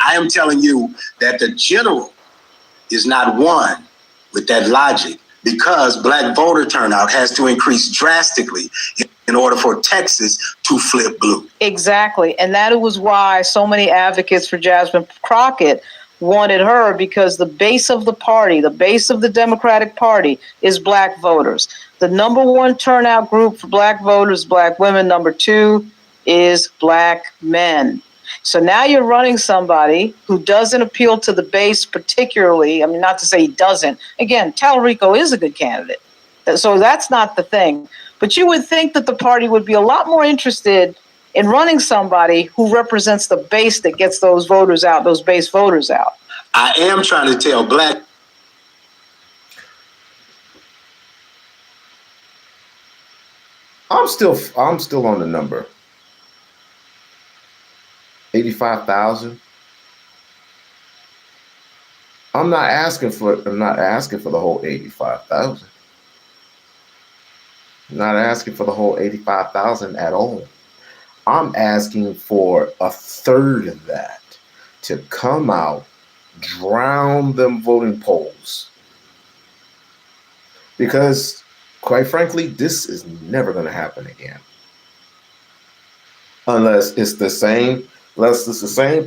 I am telling you that the general is not one with that logic, because black voter turnout has to increase drastically in order for Texas to flip blue. Exactly. And that was why so many advocates for Jasmine Crockett wanted her, because the base of the party, the base of the Democratic Party, is black voters. The number one turnout group for black voters, black women. Number two is black men. So now you're running somebody who doesn't appeal to the base particularly. I mean, not to say he doesn't. Again, Talarico is a good candidate. So that's not the thing. But you would think that the party would be a lot more interested in running somebody who represents the base that gets those voters out, those base voters out. I am trying to tell black. I'm still on the number. 85,000. I'm not asking for the whole 85,000. I'm not asking for the whole 85,000 at all. I'm asking for a third of that to come out, drown them voting polls. Because, quite frankly, this is never going to happen again. Unless it's the same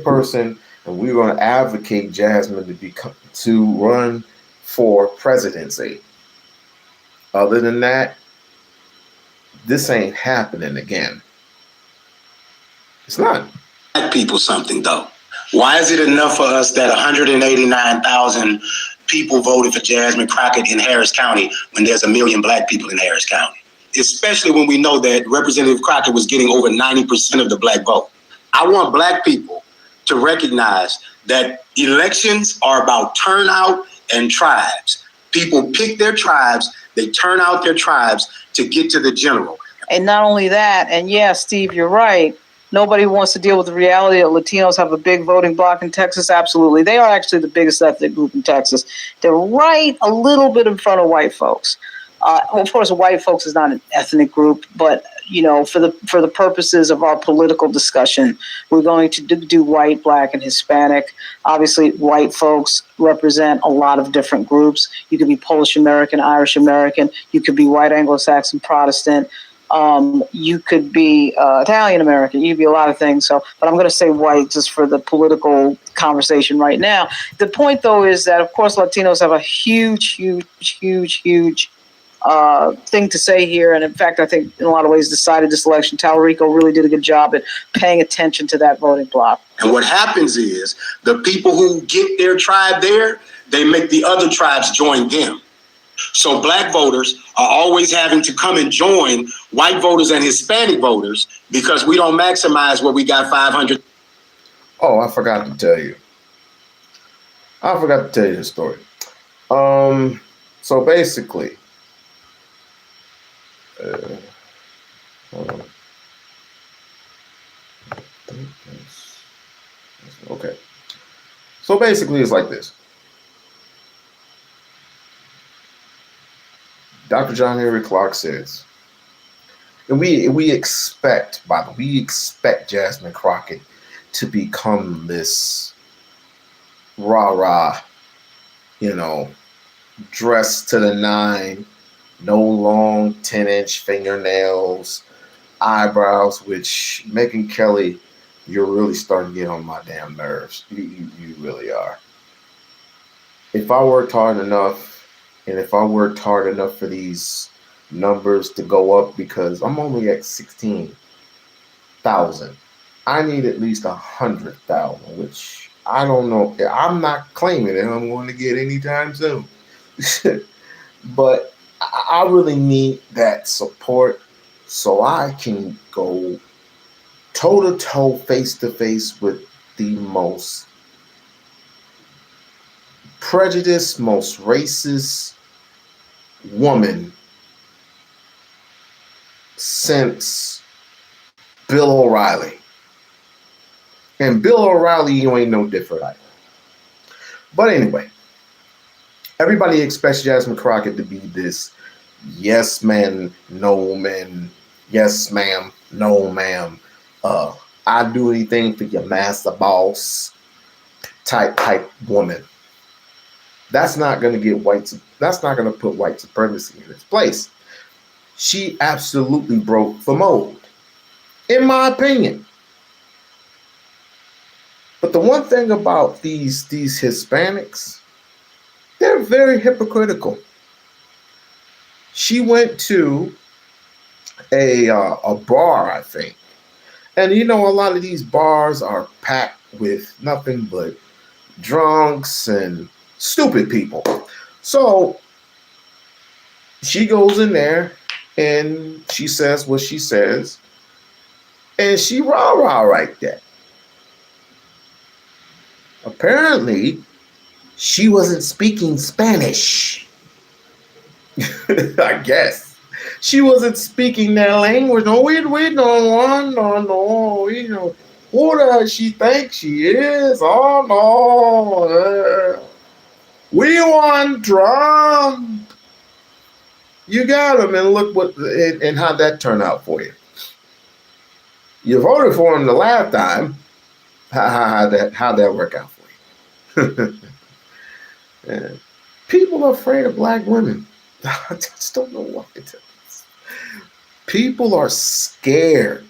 person, and we're going to advocate Jasmine to run for presidency. Other than that, this ain't happening again. It's not. Black people something, though. Why is it enough for us that 189,000 people voted for Jasmine Crockett in Harris County when there's 1 million black people in Harris County? Especially when we know that Representative Crockett was getting over 90% of the black vote. I want black people to recognize that elections are about turnout and tribes. People pick their tribes, they turn out their tribes to get to the general. And not only that, and yeah, Steve, you're right. Nobody wants to deal with the reality that Latinos have a big voting bloc in Texas. Absolutely. They are actually the biggest ethnic group in Texas. They're right a little bit in front of white folks. Well, of course, white folks is not an ethnic group, but you know, for the purposes of our political discussion, we're going to do white, black, and Hispanic. Obviously, white folks represent a lot of different groups. You could be Polish American, Irish American. You could be white Anglo-Saxon Protestant. You could be Italian American. You could be a lot of things. So, but I'm going to say white just for the political conversation right now. The point, though, is that of course Latinos have a huge thing to say here, and in fact, I think in a lot of ways decided this election. Talarico really did a good job at paying attention to that voting bloc. And what happens is the people who get their tribe there, they make the other tribes join them. So black voters are always having to come and join white voters and Hispanic voters because we don't maximize what we got 500. Oh, I forgot to tell you. The story. So basically, hold on. Okay. So basically, it's like this. Dr. John Henry Clark says, and we expect Jasmine Crockett to become this rah-rah, dressed to the nine, no long 10-inch fingernails, eyebrows, which Megyn Kelly, you're really starting to get on my damn nerves. You really are. If I worked hard enough, and if I worked hard enough for these numbers to go up, because I'm only at 16,000, I need at least 100,000, which I don't know. I'm not claiming that I'm going to get anytime soon. But I really need that support so I can go toe-to-toe, face-to-face with the most prejudiced, most racist woman since Bill O'Reilly. And Bill O'Reilly, you ain't no different either. But anyway, everybody expects Jasmine Crockett to be this yes man, no man, yes ma'am, no ma'am. I do anything for your master boss. type woman. That's not going to get that's not going to put white supremacy in its place. She absolutely broke the mold, in my opinion. But the one thing about these Hispanics, they're very hypocritical. She went to a bar, I think. And you know, a lot of these bars are packed with nothing but drunks and stupid people. So she goes in there and she says what she says, and she rah-rah right there. Apparently, she wasn't speaking Spanish. I guess. She wasn't speaking their language. No, we don't want, no, you know, who does she think she is? Oh, no. We want Trump. You got him, and look what, and how'd that turn out for you? You voted for him the last time. How'd that work out for you? Yeah. People are afraid of black women. I just don't know why. People are scared.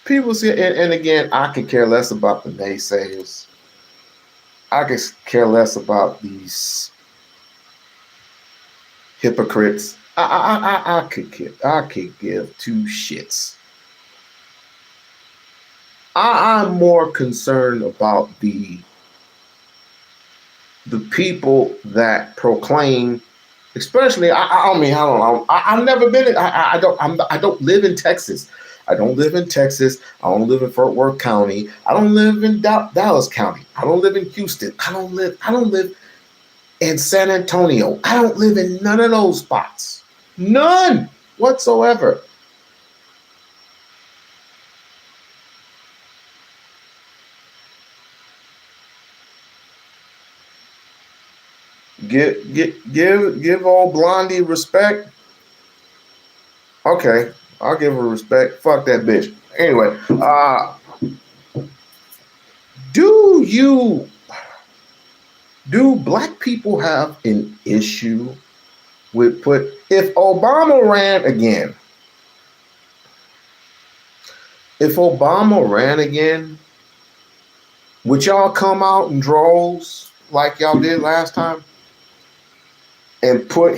People say, and again, I could care less about the naysayers. I could care less about these hypocrites. I could give two shits. I'm more concerned about the people that proclaim, especially. I've never been. I don't live in Texas. I don't live in Texas. I don't live in Fort Worth County. I don't live in Dallas County. I don't live in Houston. I don't live in San Antonio. I don't live in none of those spots. None whatsoever. Give old Blondie respect. Okay, I'll give her respect. Fuck that bitch. Anyway, do black people have an issue with if Obama ran again? If Obama ran again, would y'all come out in droves like y'all did last time and put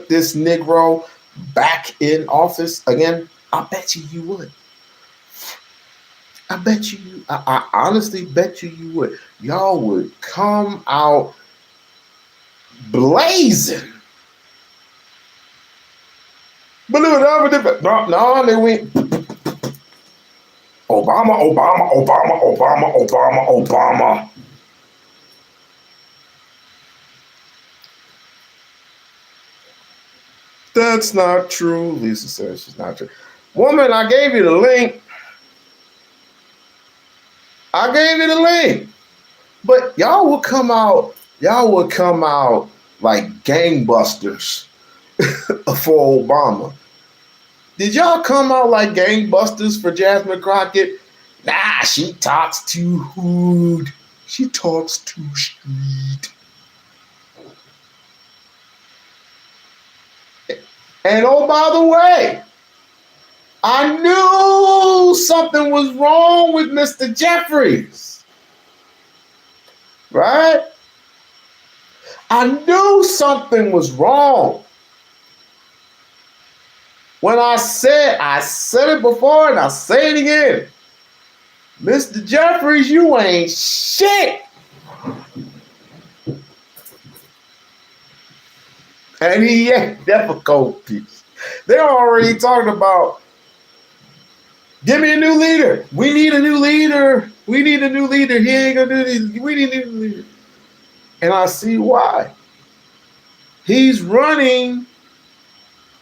this Negro back in office again? I bet you would. I bet you. I honestly bet you would. Y'all would come out blazing. No, they went Obama. That's not true. Lisa says she's not true. Woman, I gave you the link. But y'all would come out like gangbusters for Obama. Did y'all come out like gangbusters for Jasmine Crockett? Nah, she talks too hood. She talks too street. And oh, by the way, I knew something was wrong with Mr. Jeffries. Right? I knew something was wrong. When I said it before and I say it again. Mr. Jeffries, you ain't shit. And he ain't difficulties. They're already talking about, give me a new leader. We need a new leader. He ain't gonna do this. We need a new leader. And I see why. He's running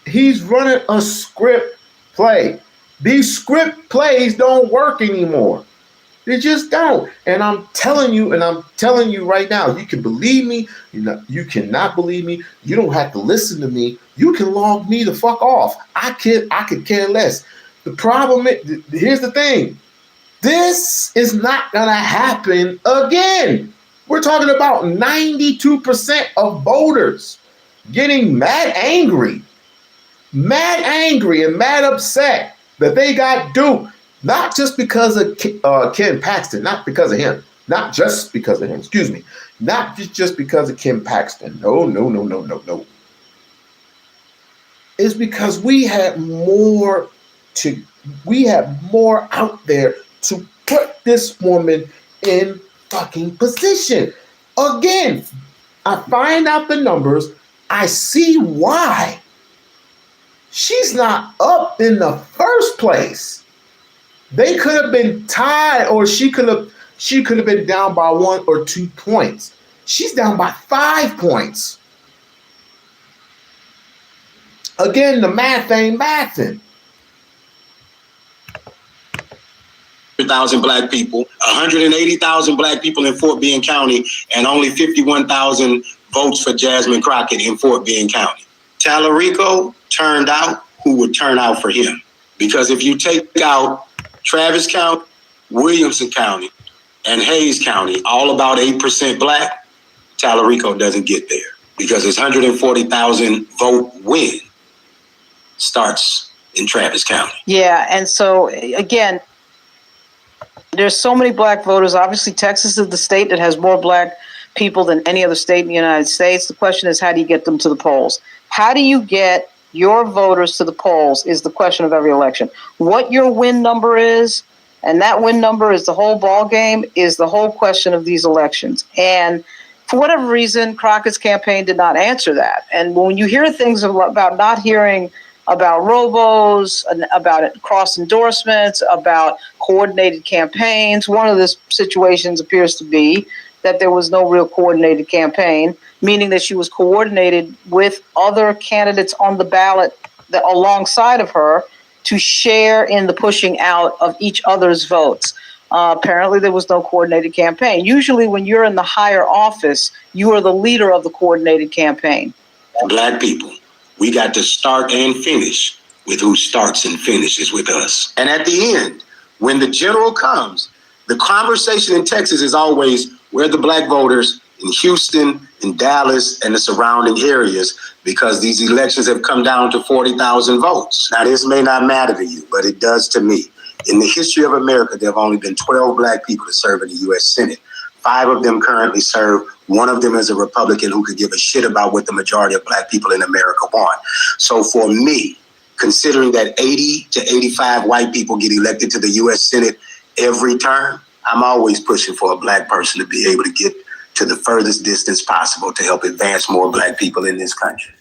a script play. These script plays don't work anymore. They just don't. And I'm telling you right now, you can believe me, you cannot believe me, you don't have to listen to me, you can log me the fuck off. I could care less. The problem is, here's the thing. This is not going to happen again. We're talking about 92% of voters getting mad angry and mad upset that they got duped. Not just because of Ken Paxton, not because of him. Not just because of him, excuse me. Not just because of Ken Paxton. No. It's because we have more out there to put this woman in fucking position. Again, I find out the numbers. I see why she's not up in the first place. They could have been tied, or she could have been down by 1 or 2 points. She's down by 5 points. Again, the math ain't mathing. 100,000 black people, 180,000 black people in Fort Bend County, and only 51,000 votes for Jasmine Crockett in Fort Bend County. Tallarico turned out who would turn out for him. Because if you take out Travis County, Williamson County, and Hayes County, all about 8% black, Tallarico doesn't get there. Because his 140,000 vote win starts in Travis County. Yeah, and so again, there's so many black voters. Obviously, Texas is the state that has more black people than any other state in the United States. The question is, how do you get them to the polls? How do you get your voters to the polls is the question of every election. What your win number is, and that win number is the whole ball game, is the whole question of these elections. And for whatever reason, Crockett's campaign did not answer that. And when you hear things about not hearing about robos, about cross endorsements, about coordinated campaigns, one of the situations appears to be that there was no real coordinated campaign, meaning that she was coordinated with other candidates on the ballot that alongside of her to share in the pushing out of each other's votes. Apparently, there was no coordinated campaign. Usually, when you're in the higher office, you are the leader of the coordinated campaign. Black people, we got to start and finish with who starts and finishes with us. And at the end, when the general comes, the conversation in Texas is always where the black voters in Houston, in Dallas, and the surrounding areas, because these elections have come down to 40,000 votes. Now, this may not matter to you, but it does to me. In the history of America, there have only been 12 black people to serve in the U.S. Senate. 5 of them currently serve. One of them is a Republican who could give a shit about what the majority of black people in America want. So for me, considering that 80 to 85 white people get elected to the U.S. Senate every term, I'm always pushing for a black person to be able to get to the furthest distance possible to help advance more black people in this country.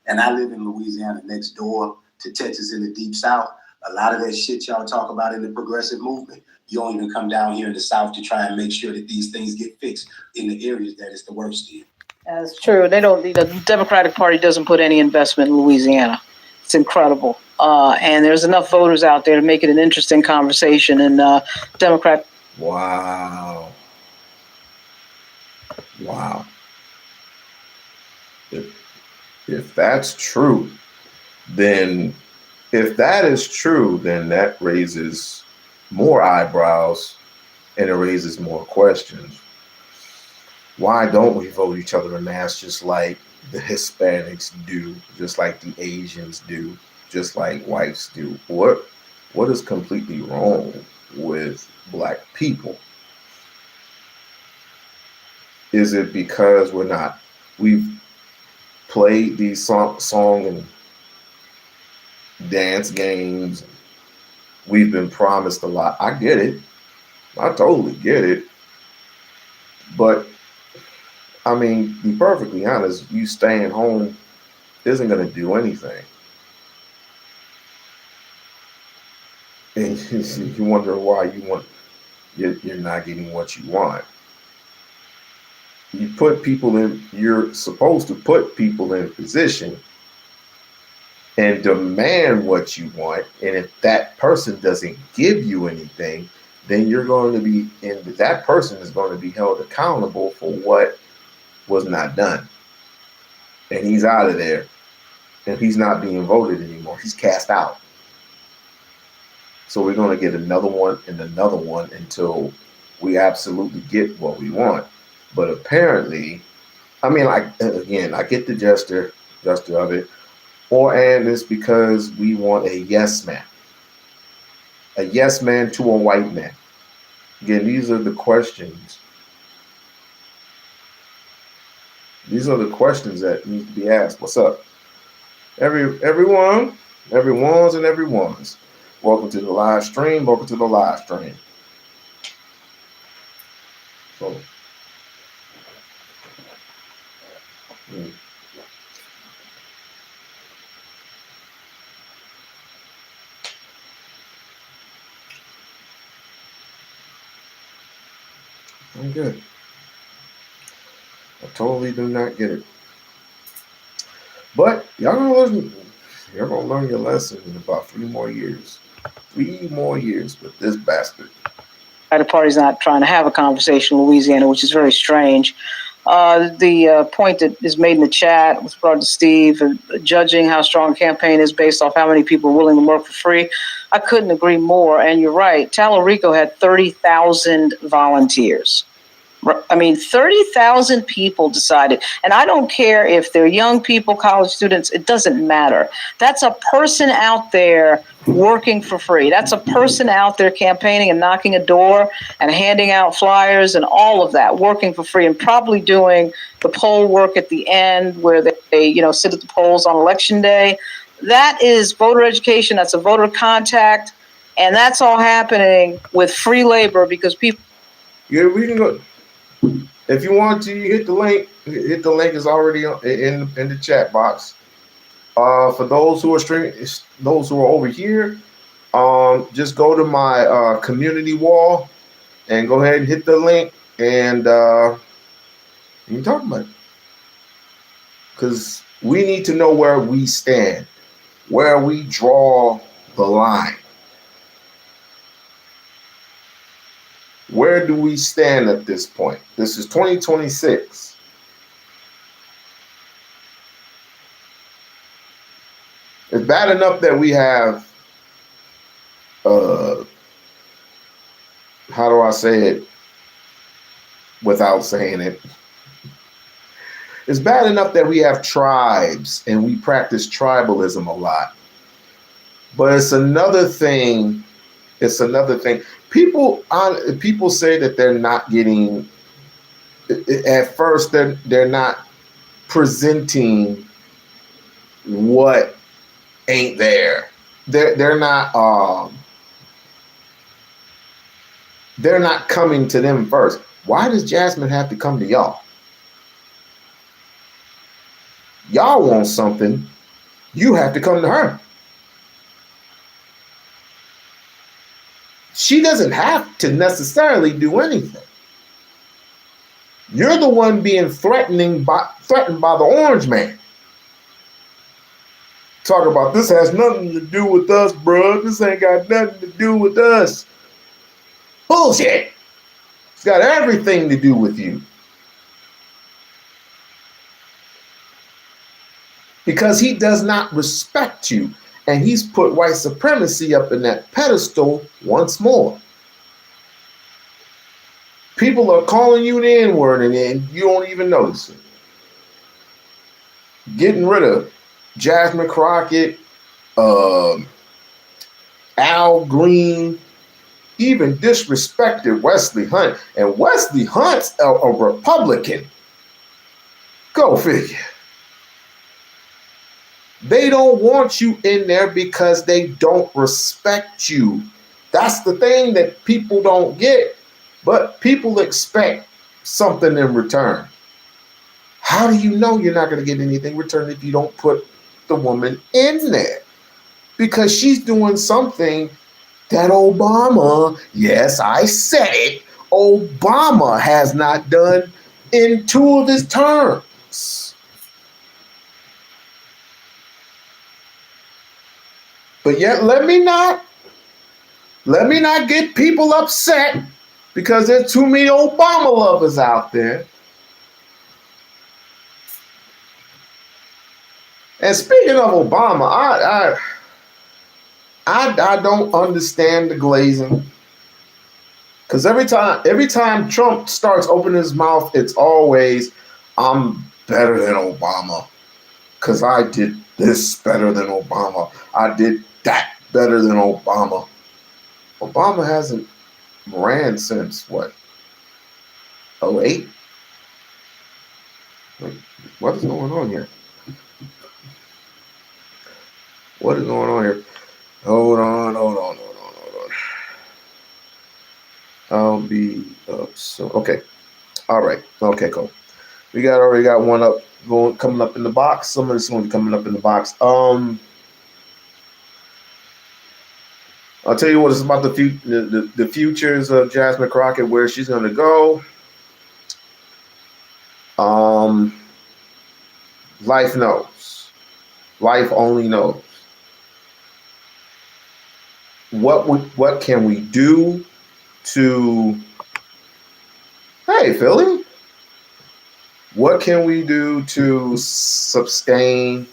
And I live in Louisiana, next door to Texas in the Deep South. A lot of that shit y'all talk about in the progressive movement, you don't even come down here in the South to try and make sure that these things get fixed in the areas that it's the worst in. That's true. They don't. The Democratic Party doesn't put any investment in Louisiana. It's incredible. And there's enough voters out there to make it an interesting conversation. And Democrat. Wow. If that's true, then that raises more eyebrows and it raises more questions. Why don't we vote each other en masse just like the Hispanics do, just like the Asians do, just like whites do? What is completely wrong with black people? Is it because we've played these song and dance games? We've been promised a lot. I get it. I totally get it. But I mean, be perfectly honest, you staying home isn't going to do anything. And you wonder why you're not getting what you want. You're supposed to put people in position and demand what you want. And if that person doesn't give you anything, then that person is going to be held accountable for what was not done. And he's out of there. And he's not being voted anymore. He's cast out. So we're going to get another one and another one until we absolutely get what we want. But apparently, I mean, I get the gesture of it. And it's because we want a yes man. A yes man to a white man. Again, these are the questions. These are the questions that need to be asked. What's up? Everyone's and everyone's. Welcome to the live stream. Welcome to the live stream. So, I'm good. I totally do not get it. But y'all gonna learn your lesson in about 3 more years. 3 more years with this bastard. The party's not trying to have a conversation in Louisiana, which is very strange. The point that is made in the chat with regard to Steve, judging how strong a campaign is based off how many people are willing to work for free, I couldn't agree more. And you're right, Talarico had 30,000 volunteers. I mean, 30,000 people decided. And I don't care if they're young people, college students, it doesn't matter. That's a person out there working for free. That's a person out there campaigning and knocking a door and handing out flyers and all of that, working for free, and probably doing the poll work at the end where they sit at the polls on election day. That is voter education. That's a voter contact. And that's all happening with free labor because people. Yeah, we can go. If you want to, you hit the link. Hit the link is already in the chat box. For those who are streaming, those who are over here, just go to my community wall and go ahead and hit the link, and you can talk about it. Because we need to know where we stand, where we draw the line. Where do we stand at this point? This is 2026. It's bad enough that we have, how do I say it without saying it? It's bad enough that we have tribes and we practice tribalism a lot. But it's another thing. People say that they're not getting, at first they're not presenting what ain't there. They're not coming to them first. Why does Jasmine have to come to y'all? Y'all want something, you have to come to her. She doesn't have to necessarily do anything. You're the one being threatened by the orange man. Talk about this has nothing to do with us, bro. This ain't got nothing to do with us. Bullshit. It's got everything to do with you. Because he does not respect you. And he's put white supremacy up in that pedestal once more. People are calling you the N-word and you don't even notice it. Getting rid of Jasmine Crockett, Al Green, even disrespected Wesley Hunt. And Wesley Hunt's a Republican. Go figure. They don't want you in there because they don't respect you. That's the thing that people don't get. But people expect something in return. How do you know you're not going to get anything in return if you don't put the woman in there? Because she's doing something that Obama, yes, I said it, Obama has not done in 2 of his terms. But yet, let me not get people upset because there's too many Obama lovers out there. And speaking of Obama, I don't understand the glazing. Because every time Trump starts opening his mouth, it's always, I'm better than Obama. Because I did this better than Obama. I did that better than Obama. Obama hasn't ran since what? '08? What is going on here? What is going on here? Hold on. I'll be up so okay. All right. Okay, cool. We already got one up coming up in the box. Some of this one coming up in the box. I'll tell you what, it's about the futures of Jasmine Crockett, where she's gonna go. Life knows. Life only knows. What can we do to, hey Philly? What can we do to sustain?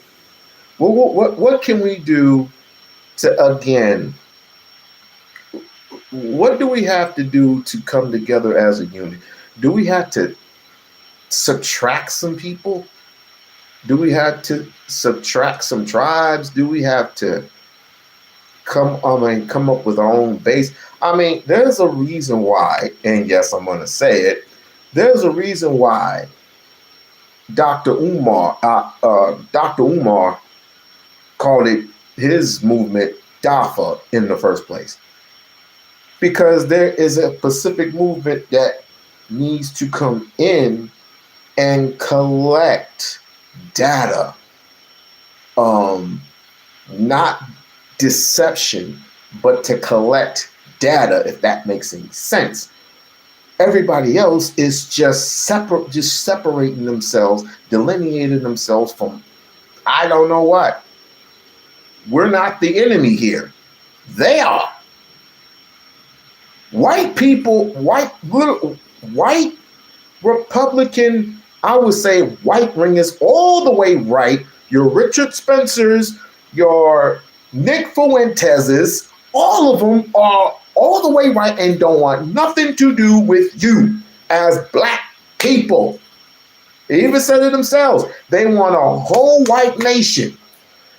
What can we do to, again, what do we have to do to come together as a unit? Do we have to subtract some people? Do we have to subtract some tribes? Do we have to come up with our own base? I mean, there's a reason why, and yes, I'm going to say it. There's a reason why Dr. Umar called it, his movement, DAFA, in the first place. Because there is a Pacific movement that needs to come in and collect data, not deception, but to collect data, if that makes any sense. Everybody else is just separating themselves, delineating themselves from, I don't know what. We're not the enemy here. They are. White people, white Republican, I would say white ringers, all the way right. Your Richard Spencers, your Nick Fuentes's, all of them are all the way right and don't want nothing to do with you as black people. They even said it themselves. They want a whole white nation,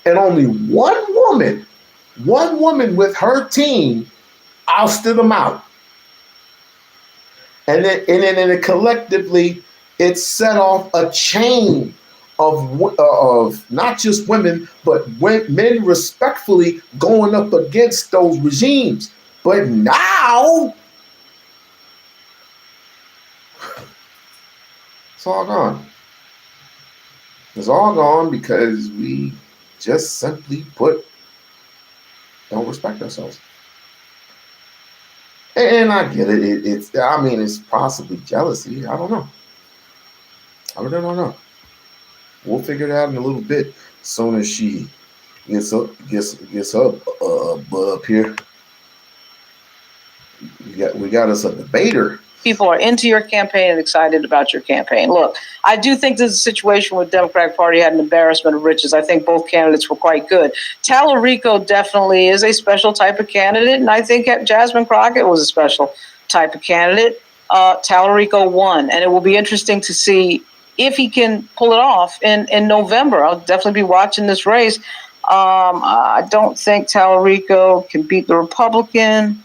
and only one woman with her team ousted them out. And then collectively, it set off a chain of not just women, but men respectfully going up against those regimes. But now, it's all gone. It's all gone because we just simply don't respect ourselves. And I get it. It's possibly jealousy. I don't know. I really don't know. We'll figure it out in a little bit. As soon as she gets up here. We got us a debater. People are into your campaign and excited about your campaign. Look, I do think this is a situation where the Democratic Party had an embarrassment of riches. I think both candidates were quite good. Tallarico definitely is a special type of candidate, and I think Jasmine Crockett was a special type of candidate. Tallarico won, and it will be interesting to see if he can pull it off in November. I'll definitely be watching this race. I don't think Tallarico can beat the Republican.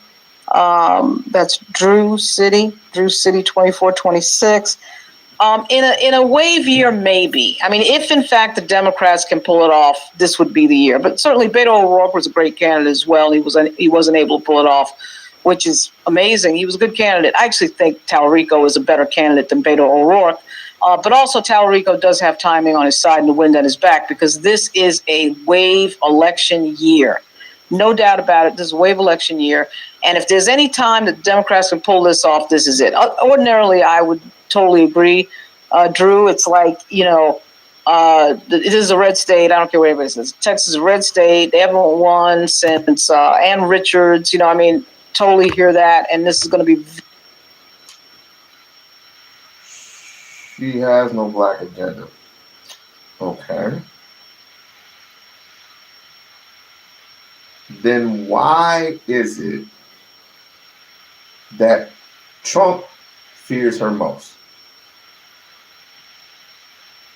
That's Drew City 24-26. In a wave year, maybe. I mean, if in fact the Democrats can pull it off, this would be the year. But certainly Beto O'Rourke was a great candidate as well. He wasn't able to pull it off, which is amazing. He was a good candidate. I actually think Tallarico is a better candidate than Beto O'Rourke. But also Tallarico does have timing on his side and the wind at his back, because this is a wave election year. No doubt about it. This is a wave election year. And if there's any time that Democrats can pull this off, this is it. Ordinarily, I would totally agree. Drew, it's like, it is a red state. I don't care what anybody says. Texas is a red state. They haven't won since Ann Richards. Totally hear that. And this is going to be. She has no black agenda. Okay. then why is it that Trump fears her most?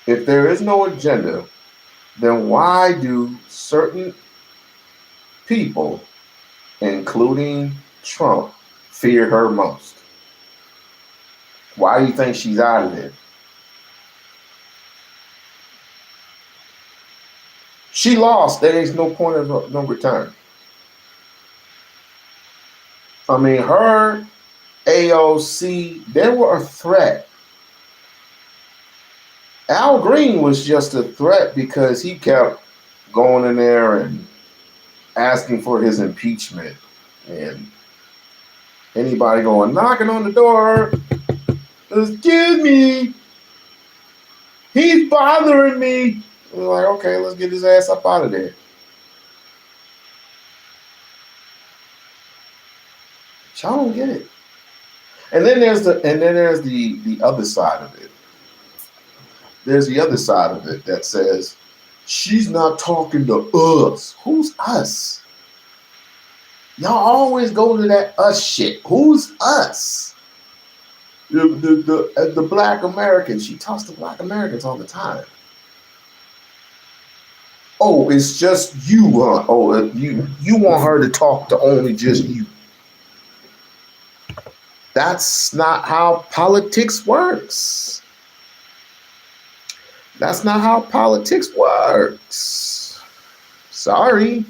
If there is no agenda, then why do certain people, including Trump, fear her most? Why do you think she's out of there? She lost. There is no point of no return. I mean, her AOC, they were a threat. Al Green was just a threat because he kept going in there and asking for his impeachment. And anybody going, knocking on the door, excuse me, he's bothering me. We're like, okay, let's get his ass up out of there. Y'all don't get it. And then there's the other side of it. There's the other side of it that says she's not talking to us. Who's us? Y'all always go to that us shit. Who's us? The Black Americans. She talks to Black Americans all the time. Oh, it's just you, huh? Oh, you want her to talk to only just you. That's not how politics works. That's not how politics works. Sorry.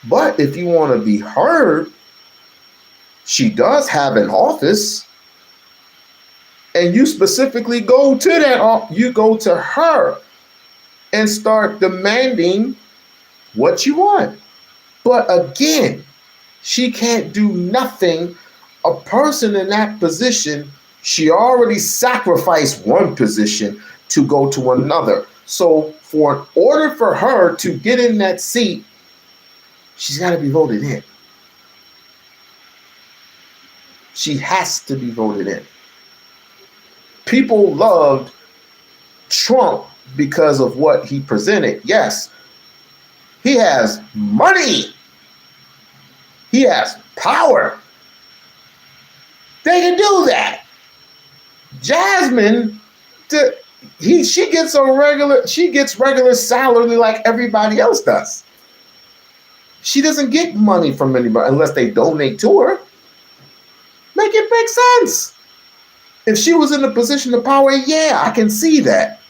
But if you want to be heard, she does have an office. And you specifically go to that, you go to her and start demanding what you want. But again, she can't do nothing. A person in that position, she already sacrificed one position to go to another. So in order for her to get in that seat, she's got to be voted in. She has to be voted in. People loved Trump because of what he presented. Yes, he has money. He has power. They can do that. Jasmine, she gets regular salary like everybody else does. She doesn't get money from anybody unless they donate to her. Make it make sense. If she was in a position of power, yeah, I can see that.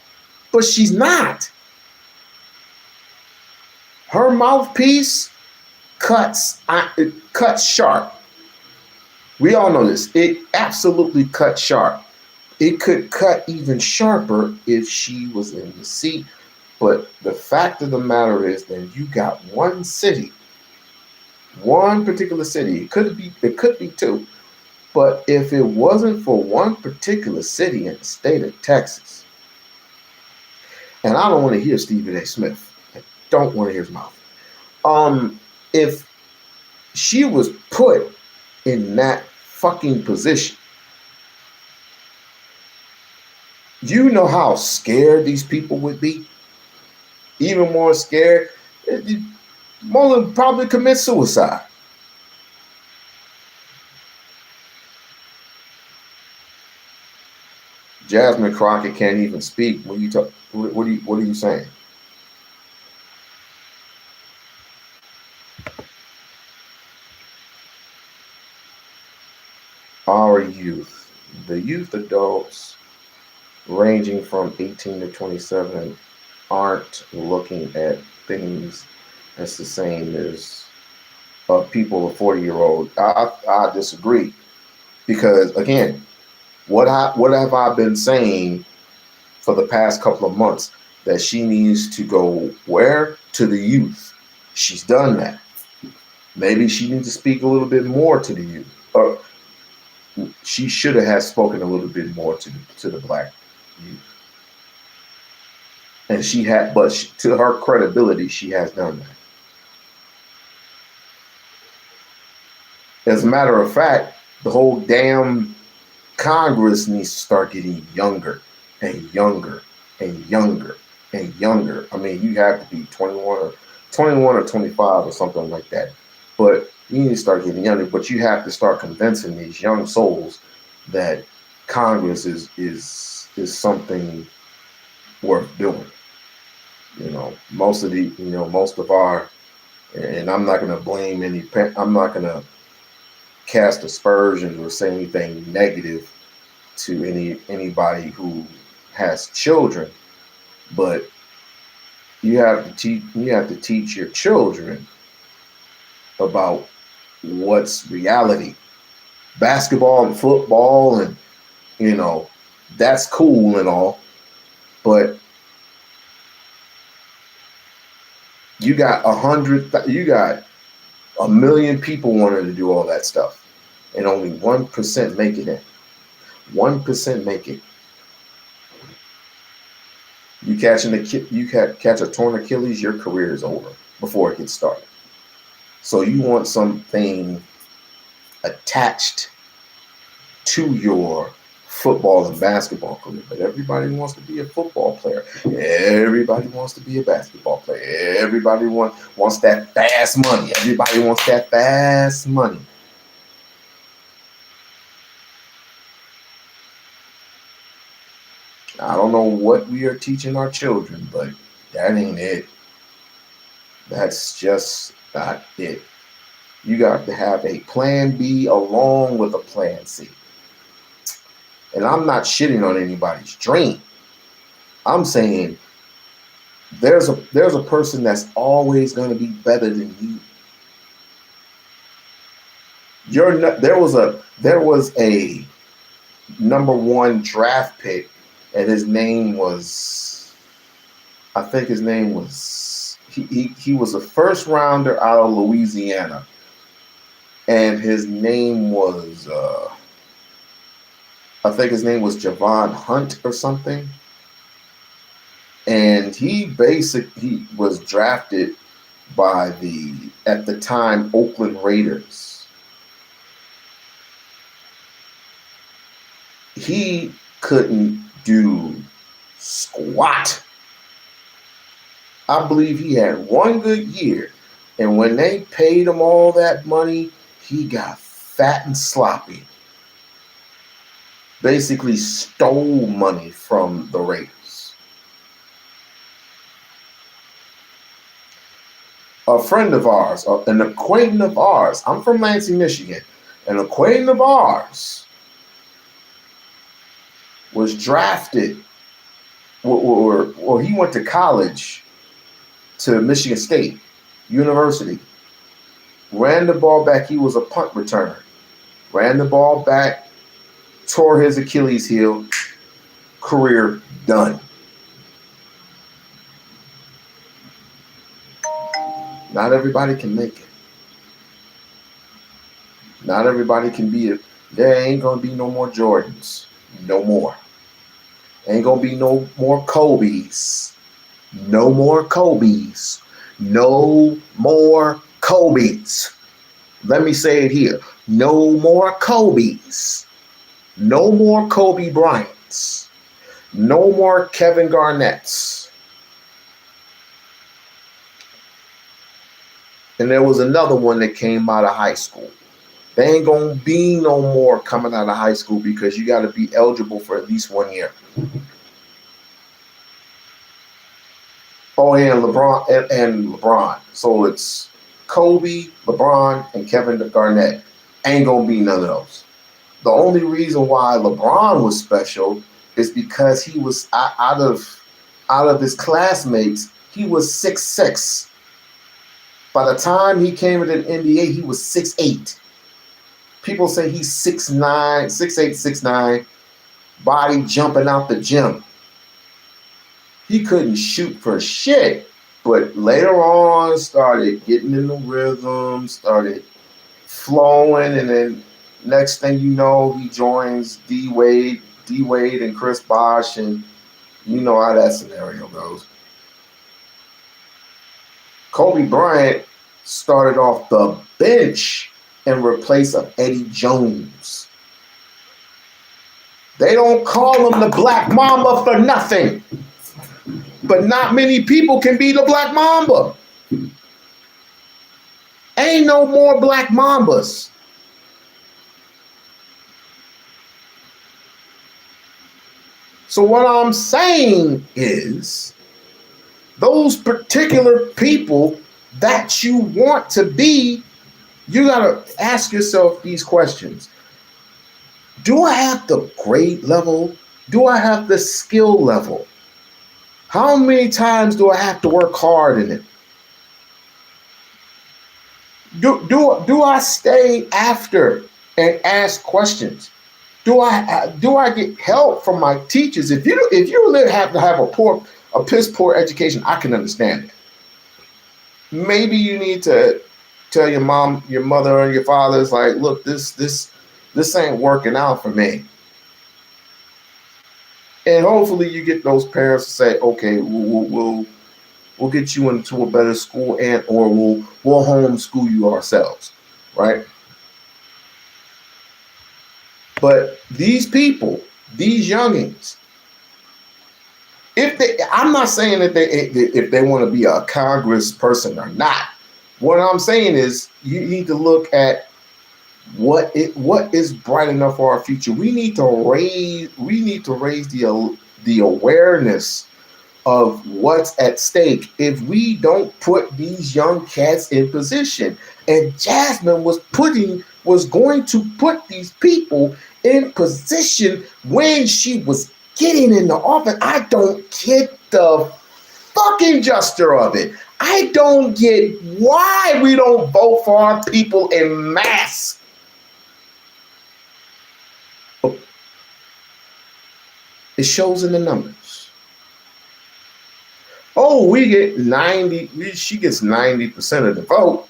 But she's not. Her mouthpiece cuts sharp. We all know this. It absolutely cuts sharp. It could cut even sharper if she was in the seat. But the fact of the matter is that you got one city, one particular city. It could be two. But if it wasn't for one particular city in the state of Texas, and I don't want to hear Stephen A. Smith. I don't want to hear his mouth. If she was put in that fucking position, you know how scared these people would be? Even more scared. More than probably commit suicide. Jasmine Crockett can't even speak when you talk. What are you saying? Our youth, the youth adults ranging from 18 to 27 aren't looking at things as the same as people of 40-year-old. I disagree, because again, what have I been saying for the past couple of months? That she needs to go where? To the youth. She's done that. Maybe she needs to speak a little bit more to the youth. Or she should have spoken a little bit more to the Black youth. And she had, but to her credibility, she has done that. As a matter of fact, the whole damn Congress needs to start getting younger and younger and younger and younger. I mean, you have to be 21 or 21 or 25 or something like that. But you need to start getting younger. But you have to start convincing these young souls that Congress is something worth doing. Most of our, and I'm not going to blame I'm not going to cast aspersions or say anything negative to anybody who has children, but you have to teach your children about what's reality. Basketball and football, and that's cool and all, but you got a million people wanting to do all that stuff, and only 1% make it in. 1% make it. You catch a torn Achilles, your career is over before it gets started. So you want something attached to your football and basketball career, but everybody wants to be a football player. Everybody wants to be a basketball player. Everybody wants that fast money. Everybody wants that fast money. I don't know what we are teaching our children, but that ain't it. That's just not it. You got to have a plan B along with a plan C. And I'm not shitting on anybody's dream. I'm saying there's a person that's always going to be better than you. There was a number 1 draft pick, and his name was, I think his name was, he was a first rounder out of Louisiana, and his name was I think his name was Javon Hunt or something. And he was drafted by at the time, Oakland Raiders. He couldn't do squat. I believe he had one good year. And when they paid him all that money, he got fat and sloppy. Basically stole money from the Raiders. A friend of ours, an acquaintance of ours, I'm from Lansing, Michigan, an acquaintance of ours was drafted, or he went to college to Michigan State University, ran the ball back, he was a punt returner, ran the ball back, tore his Achilles heel, career done. Not everybody can make it. Not everybody can be it. There ain't gonna be no more Jordans. No more. Ain't gonna be no more Kobe's. No more Kobe's. No more Kobe's. Let me say it here. No more Kobe's. No more Kobe Bryant's. No more Kevin Garnett's. And there was another one that came out of high school. There ain't gonna be no more coming out of high school because you got to be eligible for at least 1 year. Oh, yeah, LeBron and LeBron. So it's Kobe, LeBron, and Kevin Garnett. Ain't gonna be none of those. The only reason why LeBron was special is because he was out of his classmates. He was 6'6". By the time he came into the NBA, he was 6'8". People say he's 6'9", 6'8", 6'9", body jumping out the gym. He couldn't shoot for shit, but later on started getting in the rhythm, started flowing, and then next thing you know, he joins D Wade and Chris Bosh, and you know how that scenario goes. Kobe Bryant started off the bench in replace of Eddie Jones. They don't call him the Black Mamba for nothing. But not many people can be the Black Mamba. Ain't no more black mambas. So what I'm saying is, those particular people that you want to be, you gotta ask yourself these questions. Do I have the grade level? Do I have the skill level? How many times do I have to work hard in it? Do I stay after and ask questions? Do I get help from my teachers? If you have to have a piss poor education, I can understand that. Maybe you need to tell your mom, your mother, or your father, it's like, look, this ain't working out for me. And hopefully you get those parents to say, okay, we'll get you into a better school, and or we'll homeschool you ourselves, right? But these people, these youngins, I'm not saying that if they want to be a Congress person or not. What I'm saying is you need to look at what is bright enough for our future. We need to raise the awareness of what's at stake if we don't put these young cats in position. And Jasmine was going to put these people in position when she was getting in the office. I don't get the fucking gesture of it. I don't get why we don't vote for our people in mass. It shows in the numbers. Oh, we get 90. She gets 90% of the vote.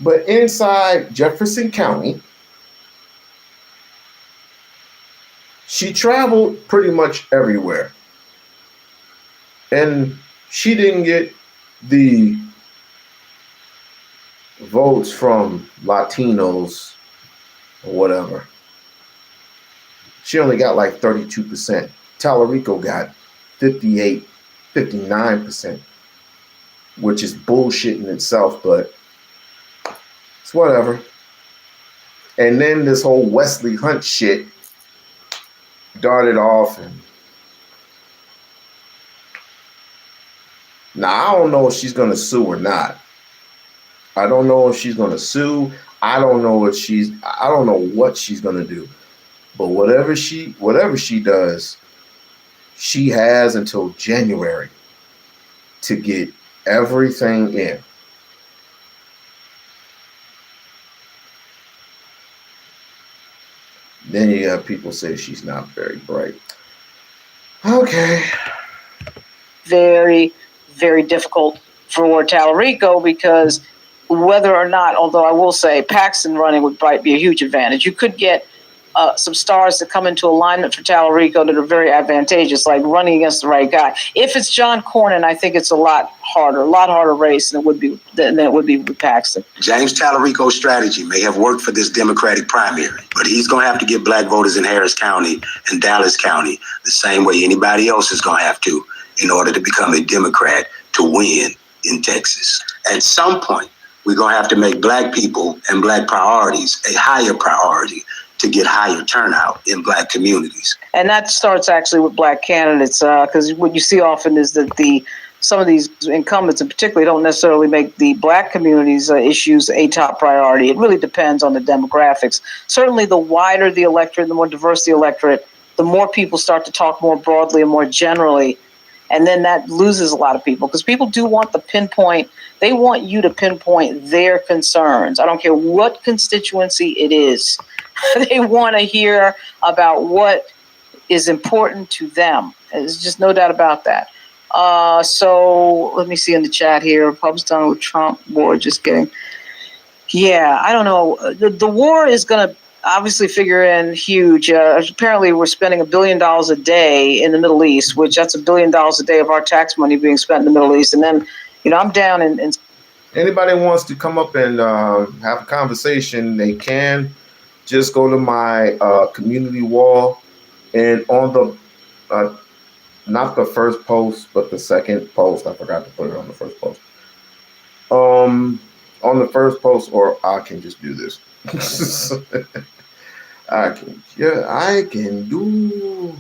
But inside Jefferson County, she traveled pretty much everywhere. And she didn't get the votes from Latinos or whatever. She only got like 32%. Tallarico got 58, 59%, which is bullshit in itself, but it's whatever. And then this whole Wesley Hunt shit darted off. And now I don't know if she's gonna sue or not. I don't know if she's gonna sue. I don't know what she's gonna do. But whatever she does, she has until January to get everything in. Then you have people say she's not very bright. Okay. Very, very difficult for Tallarico because whether or not, although I will say Paxton running would be a huge advantage. You could get some stars that come into alignment for Tallarico that are very advantageous, like running against the right guy. If it's John Cornyn, I think it's a lot harder race than it would be with Paxton. James Tallarico's strategy may have worked for this Democratic primary, but he's going to have to get black voters in Harris County and Dallas County the same way anybody else is going to have to in order to become a Democrat to win in Texas. At some point, we're going to have to make black people and black priorities a higher priority to get higher turnout in black communities. And that starts actually with black candidates, because what you see often is that some of these incumbents in particular don't necessarily make the black community's issues a top priority. It really depends on the demographics. Certainly the wider the electorate, the more diverse the electorate, the more people start to talk more broadly and more generally. And then that loses a lot of people because people do want they want you to pinpoint their concerns. I don't care what constituency it is. They want to hear about what is important to them. There's just no doubt about that. So let me see in the chat here. Republicans done with Trump war, just kidding. Yeah, I don't know. The war is going to obviously figure in huge. Apparently, we're spending $1 billion a day in the Middle East, which that's $1 billion a day of our tax money being spent in the Middle East. And then, I'm down in. Anybody wants to come up and have a conversation, they can. Just go to my community wall, and on the not the first post, but the second post. I forgot to put it on the first post. On the first post, or I can just do this. I can do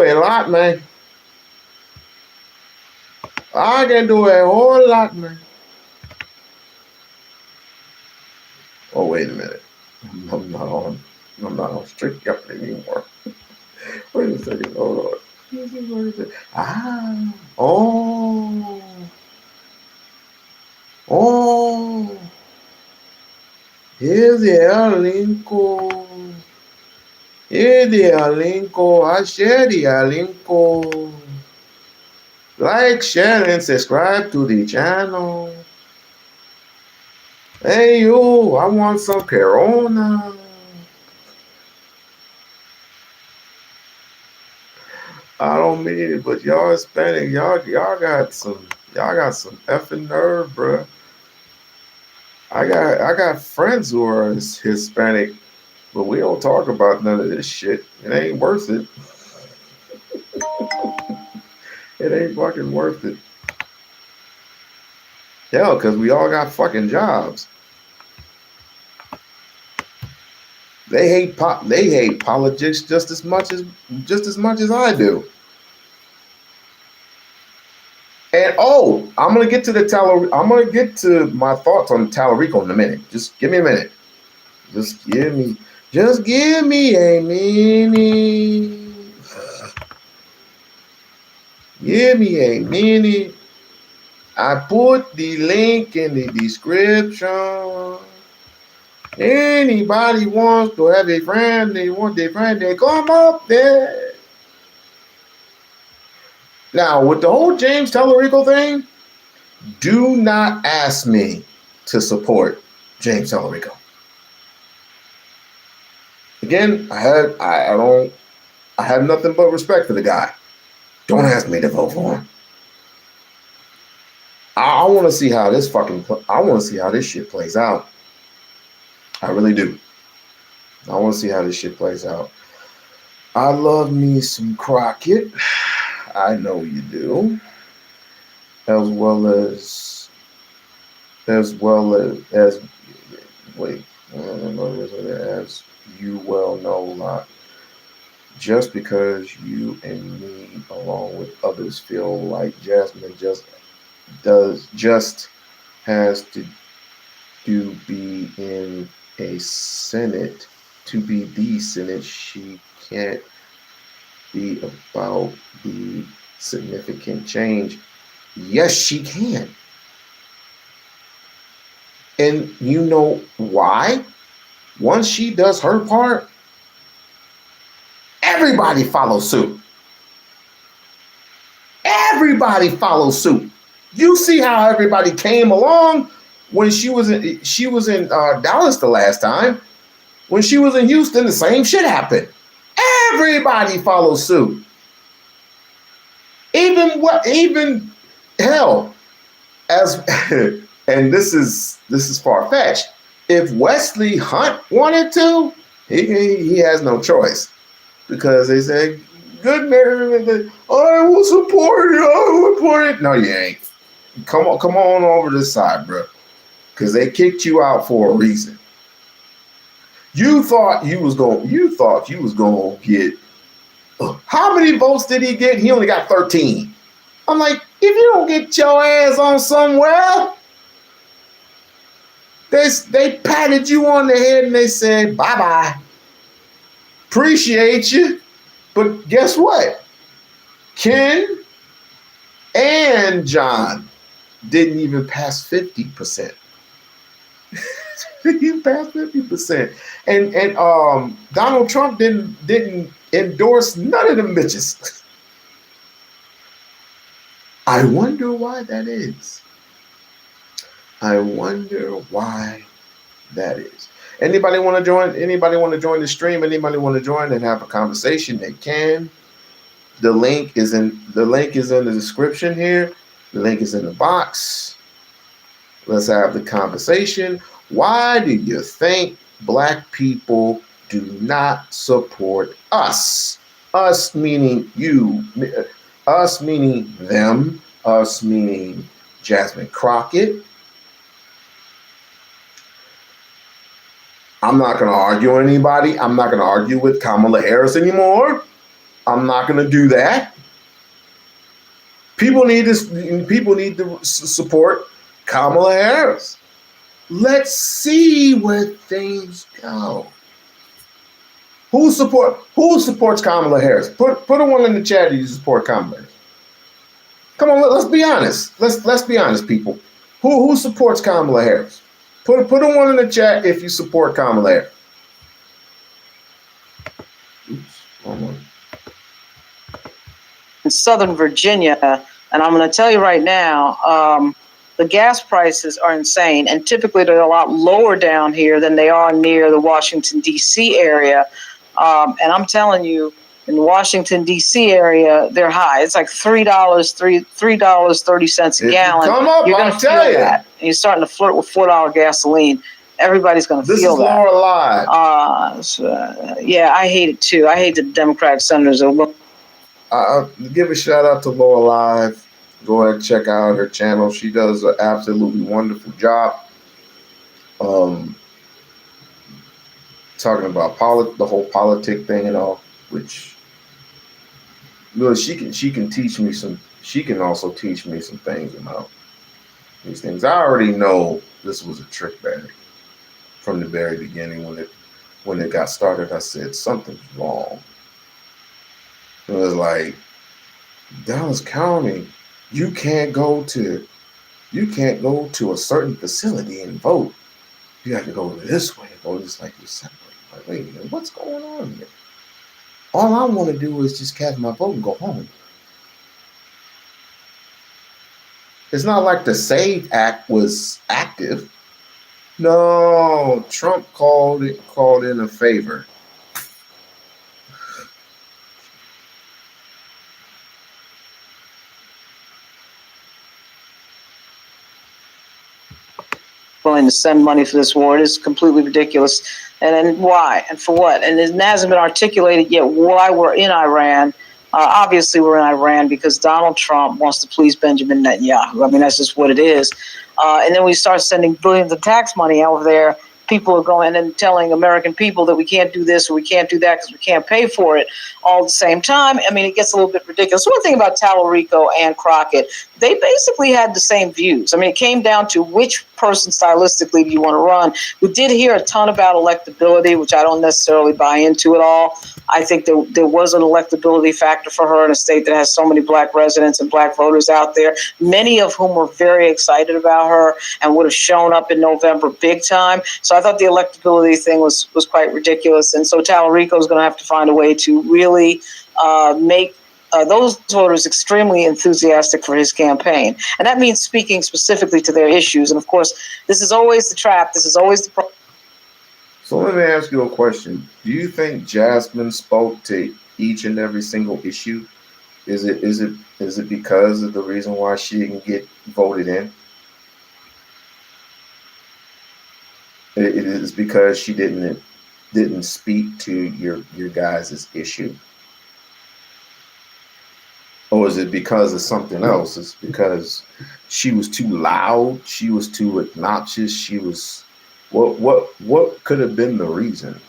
a lot, man. I can do a whole lot, man. Oh, wait a minute. I'm not on strict yup anymore. Wait a second. Hold on. Ah. Oh. Oh. Here's the linko. Here's the linko. I share the linko. Like, share, and subscribe to the channel. Hey, you, I want some Corona. I don't mean it, but y'all Hispanic, y'all got some effing nerve, bruh. I got friends who are Hispanic, but we don't talk about none of this shit. It ain't worth it. It ain't fucking worth it. Hell, because we all got fucking jobs. They hate politics just as much as I do. And I'm gonna get to my thoughts on Tallarico in a minute. Just give me a minute. Just give me a minute. Give me a minute. I put the link in the description. Anybody wants to have a friend, they come up there. Now, with the whole James Tallarico thing, do not ask me to support James Tallarico. Again, I have nothing but respect for the guy. Don't ask me to vote for him. I want to see how this shit plays out. I really do. I want to see how this shit plays out. I love me some Crockett. I know you do. As well as you well know, Loc. Just because you and me, along with others, feel like Jasmine has to be in a Senate, to be the Senate, she can't be about the significant change. Yes, she can. And you know why? Once she does her part, everybody follows suit. Everybody follows suit. You see how everybody came along when she was in Dallas the last time. When she was in Houston, the same shit happened. Everybody follows suit. Even hell, as and this is far-fetched. If Wesley Hunt wanted to, he has no choice, because they say, good man, I will support it. No, you ain't. Come on over this side, bro, because they kicked you out for a reason. You thought you was gonna get. How many votes did he get? He only got 13. I'm like, if you don't get your ass on somewhere, they patted you on the head and they said, bye-bye. Appreciate you. But guess what? Ken and John didn't even pass 50%. He passed 50%. And Donald Trump didn't endorse none of them bitches. I wonder why that is. Anybody want to join? Anybody want to join the stream? Anybody want to join and have a conversation? They can. The link is in the description here. The link is in the box. Let's have the conversation. Why do you think Black people do not support us? Us meaning you. Us meaning them. Us meaning Jasmine Crockett. I'm not going to argue with anybody. I'm not going to argue with Kamala Harris anymore. I'm not going to do that. People need to support Kamala Harris. Let's see where things go. Who supports Kamala Harris? Put a one in the chat if you support Kamala Harris. Come on, let's be honest. Let's be honest, people. Who supports Kamala Harris? Put a one in the chat if you support Kamala Harris. Oops, wrong one. In Southern Virginia, and I'm going to tell you right now, the gas prices are insane, and typically they're a lot lower down here than they are near the Washington, D.C. area. And I'm telling you, in the Washington, D.C. area, they're high. It's like $3.30 a gallon. Come up, you're going to feel that. And you're starting to flirt with $4 gasoline. Everybody's going to feel that. This is Laura Live. Yeah, I hate it too. I hate the Democratic senators. Give a shout out to Laura Live. Go ahead and check out her channel. She does an absolutely wonderful job. Talking about the whole politic thing and all, which really she can teach me some. She can also teach me some things about these things. I already know this was a trick bag from the very beginning when it got started. I said something's wrong. It was like Dallas County, you can't go to a certain facility and vote. You have to go this way. Vote is like you're separate. Like, wait a minute, what's going on here? All I want to do is just cast my vote and go home. It's not like the SAVE Act was active. No, Trump called in a favor. Willing to send money for this war. It is completely ridiculous. And then why? And for what? And it hasn't been articulated yet why we're in Iran. Obviously, we're in Iran because Donald Trump wants to please Benjamin Netanyahu. I mean, that's just what it is. And then we start sending billions of tax money over there. People are going and telling American people that we can't do this or we can't do that because we can't pay for it all at the same time. I mean, it gets a little bit ridiculous. One thing about Tallarico and Crockett, they basically had the same views. I mean, it came down to which person stylistically do you want to run. We did hear a ton about electability, which I don't necessarily buy into at all. I think there was an electability factor for her in a state that has so many black residents and black voters out there, many of whom were very excited about her and would have shown up in November big time. So I thought the electability thing was quite ridiculous. And so Tallarico is going to have to find a way to really make those voters extremely enthusiastic for his campaign. And that means speaking specifically to their issues. And of course, this is always the trap. This is always the problem. So let me ask you a question. Do you think Jasmine spoke to each and every single issue? Is it because of the reason why she didn't get voted in? It is because she didn't speak to your guys' issue? Or is it because of something else? It's because she was too loud, she was too obnoxious, she was what could have been the reason?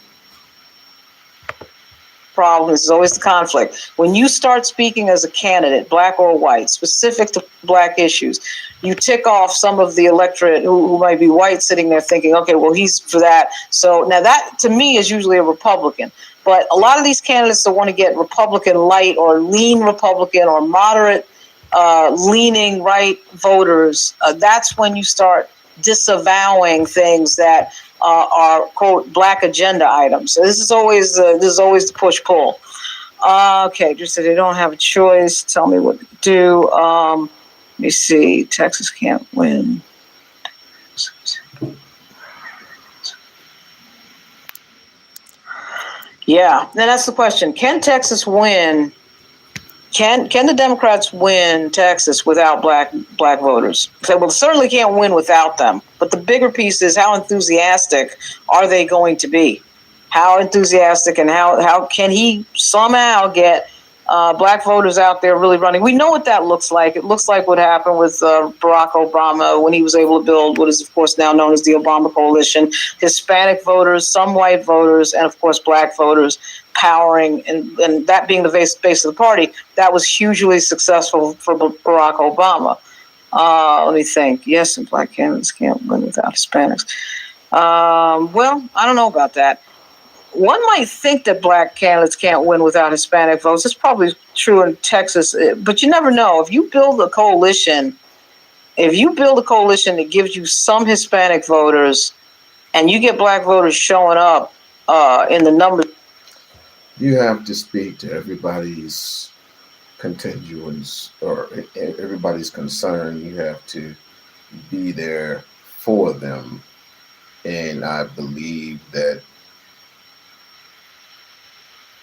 Problem is always the conflict. When you start speaking as a candidate, black or white, specific to black issues, you tick off some of the electorate who might be white sitting there thinking, okay, well, he's for that. So now that to me is usually a Republican. But a lot of these candidates that want to get Republican light or lean Republican or moderate leaning right voters, that's when you start disavowing things that are quote black agenda items. So this is always the push pull. Okay, just that they don't have a choice. Tell me what to do. Let me see. Texas can't win. Yeah, and that's the question. Can Texas win? Can the Democrats win Texas without black voters? They will certainly can't win without them. But the bigger piece is how enthusiastic are they going to be? How enthusiastic and how can he somehow get Black voters out there really running. We know what that looks like. It looks like what happened with Barack Obama when he was able to build what is, of course, now known as the Obama coalition. Hispanic voters, some white voters, and, of course, black voters powering, and that being the base of the party. That was hugely successful for Barack Obama. Let me think. Yes, and black candidates can't win without Hispanics. Well, I don't know about that. One might think that black candidates can't win without Hispanic votes. It's probably true in Texas, but you never know. If you build a coalition that gives you some Hispanic voters, and you get black voters showing up in the numbers. You have to speak to everybody's contingents or everybody's concern. You have to be there for them. And I believe that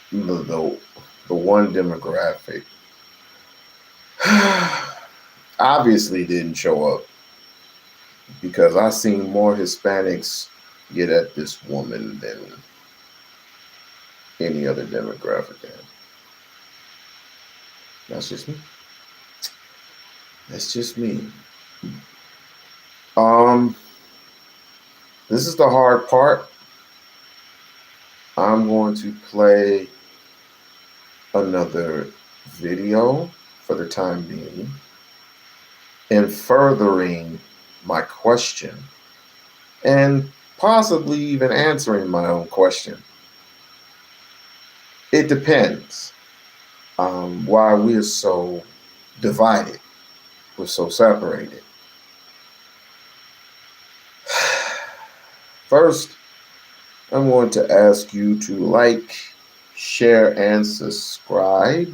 the one demographic obviously didn't show up, because I seen more Hispanics get at this woman than any other demographic. That's just me. That's just me. This is the hard part. I'm going to play another video for the time being, in furthering my question and possibly even answering my own question. It depends why we are so divided, we're so separated. First, I'm going to ask you to like, share, and subscribe.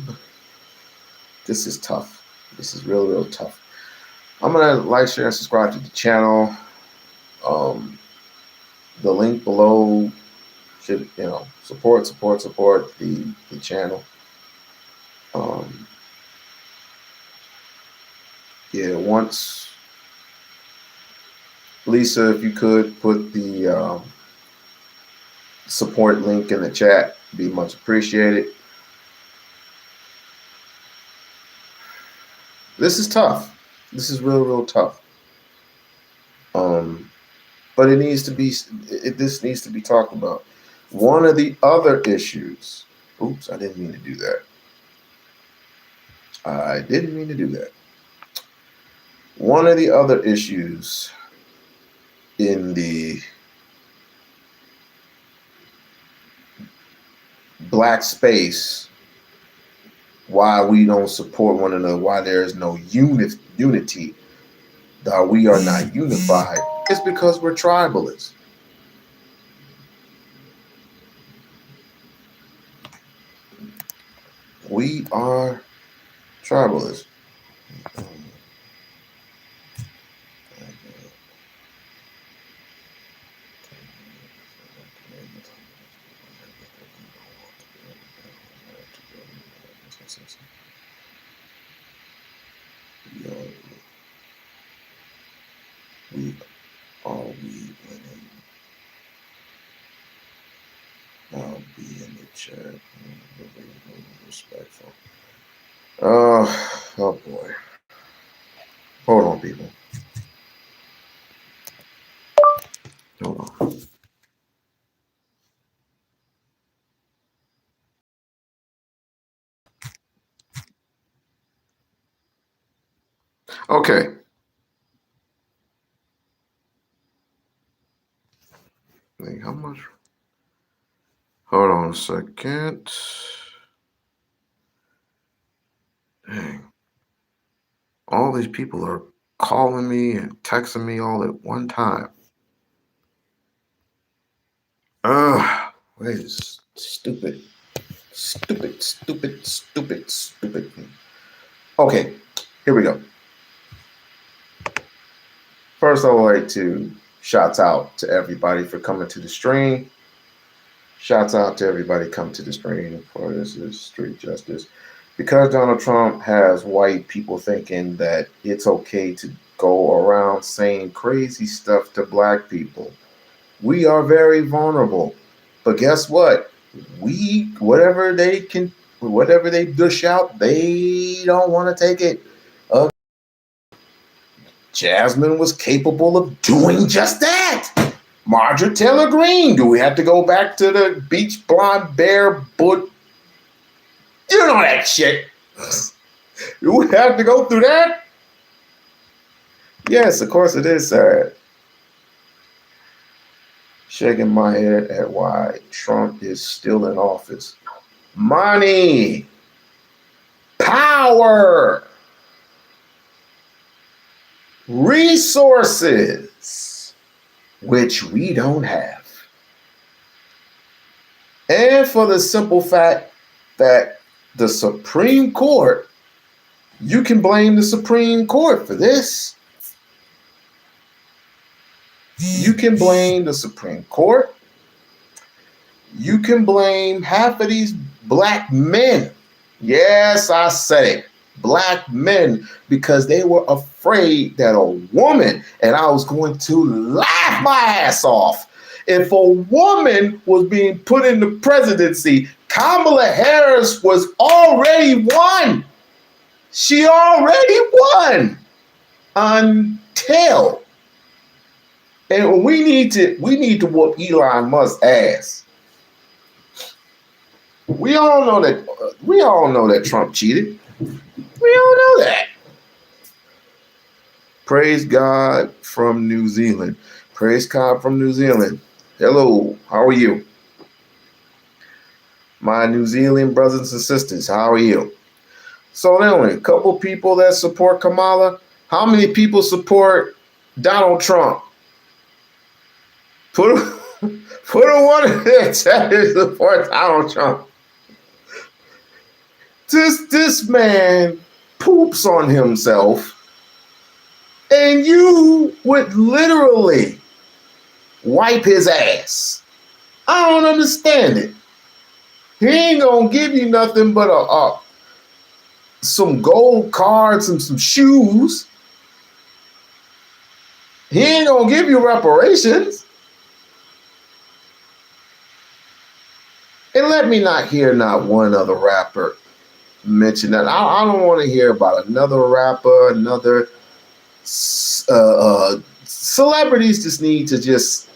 This is tough. This is real, real tough. I'm going to like, share, and subscribe to the channel. The link below should, support the channel. Once, Lisa, if you could put the support link in the chat, be much appreciated. This is tough. This is real, real tough. But it needs to be. This needs to be talked about. One of the other issues. Oops, I didn't mean to do that. I didn't mean to do that. One of the other issues in the black space, why we don't support one another, why there is no unity, that we are not unified, is because we're tribalists. We are tribalists. We winning. I'll be in the chat. Respectful. Oh boy. Hold on, people. Hold on. Okay. How much? Hold on a second. Dang. All these people are calling me and texting me all at one time. Wait, it's stupid. Okay, here we go. First, I would like to shout out to everybody for coming to the stream. Shouts out to everybody come to the stream for this is street justice. Because Donald Trump has white people thinking that it's okay to go around saying crazy stuff to black people. We are very vulnerable. But guess what? Whatever they can whatever they dish out, they don't want to take it. Jasmine was capable of doing just that. Margaret Taylor Greene. Do we have to go back to the beach blonde bear boot? You know that shit. Do we have to go through that? Yes, of course it is sad. Shaking my head at why Trump is still in office. Money. Power. Resources, which we don't have. And for the simple fact that the Supreme Court, you can blame the Supreme Court for this. You can blame the Supreme Court. You can blame half of these black men. Yes, I said it. Black men, because they were afraid that a woman, and I was going to laugh my ass off, if a woman was being put in the presidency, Kamala Harris was already won. She already won until, and we need to whoop Elon Musk's ass. We all know that Trump cheated. We all know that. Praise God from New Zealand. Praise God from New Zealand. Hello, how are you? My New Zealand brothers and sisters, how are you? So anyway, a couple people that support Kamala. How many people support Donald Trump? Put a one in there that support Donald Trump. This man poops on himself, and you would literally wipe his ass. I don't understand it. He ain't gonna give you nothing but some gold cards and some shoes. He ain't gonna give you reparations. And let me not hear not one other rapper mention that. I don't want to hear about another rapper, another celebrities just need to just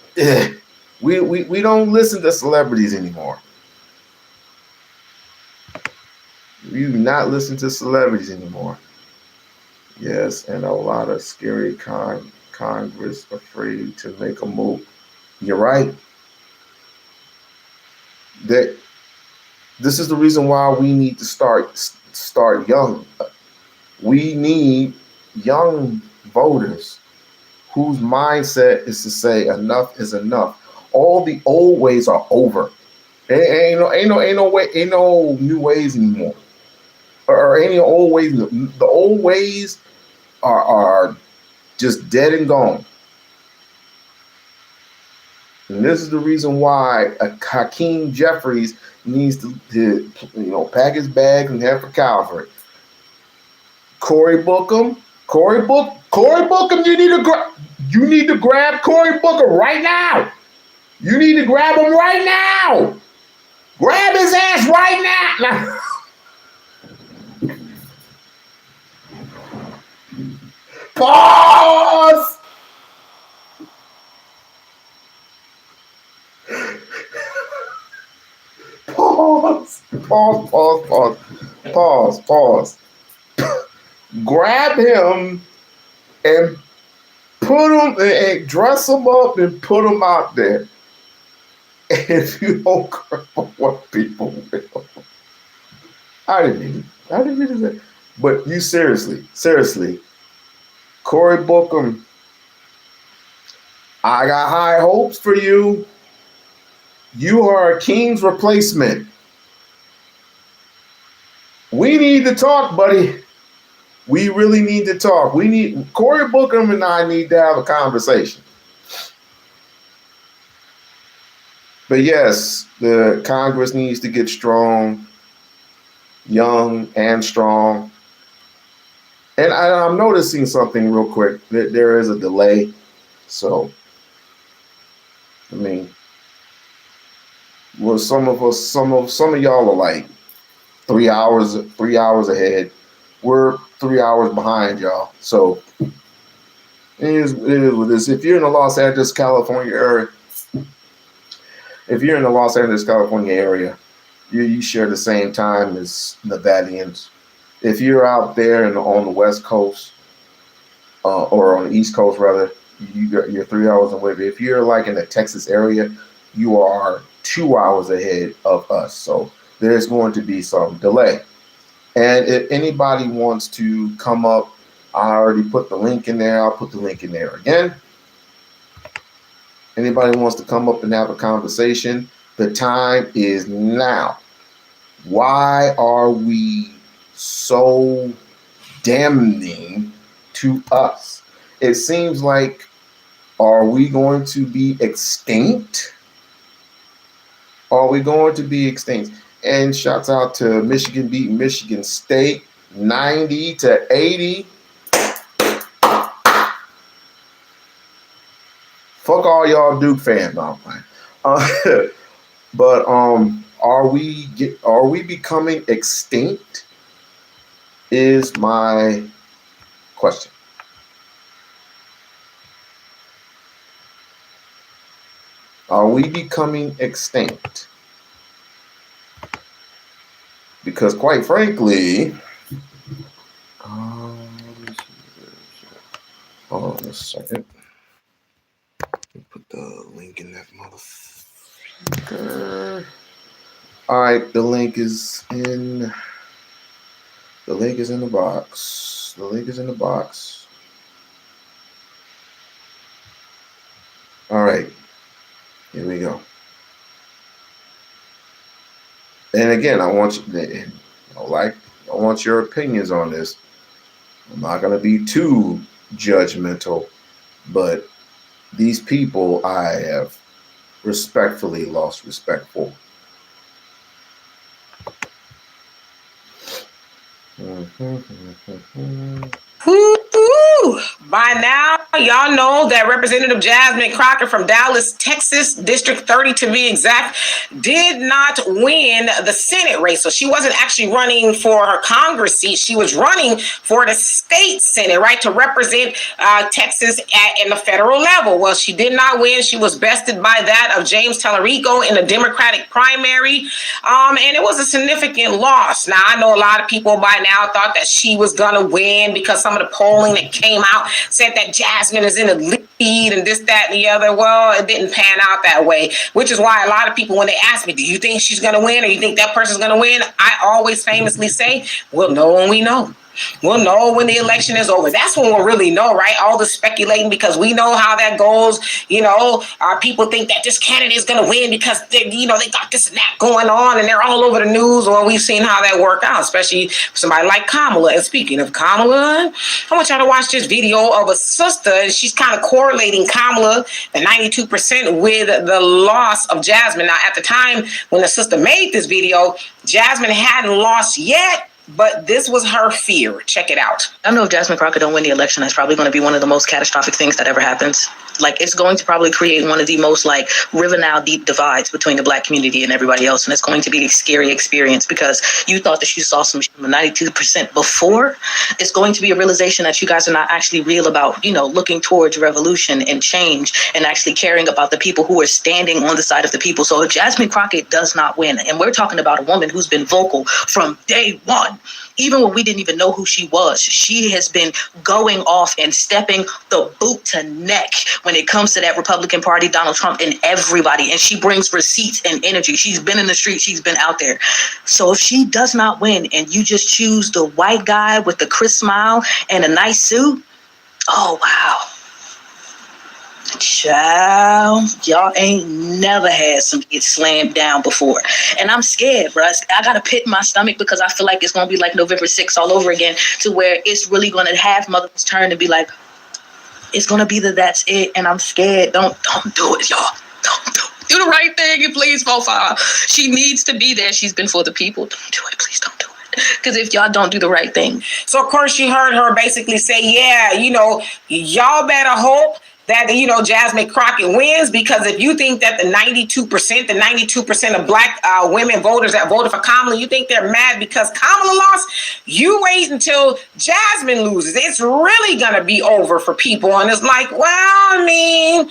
we don't listen to celebrities anymore. We do not listen to celebrities anymore. Yes, and a lot of scary Congress afraid to make a move. You're right. That this is the reason why we need to start young. We need young voters whose mindset is to say enough is enough. All the old ways are over. Ain't no new ways anymore. Or any old ways. The old ways are just dead and gone. And this is the reason why Hakeem Jeffries needs to pack his bags and head for Calvary. Cory Booker, you need to grab Cory Booker right now. You need to grab him right now. Grab his ass right now. Pause. Pause. Grab him and put him and dress him up and put him out there. And if you don't grab what people will. I didn't mean to say. But you seriously, Cory Booker, I got high hopes for you. You are a king's replacement. We need to talk, buddy. We really need to talk. Cory Booker and I need to have a conversation. But yes, the Congress needs to get strong, young and strong. And I'm noticing something real quick. There is a delay. So, I mean, well, some of y'all are like, 3 hours ahead. We're 3 hours behind y'all. So it is with this. If you're in the Los Angeles, California area, you share the same time as Nevadians. If you're out there on the West Coast, or on the East Coast rather, you're 3 hours away. But if you're like in the Texas area, you are 2 hours ahead of us. So there's going to be some delay. And if anybody wants to come up, I already put the link in there. I'll put the link in there again. Anybody wants to come up and have a conversation, the time is now. Why are we so damning to us? It seems like, are we going to be extinct? Are we going to be extinct? And shouts out to Michigan beating Michigan State 90-80. Fuck all y'all Duke fans. No, I'm playing. But are we becoming extinct? Is my question. Are we becoming extinct? Because quite frankly, hold on a second. Let me put the link in that motherfucker. All right, the link is in the box. The link is in the box. All right, here we go. And again, I want your opinions on this. I'm not going to be too judgmental, but these people I have respectfully lost respect for. By now, y'all know that Representative Jasmine Crockett from Dallas, Texas, District 30 to be exact, did not win the Senate race. So she wasn't actually running for her Congress seat. She was running for the state Senate, right, to represent Texas in the federal level. Well, she did not win. She was bested by that of James Tallarico in the Democratic primary. And it was a significant loss. Now, I know a lot of people by now thought that she was going to win because some of the polling that came out said that Jasmine is in the lead and this, that, and the other. Well, it didn't pan out that way, which is why a lot of people, when they ask me, do you think she's going to win or you think that person's going to win? I always famously say, we'll know when we know. We'll know when the election is over. That's when we'll really know, right? All the speculating, because we know how that goes. You know, people think that this candidate is going to win because they got this and that going on and they're all over the news. Well, we've seen how that worked out, especially somebody like Kamala. And speaking of Kamala, I want y'all to watch this video of a sister. And she's kind of correlating Kamala, the 92%, with the loss of Jasmine. Now, at the time when the sister made this video, Jasmine hadn't lost yet. But this was her fear. Check it out. I know if Jasmine Crockett don't win the election, that's probably going to be one of the most catastrophic things that ever happens. Like, it's going to probably create one of the most, like, river now deep divides between the black community and everybody else. And it's going to be a scary experience because you thought that you saw some 92% before. It's going to be a realization that you guys are not actually real about, looking towards revolution and change and actually caring about the people who are standing on the side of the people. So if Jasmine Crockett does not win, and we're talking about a woman who's been vocal from day one, even when we didn't even know who she was, she has been going off and stepping the boot to neck when it comes to that Republican Party, Donald Trump, and everybody. And she brings receipts and energy. She's been in the street. She's been out there. So if she does not win and you just choose the white guy with the crisp smile and a nice suit, oh, wow. Child, y'all ain't never had some get slammed down before. And I'm scared, bro. I got a pit in my stomach because I feel like it's going to be like November 6th all over again, to where it's really going to have mothers turn and be like, it's going to be that's it. And I'm scared. Don't do it, y'all. Don't do it. Do the right thing and please vote for her. She needs to be there. She's been for the people. Don't do it. Please don't do it. Because if y'all don't do the right thing. So, of course, you heard her basically say, yeah, y'all better hope that, Jasmine Crockett wins, because if you think that the 92% of black women voters that voted for Kamala, you think they're mad because Kamala lost, you wait until Jasmine loses. It's really going to be over for people. And it's like, well, I mean,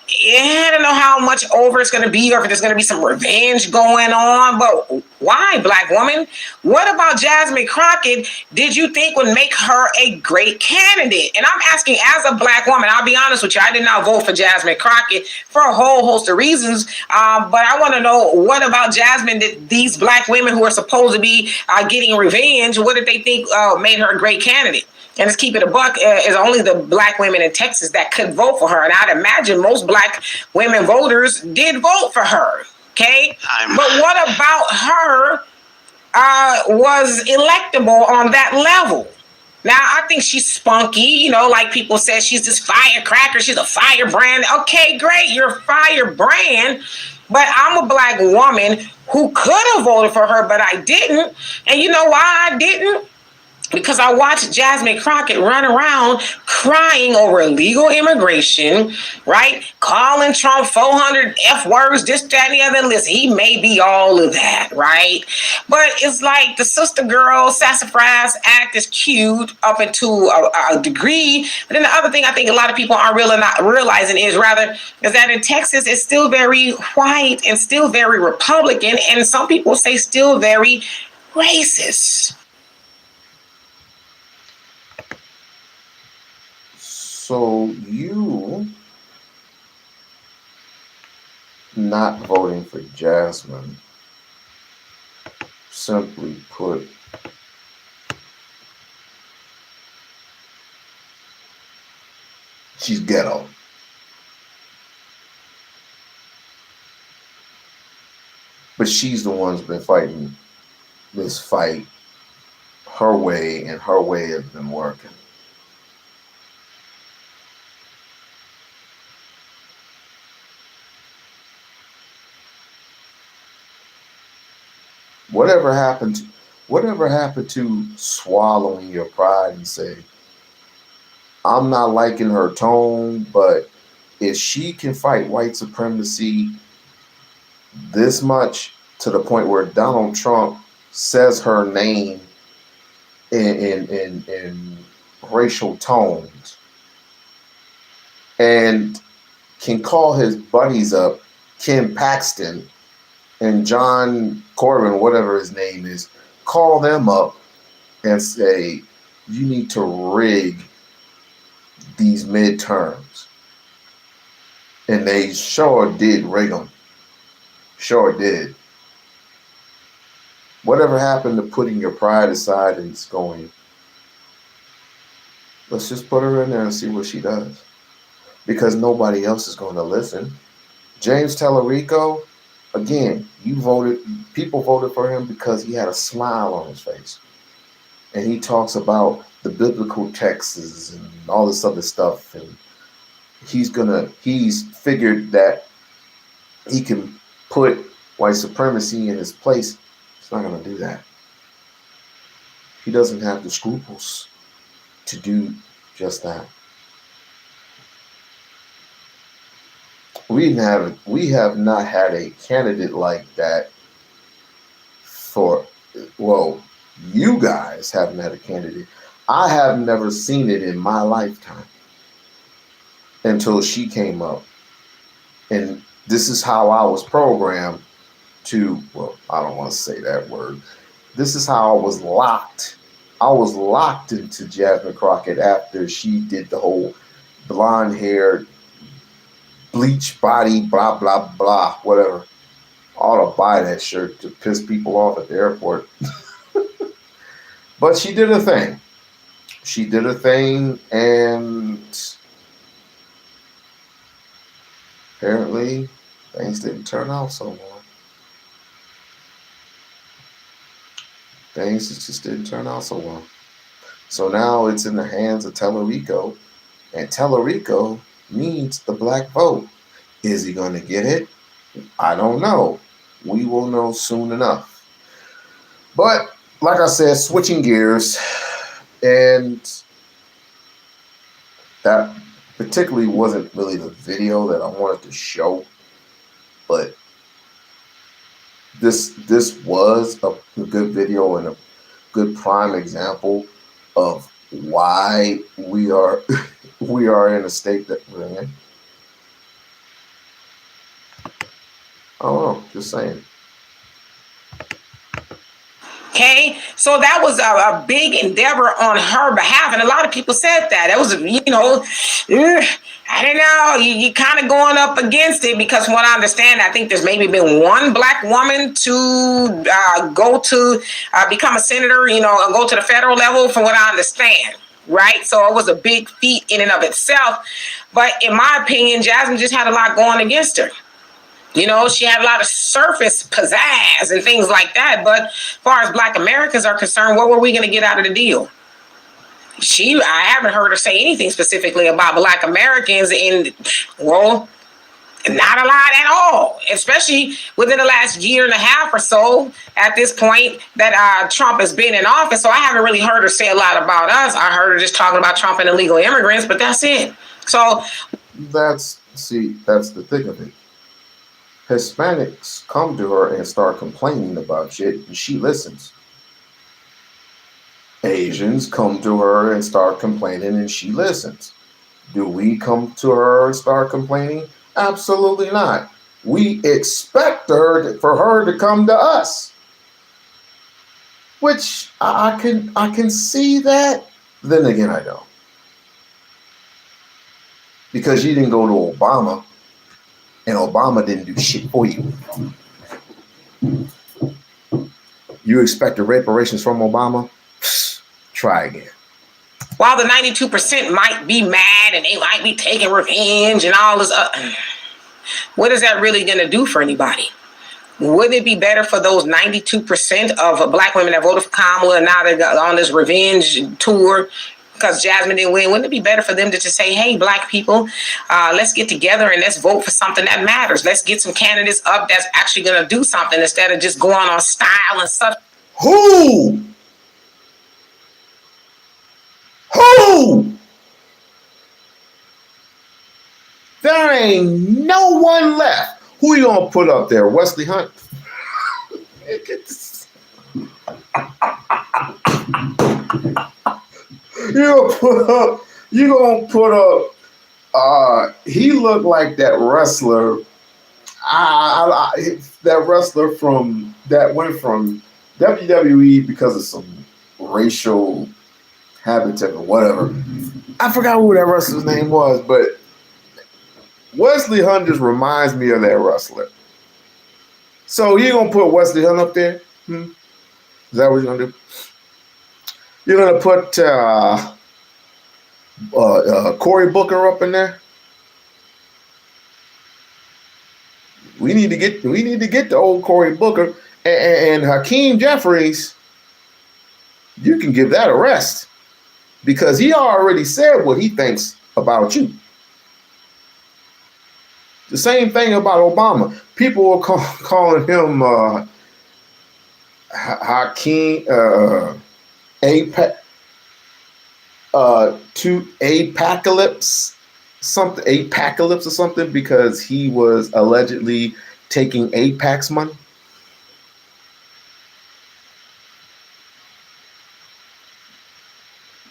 I don't know how much over it's going to be, or if there's going to be some revenge going on. But why, black woman? What about Jasmine Crockett did you think would make her a great candidate? And I'm asking as a black woman, I'll be honest with you, I did not vote for Jasmine Crockett for a whole host of reasons. But I want to know, what about Jasmine, that these black women who are supposed to be getting revenge, what did they think made her a great candidate? And let's keep it a buck, is only the black women in Texas that could vote for her. And I'd imagine most black women voters did vote for her, okay? But what about her was electable on that level? Now, I think she's spunky, like people said, she's this firecracker, she's a firebrand. Okay, great, you're a firebrand, but I'm a black woman who could have voted for her, but I didn't. And you know why I didn't? Because I watched Jasmine Crockett run around crying over illegal immigration, right? Calling Trump 400 F words, this, that, and the other. Listen, he may be all of that, right? But it's like the sister girl sassafras act is cute up into a degree. But then the other thing I think a lot of people aren't not realizing is that in Texas, it's still very white and still very Republican. And some people say still very racist. So you not voting for Jasmine, simply put, she's ghetto. But she's the one's been fighting this fight her way, and her way has been working. Whatever happened to swallowing your pride and say, I'm not liking her tone, but if she can fight white supremacy this much, to the point where Donald Trump says her name in racial tones and can call his buddies up, Ken Paxton and John Corbin, whatever his name is, call them up and say, you need to rig these midterms. And they sure did rig them. Sure did. Whatever happened to putting your pride aside and just going, let's just put her in there and see what she does? Because nobody else is going to listen. James Tallarico, again, people voted for him because he had a smile on his face. And he talks about the biblical texts and all this other stuff. And he's figured that he can put white supremacy in his place. He's not going to do that. He doesn't have the scruples to do just that. We have not had a candidate like that you guys haven't had a candidate. I have never seen it in my lifetime until she came up. And this is how I was programmed to, I don't want to say that word. This is how I was locked. I was locked into Jasmine Crockett after she did the whole blonde hair, bleach body, blah, blah, blah, whatever. I ought to buy that shirt to piss people off at the airport. But she did a thing. She did a thing, and apparently things didn't turn out so well. Things just didn't turn out so well. So now it's in the hands of Tallarico, and Tallarico needs the black vote. Is he going to get it? I don't know. We will know soon enough. But like I said, switching gears, and that particularly wasn't really the video that I wanted to show, but this was a good video and a good prime example of why we are we are in a state that we're in. I don't know, just saying. Okay, so that was a big endeavor on her behalf, and a lot of people said that. It was, I don't know, you kind of going up against it because from what I understand, I think there's maybe been one black woman to go to become a senator, and go to the federal level from what I understand. Right, so it was a big feat in and of itself, but in my opinion, Jasmine just had a lot going against her. She had a lot of surface pizzazz and things like that. But as far as Black Americans are concerned, what were we going to get out of the deal? I haven't heard her say anything specifically about Black Americans not a lot at all, especially within the last year and a half or so at this point that Trump has been in office. So I haven't really heard her say a lot about us. I heard her just talking about Trump and illegal immigrants, but that's it. So that's the thing of it. Hispanics come to her and start complaining about shit, and she listens. Asians come to her and start complaining, and she listens. Do we come to her and start complaining? Absolutely not. We expect for her to come to us, which I can see that. Then again, I don't, because you didn't go to Obama. And Obama didn't do shit for you. You expect the reparations from Obama? Try again. While the 92% might be mad and they might be taking revenge and all this, what is that really going to do for anybody? Wouldn't it be better for those 92% of Black women that voted for Kamala and now they're on this revenge tour because Jasmine didn't win? Wouldn't it be better for them to just say, hey, Black people, let's get together and let's vote for something that matters. Let's get some candidates up that's actually going to do something instead of just going on style and stuff. Who? There ain't no one left. Who you gonna put up there? Wesley Hunt? You gonna put up he looked like that wrestler. That wrestler that went from WWE because of some racial habitat or whatever. I forgot who that wrestler's name was, but Wesley Hunt just reminds me of that wrestler. So you're gonna put Wesley Hunt up there? Is that what you're gonna do? You're gonna put Cory Booker up in there? We need to get the old Cory Booker and Hakeem Jeffries. You can give that a rest because he already said what he thinks about you. The same thing about Obama. People were calling him Hakeem Apocalypse or something because he was allegedly taking APAC's money.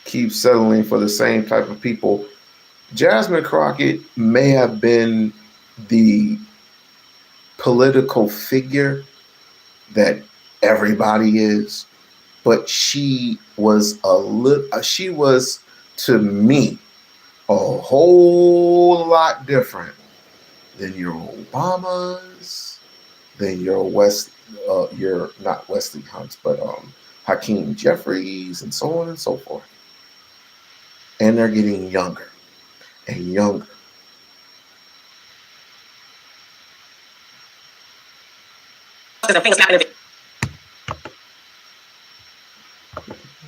Keep settling for the same type of people. Jasmine Crockett may have been the political figure that everybody is, but she was to me a whole lot different than your Obamas, than your not Wesley Hunts, but Hakeem Jeffries and so on and so forth. And they're getting younger and younger.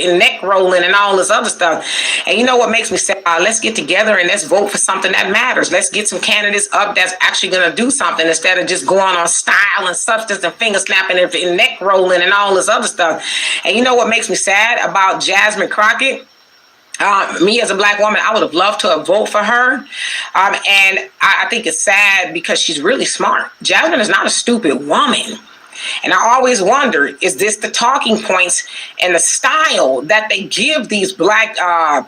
And neck rolling and all this other stuff. And you know what makes me say, let's get together and let's vote for something that matters. Let's get some candidates up that's actually going to do something instead of just going on style and substance and finger snapping and neck rolling and all this other stuff. And you know what makes me sad about Jasmine Crockett? Me as a black woman, I would have loved to have voted for her. And I think it's sad because she's really smart. Jasmine is not a stupid woman. And I always wonder, is this the talking points and the style that they give these black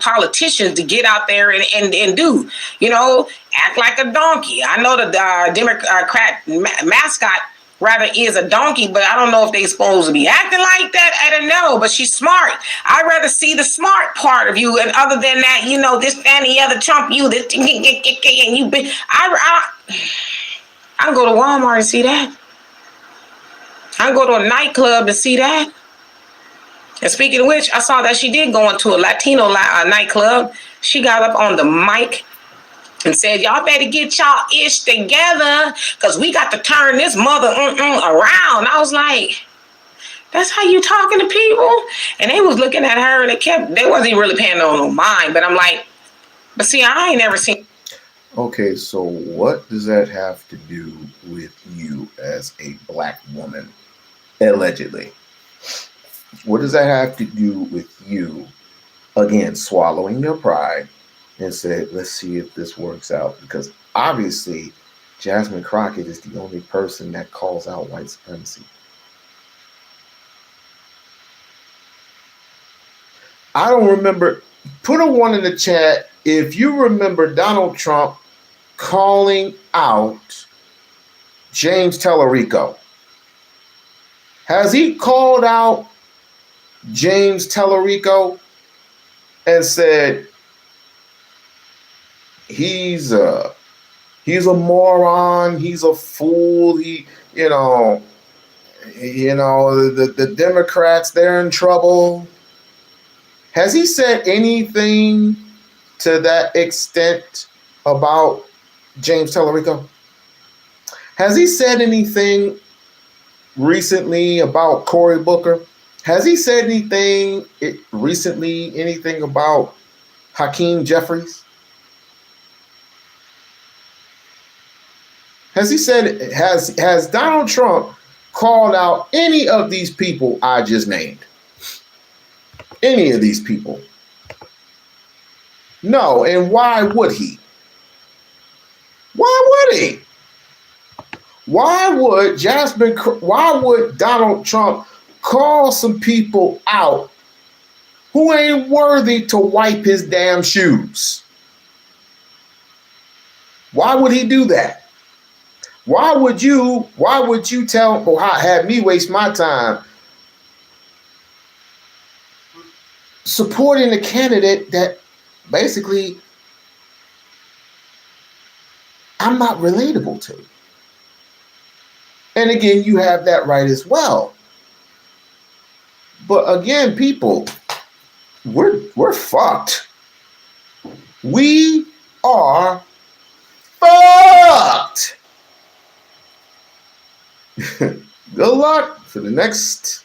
politicians to get out there and do? You know, act like a donkey. I know the Democrat mascot rather is a donkey, but I don't know if they're supposed to be acting like that. I don't know, but she's smart. I'd rather see the smart part of you, and other than that, you know, this and the other Trump, you this and you been. I can go to Walmart and see that. I can go to a nightclub to see that. And speaking of which, I saw that she did go into a Latino nightclub. She got up on the mic and said, y'all better get y'all ish together because we got to turn this mother around. I was like, that's how you talking to people? And they was looking at her and they wasn't really paying no mind. But I'm like, but see, I ain't never seen. Okay, so what does that have to do with you as a black woman? Allegedly. What does that have to do with you, again, swallowing your pride and said, let's see if this works out? Because obviously, Jasmine Crockett is the only person that calls out white supremacy. I don't remember. Put a 1 in the chat if you remember Donald Trump calling out James Tellerico. Has he called out James Tellerico and said he's a moron, he's a fool, the Democrats, they're in trouble? Has he said anything to that extent about James Tellerico? Has he said anything recently about Cory Booker? Has he said anything about Hakeem Jeffries? Has Donald Trump called out any of these people I just named? Any of these people? No, and why would he? Why would he? Why would Donald Trump call some people out who ain't worthy to wipe his damn shoes? Why would he do that? Why would you have me waste my time supporting a candidate that basically I'm not relatable to? And again, you have that right as well. But again, people, we're fucked. We are fucked. Good luck for the next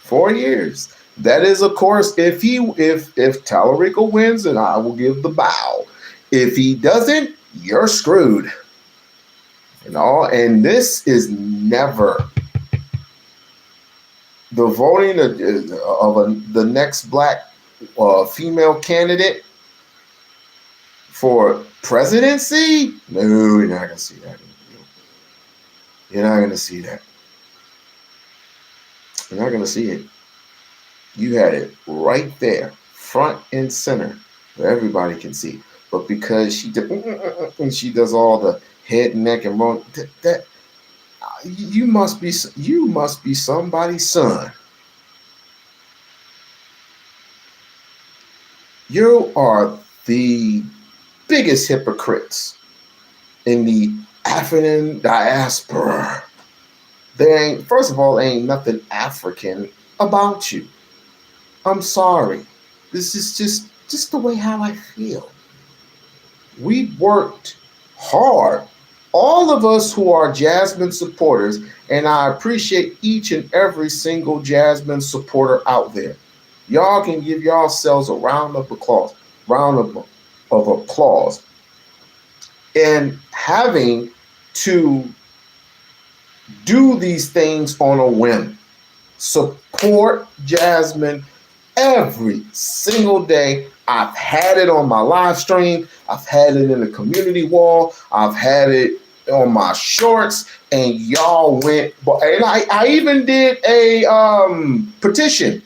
4 years. That is, of course, if Tellerico wins, then I will give the bow. If he doesn't, you're screwed. And this is never the voting of the next black female candidate for presidency. No, you're not gonna see that. You're not gonna see that. You're not gonna see it. You had it right there, front and center, where everybody can see. But because she does all the head, neck, and run, that you must be somebody's son. You are the biggest hypocrites in the African diaspora. First of all, ain't nothing African about you. I'm sorry. This is just the way how I feel. We worked hard. All of us who are Jasmine supporters, and I appreciate each and every single Jasmine supporter out there. Y'all can give yourselves a round of applause. And having to do these things on a whim. Support Jasmine, every single day. I've had it on my live stream. I've had it in the community wall. I've had it on my shorts, and y'all went. And I even did a petition.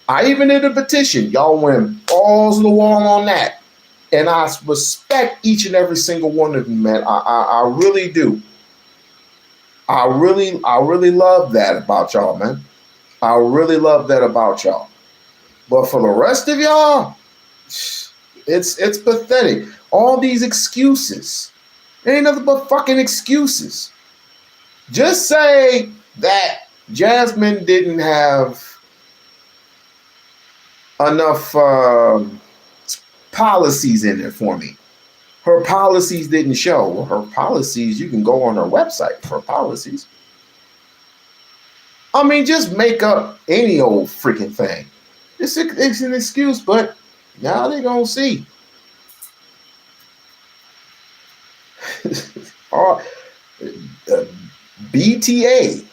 I even did a petition. Y'all went balls to the wall on that. And I respect each and every single one of you, man. I really do. I really love that about y'all, man. I really love that about y'all. But for the rest of y'all, it's pathetic. All these excuses. It ain't nothing but fucking excuses. Just say that Jasmine didn't have enough policies in there for me. Her policies didn't show. Well, her policies, you can go on her website for policies. I mean, just make up any old freaking thing. It's an excuse, but now they gonna see. BTA.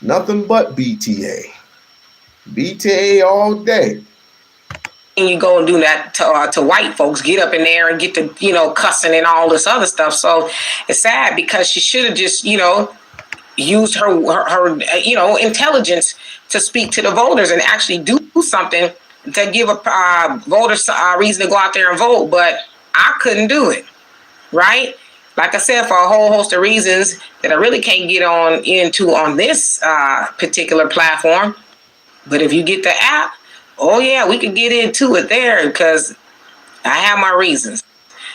Nothing but BTA. BTA all day. And you go and do that to white folks, get up in there and get to, cussing and all this other stuff. So it's sad because she should have just, used her intelligence to speak to the voters and actually do something to give voters a reason to go out there and vote. But I couldn't do it, right? Like I said, for a whole host of reasons that I really can't get into on this particular platform. But if you get the app, oh yeah, we could get into it there because I have my reasons.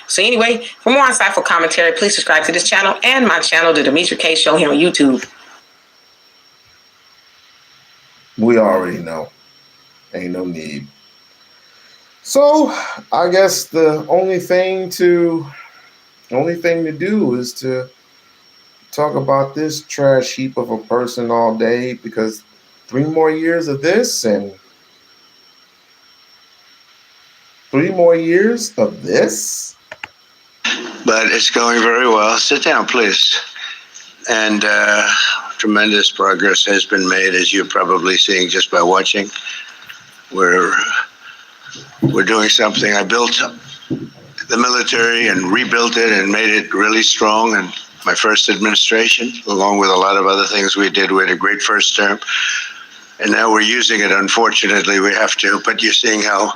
So anyway, for more insightful commentary, please subscribe to this channel and my channel, The Demetri K Show, here on YouTube. We already know. Ain't no need. So I guess the only thing to do is to talk about this trash heap of a person all day, because 3 more years of this and 3 more years of this. But it's going very well. Sit down, please. And tremendous progress has been made, as you're probably seeing just by watching. We're doing something. I built the military and rebuilt it and made it really strong. And my first administration, along with a lot of other things we did, we had a great first term. And now we're using it. Unfortunately, we have to. But you're seeing how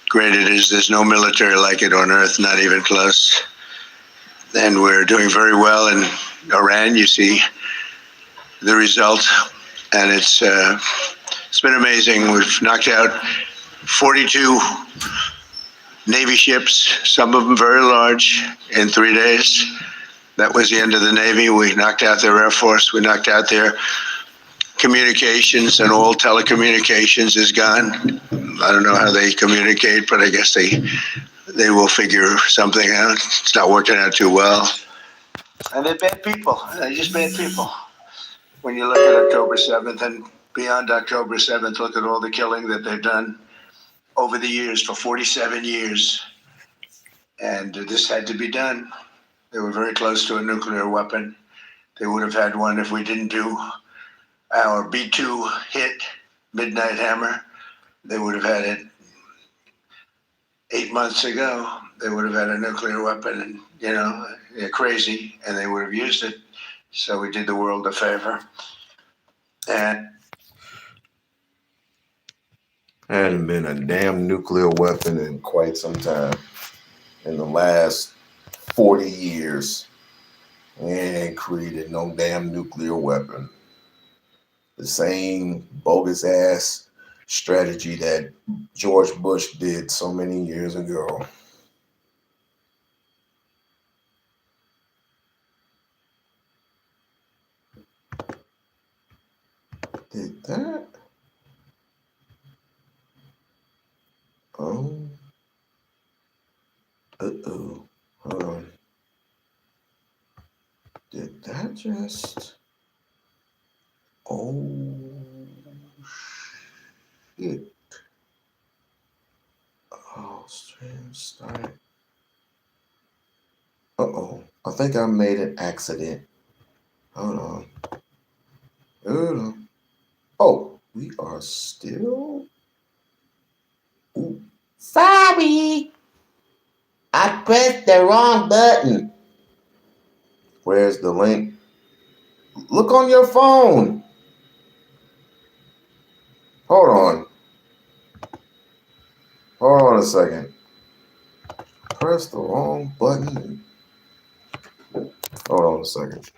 great it is. There's no military like it on earth, not even close. And we're doing very well in Iran. You see the result, and it's been amazing. We've knocked out 42 Navy ships, some of them very large, in 3 days. That was the end of the Navy. We knocked out their Air Force. We knocked out their communications, and all telecommunications is gone. I don't know how they communicate, but I guess they will figure something out. It's not working out too well. And they're bad people. They're just bad people. When you look at October 7th and beyond October 7th, look at all the killing that they've done over the years, for 47 years. And this had to be done. They were very close to a nuclear weapon. They would have had one if we didn't do our B-2 hit, Midnight Hammer. They would have had it 8 months ago. They would have had a nuclear weapon, and they're crazy, and they would have used it. So we did the world a favor. And Hadn't been a damn nuclear weapon in quite some time. In the last 40 years, we ain't created no damn nuclear weapon. The same bogus ass strategy that George Bush did so many years ago. Did that? Oh. Uh-oh. Hold on. Did that just... Oh, shit. Oh, stream start. Uh-oh. I think I made an accident. Hold on. Hold on. Oh, We are still. Ooh. Sorry. I pressed the wrong button. Where's the link? Look on your phone. Hold on. Hold on a second. Press the wrong button. Hold on a second.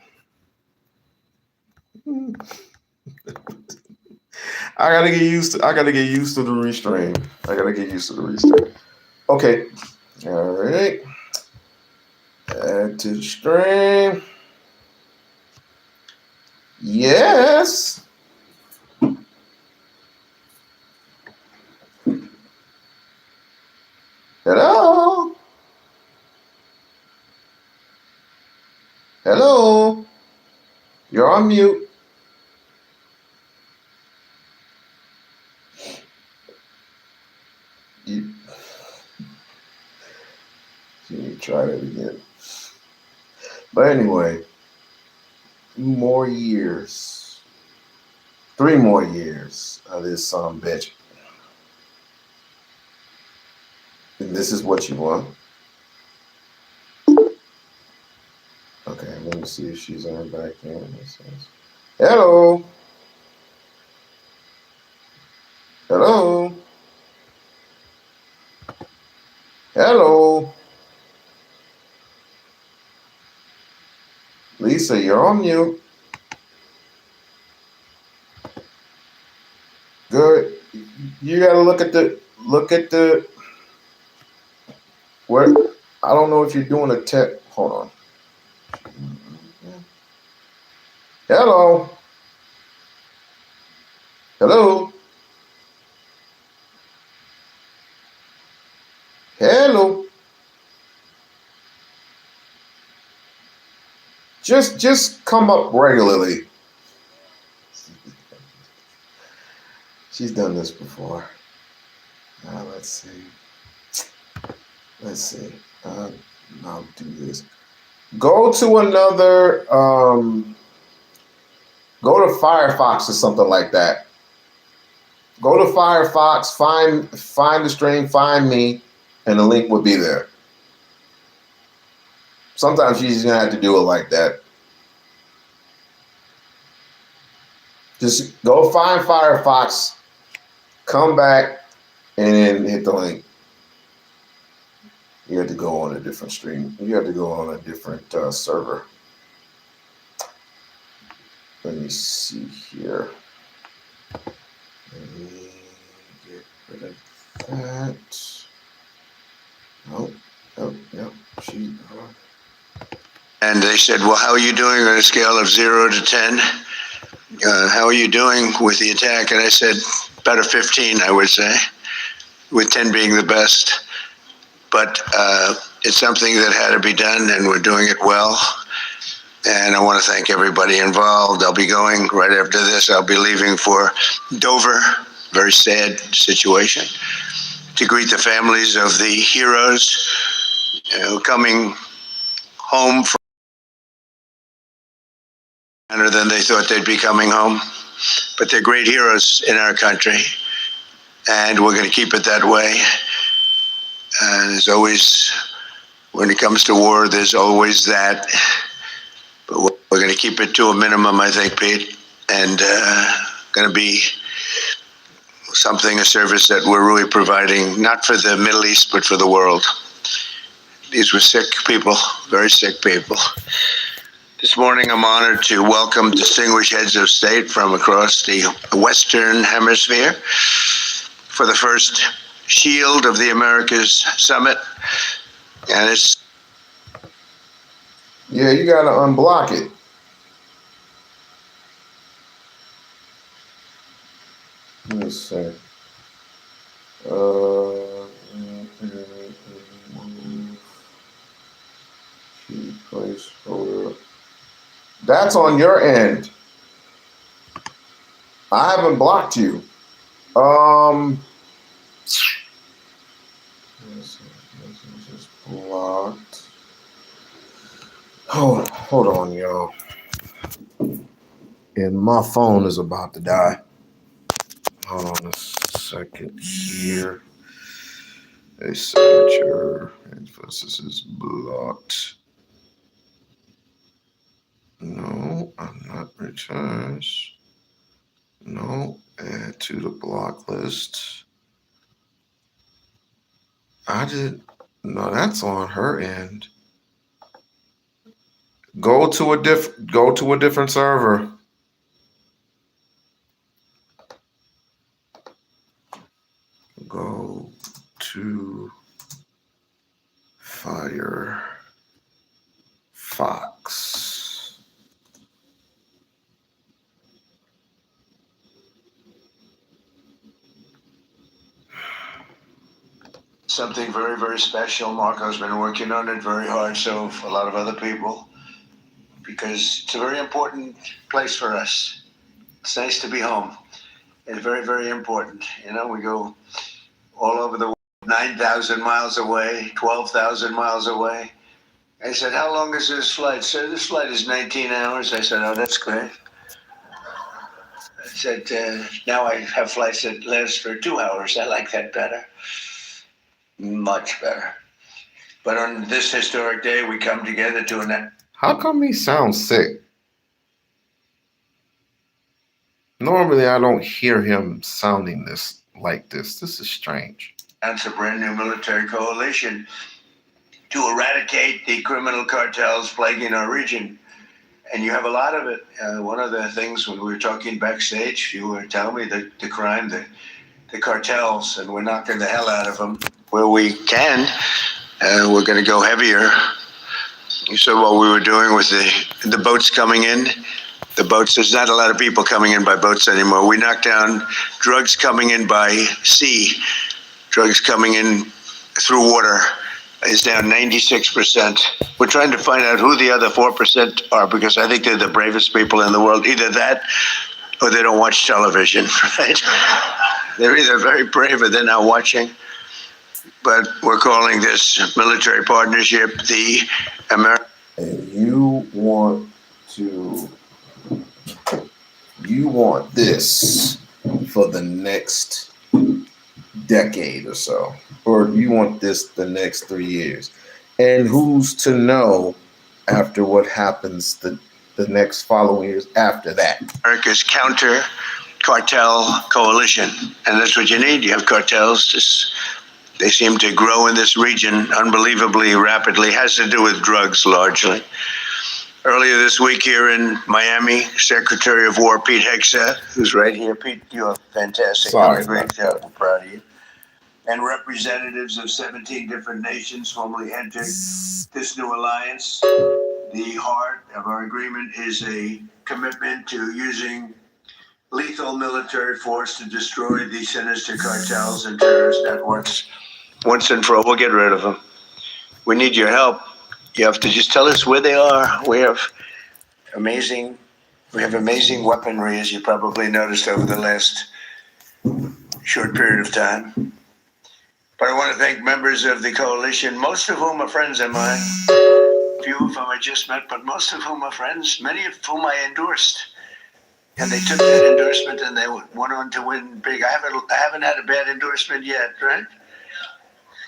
I gotta get used to the restream. Okay. All right. Add to the stream. Yes. Hello. Hello. You're on mute. You try that again. But anyway, 3 more years of this bitch. And this is what you want. Okay, let me see if she's on back in. Hello. Hello. Hello. Lisa, you're on mute. Good. You gotta look at the where I don't know if you're doing a tech. Hold on. Hello. Hello. Hello. Just come up regularly. She's done this before. Let's see. I'll do this. Go to another. Go to Firefox or something like that. Go to Firefox. Find the stream. Find me, and the link will be there. Sometimes she's gonna have to do it like that. Just go find Firefox, come back, and then hit the link. You have to go on a different stream. You have to go on a different server. Let me see here. Let me get rid of that. Nope. And they said, well, how are you doing on a scale of 0 to 10? How are you doing with the attack? And I said, better 15, I would say, with 10 being the best. But it's something that had to be done, and we're doing it well. And I want to thank everybody involved. I'll be going right after this. I'll be leaving for Dover, very sad situation, to greet the families of the heroes coming home from sooner than they thought they'd be coming home. But they're great heroes in our country, and we're going to keep it that way. There's always, when it comes to war, there's always that. But we're going to keep it to a minimum, I think, Pete, and going to be a service that we're really providing, not for the Middle East, but for the world. These were sick people, very sick people. This morning, I'm honored to welcome distinguished heads of state from across the Western Hemisphere for the first Shield of the Americas Summit. And it's... Yeah, you got to unblock it. Let me see. Placeholder. That's on your end. I haven't blocked you. This is just blocked. Hold on, y'all. And my phone is about to die. Hold on a second here. A signature emphasis is blocked. No, I'm not returns. No, add to the block list. No, that's on her end. Go to a different server. Go to Firefox. Something very, very special. Marco's been working on it very hard, so have a lot of other people, because it's a very important place for us. It's nice to be home. It's very, very important. You know, we go all over the world, 9,000 miles away, 12,000 miles away. I said, how long is this flight? Sir, this flight is 19 hours. I said, oh, that's great. I said, now I have flights that last for 2 hours. I like that better. Much better. But on this historic day, we come together to enact. How come he sounds sick? Normally, I don't hear him sounding like this. This is strange. Announce a brand new military coalition to eradicate the criminal cartels plaguing our region. And you have a lot of it. One of the things when we were talking backstage, you were telling me that the crime, the cartels, and we're knocking the hell out of them where we can. We're going to go heavier. You saw what we were doing with the boats coming in. The boats, there's not a lot of people coming in by boats anymore. We knocked down drugs coming in by sea. Drugs coming in through water is down 96%. We're trying to find out who the other 4% are, because I think they're the bravest people in the world. Either that or they don't watch television, right? They're either very brave or they're not watching. But we're calling this military partnership the American. And you want this for the next decade or so, or you want this the next 3 years. And who's to know after what happens the next following years after that? America's counter cartel coalition. And that's what you need. You have cartels. They seem to grow in this region unbelievably rapidly. Has to do with drugs largely. Earlier this week here in Miami, Secretary of War Pete Hegseth, who's right here. Pete, you're fantastic. Sorry. Great job. I'm proud of you. And representatives of 17 different nations formally entered this new alliance. The heart of our agreement is a commitment to using lethal military force to destroy the sinister cartels and terrorist networks once and for all. We'll get rid of them. We need your help. You have to just tell us where they are. We have amazing weaponry, as you probably noticed over the last short period of time. But I want to thank members of the coalition, most of whom are friends of mine. Few of whom I just met, but most of whom are friends, many of whom I endorsed. And they took that endorsement and they went on to win big. I haven't had a bad endorsement yet, right?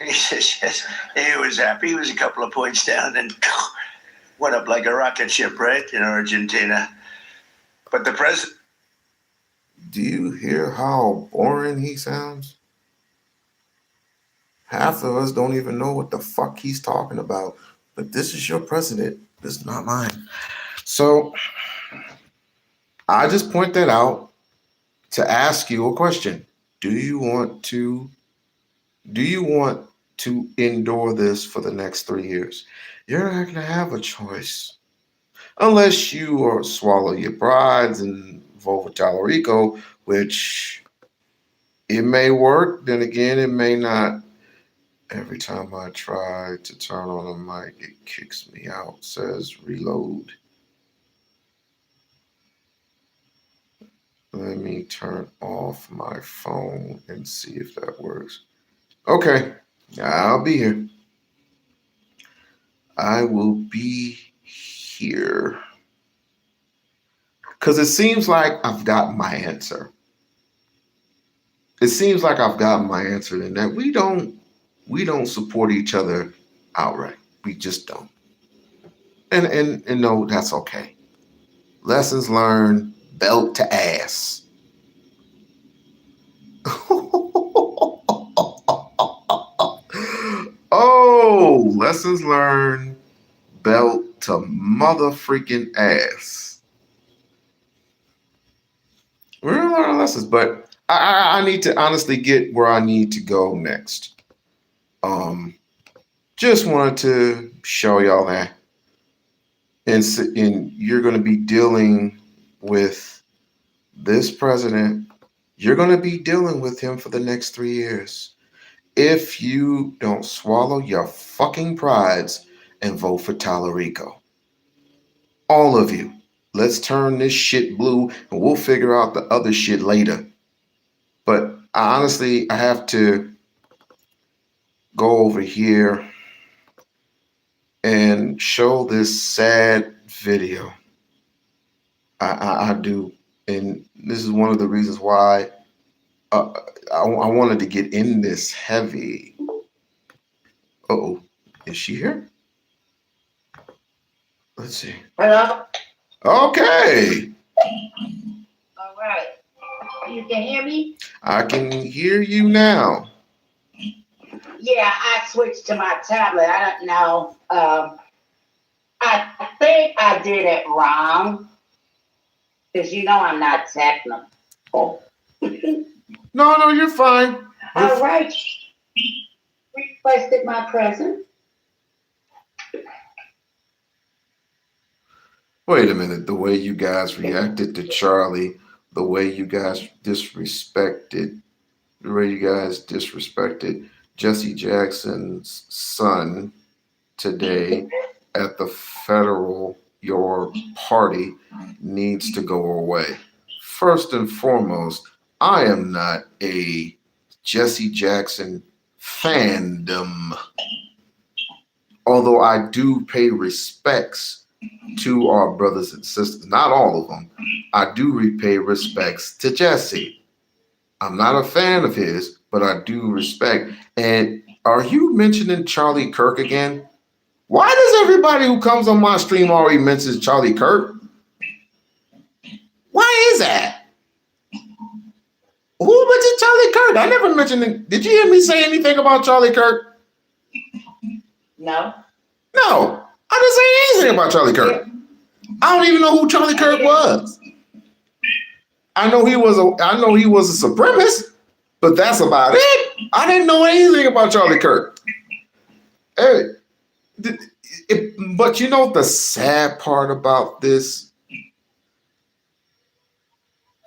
He says, yes. He was happy. He was a couple of points down and went up like a rocket ship, right, in Argentina. But the president. Do you hear how boring he sounds? Half of us don't even know what the fuck he's talking about. But this is your president. This is not mine. So I just point that out to ask you a question. Do you want to endure this for the next 3 years? You're not going to have a choice unless you swallow your prides and vote for Tallarico, which it may work. Then again, it may not. Every time I try to turn on a mic, it kicks me out. It says reload. Let me turn off my phone and see if that works. Okay, I'll be here. I will be here. Because it seems like I've got my answer. it seems like I've gotten my answer in that we don't support each other outright. We just don't. And no, that's okay. Lessons learned, belt to ass. Oh, lessons learned, belt to mother freaking ass. We're gonna learn lessons, but I need to honestly get where I need to go next. Just wanted to show y'all that, and you're going to be dealing with this president. You're going to be dealing with him for the next 3 years if you don't swallow your fucking prides and vote for Tallarico. All of you. Let's turn this shit blue and we'll figure out the other shit later. But honestly, I have to go over here and show this sad video. I do. And this is one of the reasons why I wanted to get in this heavy. Uh-oh. Is she here? Let's see. Hello? Okay. All right. You can hear me? I can hear you now. Yeah, I switched to my tablet. I don't know. I think I did it wrong. Because you know I'm not technical. No, you're fine. All right. Requested my present. Wait a minute. The way you guys reacted to Charlie, the way you guys disrespected Jesse Jackson's son today at the federal, your party needs to go away. First and foremost, I am not a Jesse Jackson fandom, although I do pay respects to our brothers and sisters. Not all of them. I do repay respects to Jesse. I'm not a fan of his, but I do respect. And are you mentioning Charlie Kirk again? Why does everybody who comes on my stream already mentions Charlie Kirk? Why is that? Who mentioned Charlie Kirk? I never mentioned it. Did you hear me say anything about Charlie Kirk? No. No, I didn't say anything about Charlie Kirk. I don't even know who Charlie Kirk was. I know he was a supremacist, but that's about it. I didn't know anything about Charlie Kirk. But you know the sad part about this?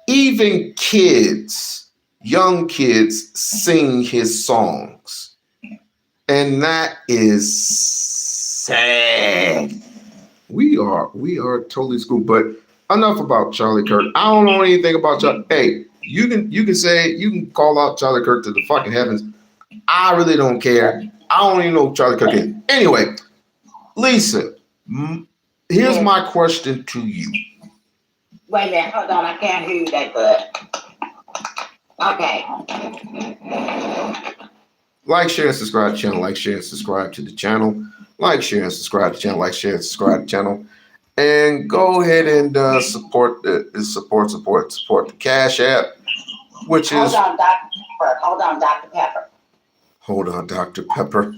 Even kids, young kids, sing his songs. And that is sad. We are totally screwed. But enough about Charlie Kirk. I don't know anything about Charlie. Hey, you can call out Charlie Kirk to the fucking heavens. I really don't care. I don't even know who Charlie Kirk is. Anyway, Lisa, here's my question to you. Wait a minute. Hold on. I can't hear you that good. Okay. Like, share, and subscribe to the channel. Like, share, and subscribe to the channel. Like, share, and subscribe to the channel. Like, share, and subscribe to the channel. And go ahead and support the Cash App, which is. Hold on, Dr. Pepper. Hold on, Dr. Pepper.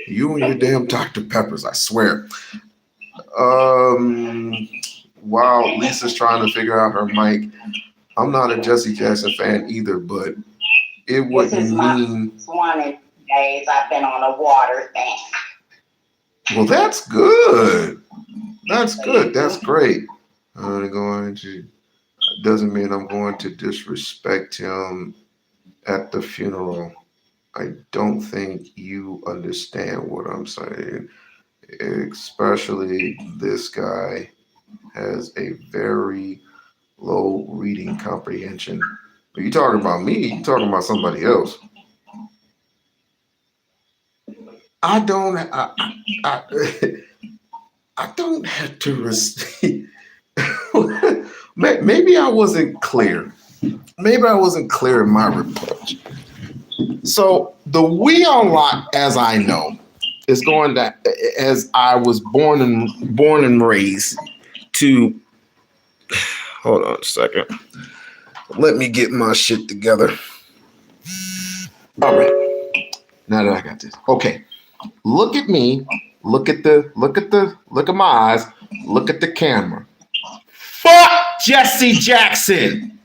You and your damn Dr. Peppers, I swear. While Lisa's trying to figure out her mic, I'm not a Jesse Jackson fan either, but it wouldn't mean. This is my 20 days I've been on a water thing. Well, that's good. That's good. That's great. Doesn't mean I'm going to disrespect him at the funeral. I don't think you understand what I'm saying. Especially this guy has a very low reading comprehension. Are you talking about me? You talking about somebody else? I don't have to receive. Maybe I wasn't clear. maybe I wasn't clear in my report. So the We-On-Loc, as I know, is going to, as I was born and raised to. Hold on a second. Let me get my shit together. All right. Now that I got this. Okay. Look at me. Look at my eyes. Look at the camera. Fuck Jesse Jackson.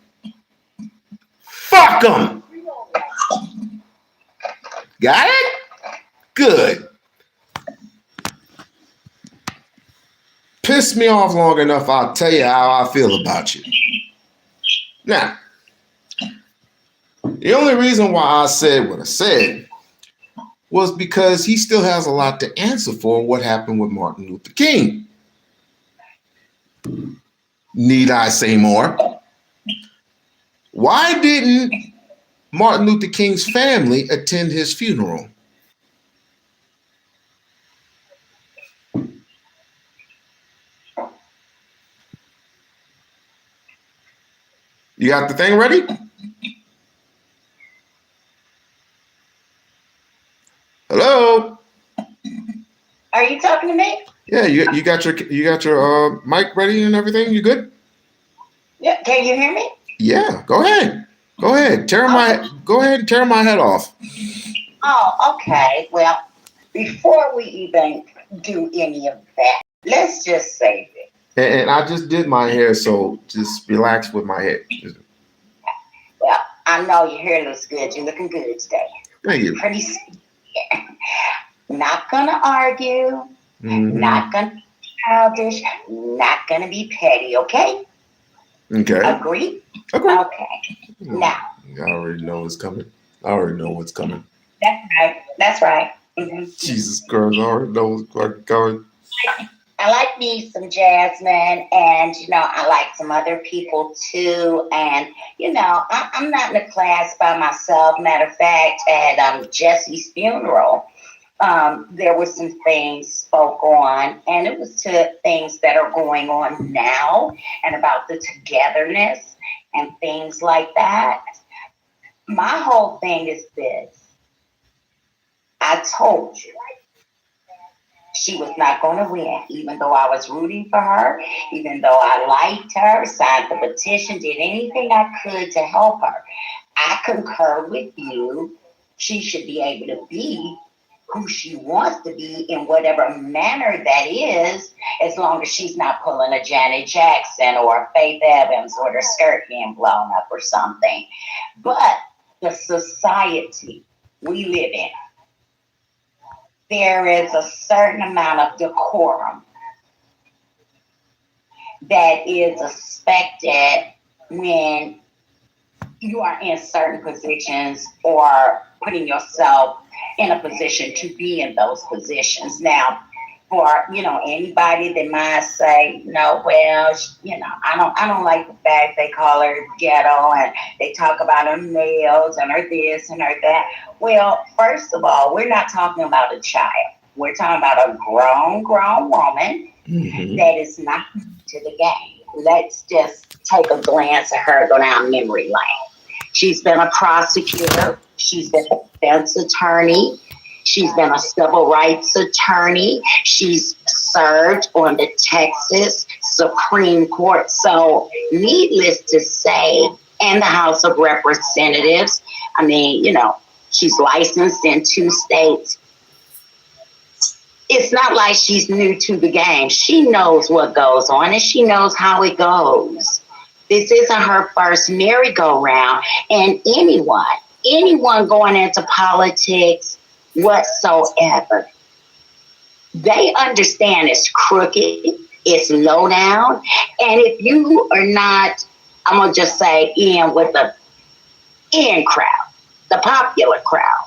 Fuck him. Got it? Good. Piss me off long enough, I'll tell you how I feel about you. Now, the only reason why I said what I said was because he still has a lot to answer for what happened with Martin Luther King. Need I say more? Why didn't Martin Luther King's family attend his funeral? You got the thing ready? Hello? Are you talking to me? Yeah, you got your mic ready and everything? You good? Yeah. Can you hear me? Yeah, go ahead. Go ahead and tear my head off. Oh, okay. Well, before we even do any of that, let's just say this. And I just did my hair, so just relax with my hair. Well, I know your hair looks good. You're looking good today. Thank you. Pretty. Not gonna argue. Mm-hmm. Not gonna be childish. Not gonna be petty. Okay? Okay. Agree? Okay. Okay. Now. I already know what's coming. That's right. That's right. Mm-hmm. Jesus Christ, I already know what's coming. I like me some Jasmine, and I like some other people too. And I'm not in a class by myself. Matter of fact, at Jesse's funeral, there were some things spoke on, and it was to things that are going on now, and about the togetherness and things like that. My whole thing is this: I told you. She was not going to win, even though I was rooting for her, even though I liked her, signed the petition, did anything I could to help her. I concur with you. She should be able to be who she wants to be in whatever manner that is, as long as she's not pulling a Janet Jackson or a Faith Evans or her skirt being blown up or something. But the society we live in, there is a certain amount of decorum that is expected when you are in certain positions or putting yourself in a position to be in those positions. Now, for anybody that might say, no, well, I don't like the fact they call her ghetto and they talk about her nails and her this and her that. Well, first of all, we're not talking about a child. We're talking about a grown woman that is not to the game. Let's just take a glance at her, go down memory lane. She's been a prosecutor. She's been a defense attorney. She's been a civil rights attorney. She's served on the Texas Supreme Court. So needless to say, and the House of Representatives, I mean, she's licensed in 2 states. It's not like she's new to the game. She knows what goes on and she knows how it goes. This isn't her first merry-go-round. And anyone going into politics whatsoever, they understand it's crooked, it's low down. And if you are not, I'm going to just say in with the in crowd, the popular crowd,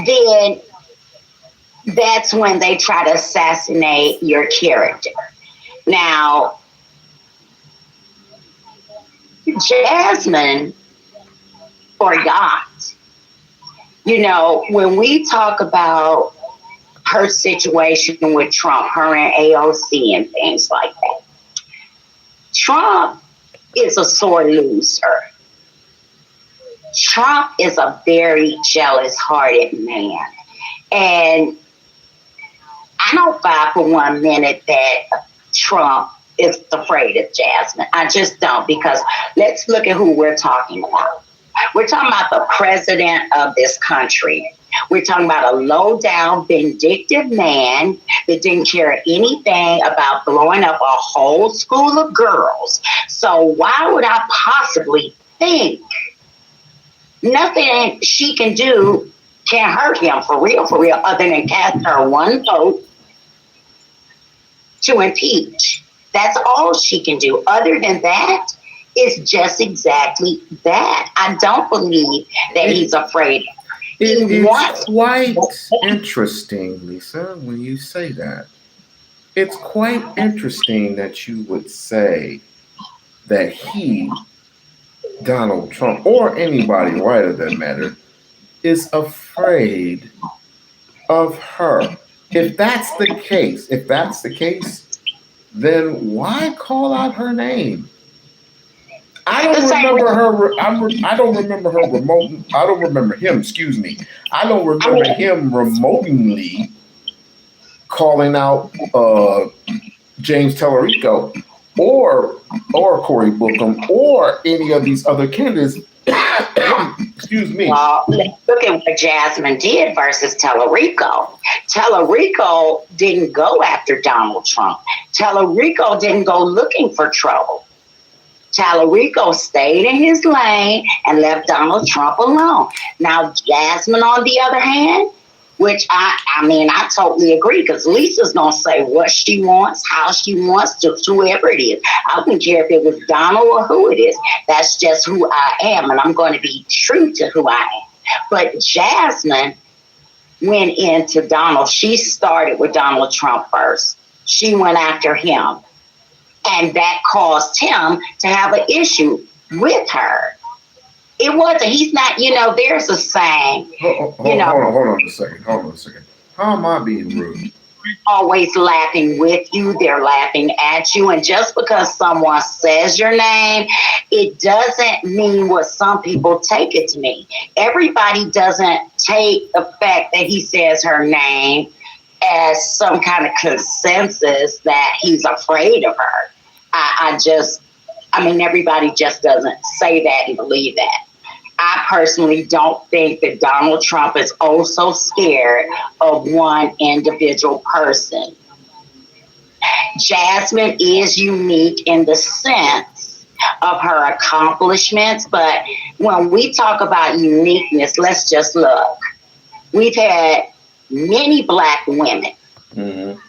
then that's when they try to assassinate your character. Now, Jasmine forgot. When we talk about her situation with Trump, her and AOC and things like that, Trump is a sore loser. Trump is a very jealous-hearted man. And I don't buy for 1 minute that Trump is afraid of Jasmine. I just don't, because let's look at who we're talking about. We're talking about the president of this country. We're talking about a low-down, vindictive man that didn't care anything about blowing up a whole school of girls. So why would I possibly think nothing she can do can hurt him for real, other than cast her one vote to impeach? That's all she can do. Other than that, it's just exactly that. I don't believe that he's afraid. It's quite interesting, Lisa, when you say that. It's quite interesting that you would say that he, Donald Trump, or anybody white of that matter, is afraid of her. If that's the case, then why call out her name? I don't remember her. I don't remember her remote. I don't remember him. Excuse me. I don't remember him remotely calling out James Tellerico or Cory Booker or any of these other candidates. Excuse me. Well, let's look at what Jasmine did versus Tellerico. Tellerico didn't go after Donald Trump. Tellerico didn't go looking for trouble. Tellerico stayed in his lane and left Donald Trump alone. Now, Jasmine, on the other hand, which I totally agree, because Lisa's going to say what she wants, how she wants, to whoever it is. I don't care if it was Donald or who it is. That's just who I am, and I'm going to be true to who I am. But Jasmine went into Donald. She started with Donald Trump first. She went after him. And that caused him to have an issue with her. It wasn't, he's not, there's a saying. Hold on a second. How am I being rude? Always laughing with you, they're laughing at you. And just because someone says your name, it doesn't mean what some people take it to mean. Everybody doesn't take the fact that he says her name as some kind of consensus that he's afraid of her. Everybody just doesn't say that and believe that. I personally don't think that Donald Trump is so scared of one individual person. Jasmine is unique in the sense of her accomplishments, but when we talk about uniqueness, let's just look. We've had many Black women in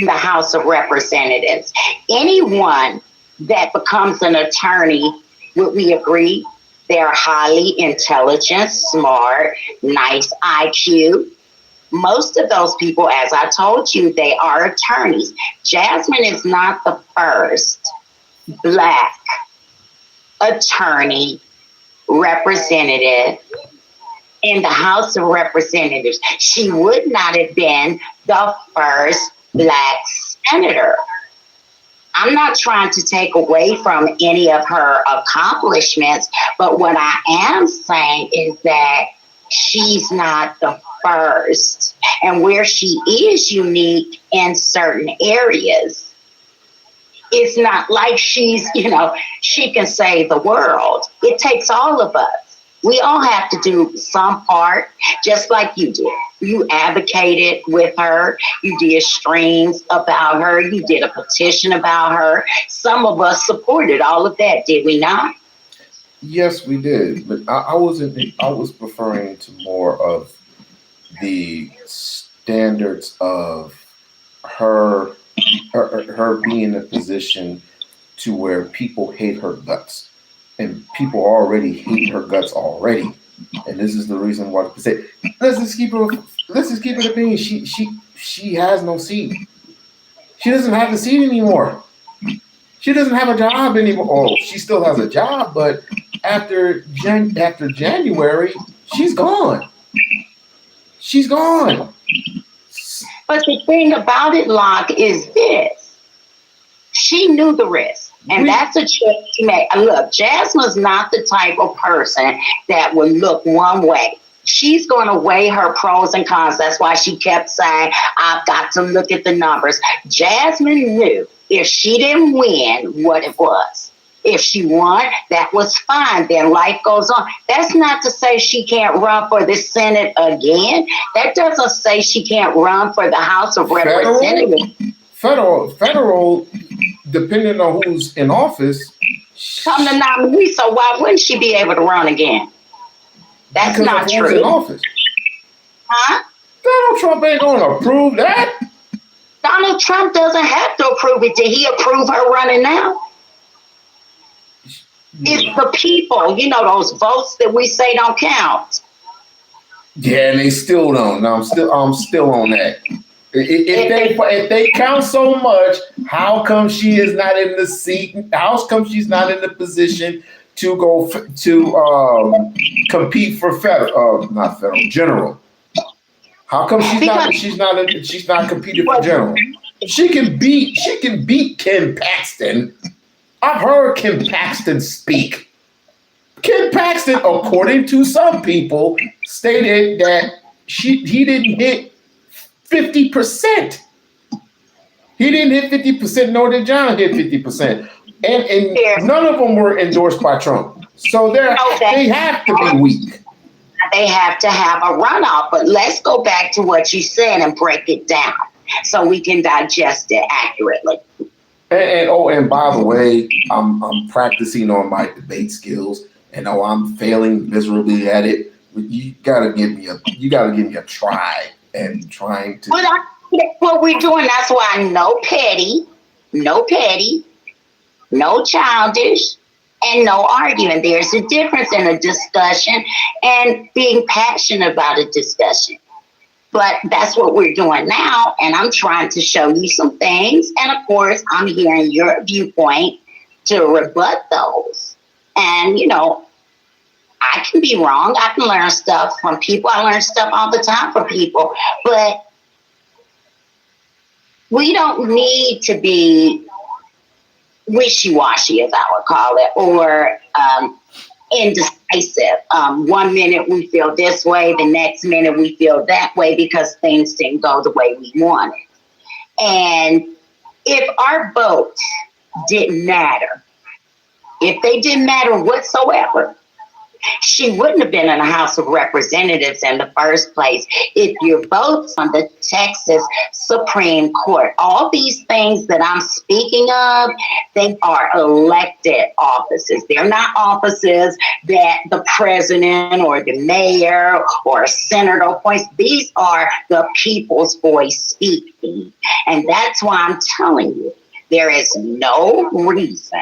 the House of Representatives. Anyone that becomes an attorney, would we agree? They're highly intelligent, smart, nice IQ. Most of those people, as I told you, they are attorneys. Jasmine is not the first Black attorney representative in the House of Representatives. She would not have been the first Black senator. I'm not trying to take away from any of her accomplishments, but what I am saying is that she's not the first. And where she is unique in certain areas, it's not like she's, she can save the world. It takes all of us. We all have to do some part, just like you did. You advocated with her. You did streams about her. You did a petition about her. Some of us supported all of that, did we not? Yes, we did. But I was referring to more of the standards of her being in a position to where people hate her guts. And people already hate her guts already, and this is the reason why they say, let's just keep it a being. She has no seat. She doesn't have a seat anymore. She doesn't have a job anymore. Oh, she still has a job, but after January, she's gone. She's gone. But the thing about it, Locke, is this. She knew the risk. And that's a choice she made. Look, Jasmine's not the type of person that would look one way. She's going to weigh her pros and cons. That's why she kept saying, I've got to look at the numbers. Jasmine knew if she didn't win what it was. If she won, that was fine. Then life goes on. That's not to say she can't run for the Senate again. That doesn't say she can't run for the House of Representatives. Federal, depending on who's in office. Come to nominee, so why wouldn't she be able to run again? That's not true. In office. Huh? Donald Trump ain't going to approve that. Donald Trump doesn't have to approve it. Did he approve her running now? It's the people, those votes that we say don't count. Yeah, and they still don't. No, I'm still on that. If they count so much, how come she is not in the seat? How come she's not in the position to go to compete for general? How come she's not competing for general? She can beat Ken Paxton. I've heard Ken Paxton speak. Ken Paxton, according to some people, stated that he didn't hit 50%. He didn't hit 50%, nor did John hit 50%. And none of them were endorsed by Trump. So they have to be weak. They have to have a runoff. But let's go back to what you said and break it down so we can digest it accurately. And by the way, I'm practicing on my debate skills, and I'm failing miserably at it. You gotta give me a try and trying to. But that's what we're doing. That's why no petty, no childish, and no arguing. There's a difference in a discussion and being passionate about a discussion. But that's what we're doing now, and I'm trying to show you some things. And of course, I'm hearing your viewpoint to rebut those. And, I can be wrong. I can learn stuff from people. I learn stuff all the time from people. But we don't need to be wishy-washy, as I would call it, or indecisive. 1 minute we feel this way, the next minute we feel that way because things didn't go the way we wanted. And if our votes didn't matter, if they didn't matter whatsoever, she wouldn't have been in the House of Representatives in the first place. If your votes on the Texas Supreme Court, all these things that I'm speaking of, they are elected offices. They're not offices that the president or the mayor or a senator appoints. These are the people's voice speaking. And that's why I'm telling you, there is no reason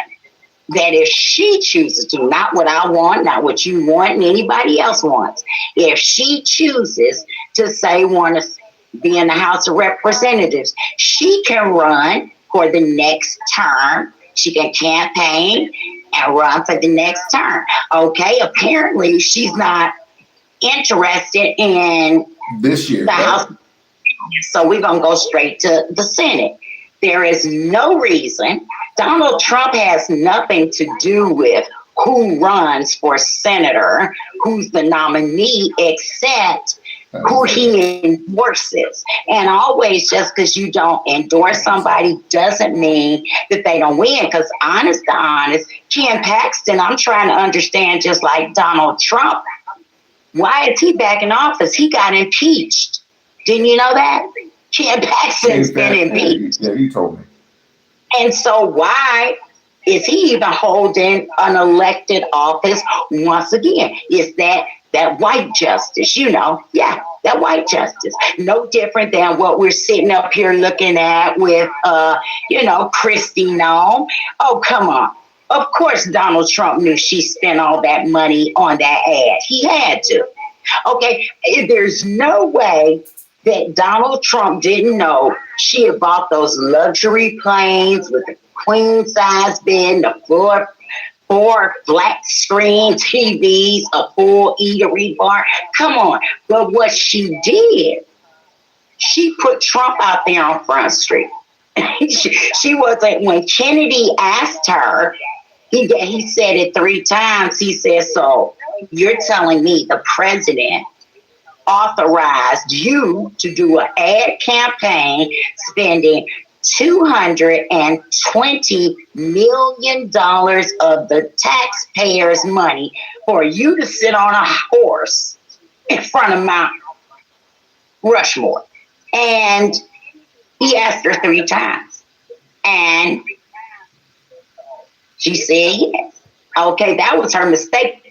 that if she chooses to, not what I want, not what you want, and anybody else wants, if she chooses to say want to be in the House of Representatives, she can run for the next term. She can campaign and run for the next term. Okay, apparently she's not interested in this year, the House. So we're going to go straight to the Senate. There is no reason. Donald Trump has nothing to do with who runs for senator, who's the nominee, except who he endorses. And always, just because you don't endorse somebody doesn't mean that they don't win. Because honest to honest, Ken Paxton, I'm trying to understand, just like Donald Trump, why is he back in office? He got impeached. Didn't you know that? Ken Paxton's been impeached. Yeah, you told me. And so why is he even holding an elected office once again? Is that white justice, that white justice. No different than what we're sitting up here looking at with, Kristi Noem. Oh, come on. Of course, Donald Trump knew she spent all that money on that ad. He had to. Okay, there's no way that Donald Trump didn't know she had bought those luxury planes with the queen size bed, the four flat screen TVs, a full eatery bar. Come on. But what she did, she put Trump out there on Front Street. She wasn't. When Kennedy asked her, he said it 3 times. He said, so you're telling me the president authorized you to do an ad campaign spending $220 million of the taxpayers' money for you to sit on a horse in front of Mount Rushmore? And he asked her 3 times. And she said yes. Okay, that was her mistake.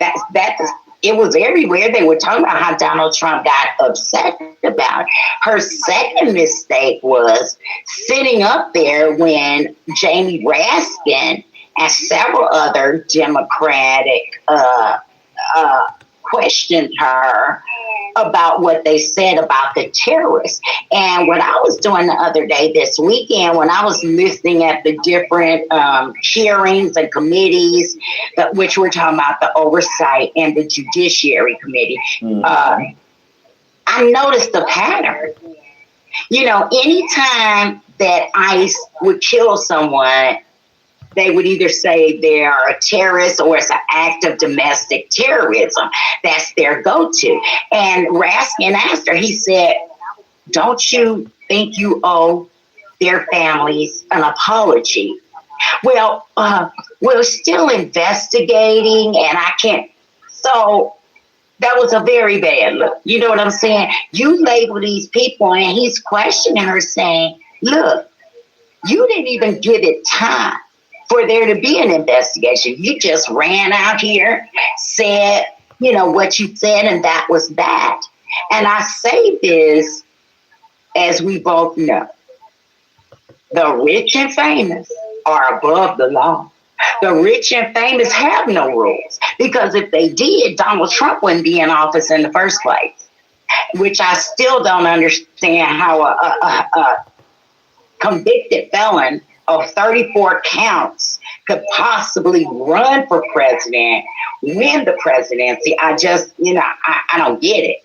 It was everywhere. They were talking about how Donald Trump got upset about it. Her second mistake was sitting up there when Jamie Raskin and several other Democratic questioned her about what they said about the terrorists. And what I was doing the other day, this weekend, when I was listening at the different hearings and committees, which we're talking about the oversight and the judiciary committee, I noticed a pattern. You know, anytime that ICE would kill someone, they would either say they are a terrorist or it's an act of domestic terrorism. That's their go-to. And Raskin asked her, he said, don't you think you owe their families an apology? Well, we're still investigating and I can't. So that was a very bad look. You know what I'm saying? You label these people and he's questioning her saying, look, you didn't even give it time for there to be an investigation. You just ran out here, said, you know, what you said, and that was that. And I say this, as we both know, the rich and famous are above the law. The rich and famous have no rules, because if they did, Donald Trump wouldn't be in office in the first place, which I still don't understand how a convicted felon of 34 counts could possibly run for president, win the presidency. I just, I don't get it.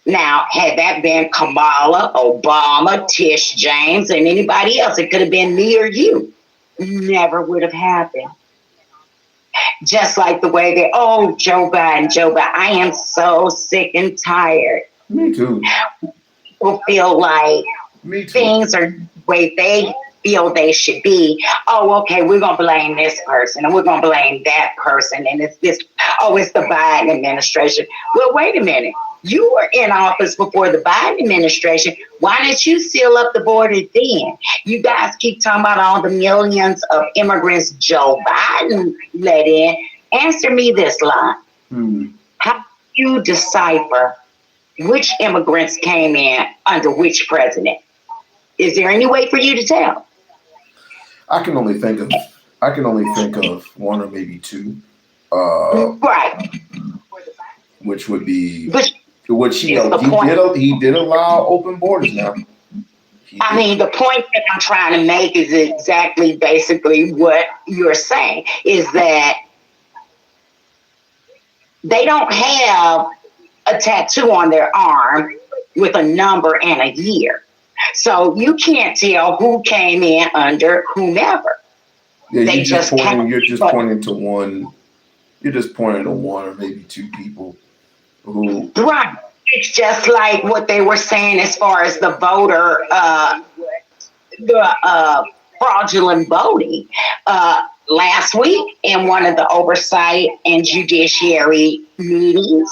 Now, had that been Kamala, Obama, Tish James, and anybody else, it could have been me or you. Never would have happened. Just like the way they, Joe Biden. I am so sick and tired. Me too. People feel like things are the way they feel they should be. Okay, we're going to blame this person and we're going to blame that person. And it's this, it's the Biden administration. Well, wait a minute. You were in office before the Biden administration. Why didn't you seal up the border then? You guys keep talking about all the millions of immigrants Joe Biden let in. Answer me this line. How do you decipher which immigrants came in under which president? Is there any way for you to tell? I can only think of one or maybe two. Right. Which would be he did allow open borders now. The point that I'm trying to make is exactly basically what you're saying, is that they don't have a tattoo on their arm with a number and a year. So you can't tell who came in under whomever. Yeah, you're just pointing to one or maybe two people who. Right. It's just like what they were saying as far as the voter, fraudulent voting. Last week in one of the oversight and judiciary meetings,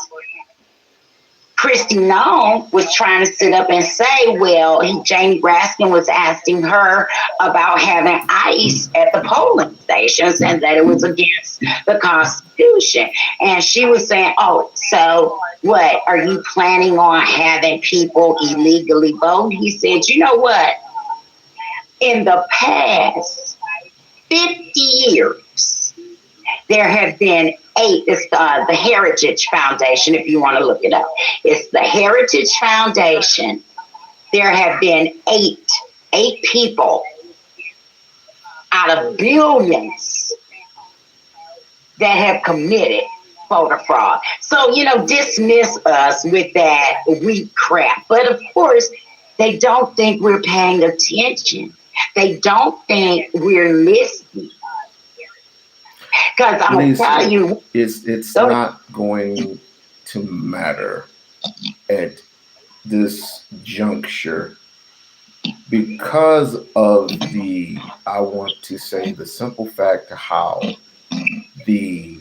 Kristi Noem was trying to sit up and say, Jamie Raskin was asking her about having ICE at the polling stations and that it was against the Constitution. And she was saying, so what? Are you planning on having people illegally vote? He said, you know what? In the past 50 years, there have been 8. It's the Heritage Foundation, if you want to look it up. It's the Heritage Foundation. There have been 8 people out of billions that have committed voter fraud. So, dismiss us with that weak crap. But of course, They don't think we're paying attention. They don't think we're listening. Because I'm going to tell you. It's not going to matter at this juncture because of I want to say the simple fact of how the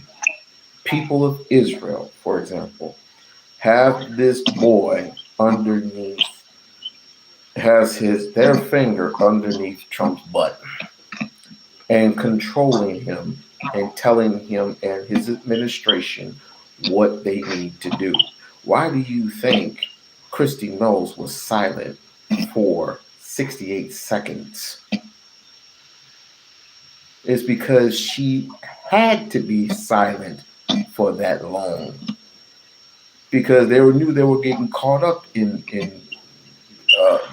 people of Israel, for example, have this boy underneath, has their finger underneath Trump's butt and controlling him and telling him and his administration what they need to do. Why do you think Christy Knowles was silent for 68 seconds? It's because she had to be silent for that long. Because they knew they were getting caught up in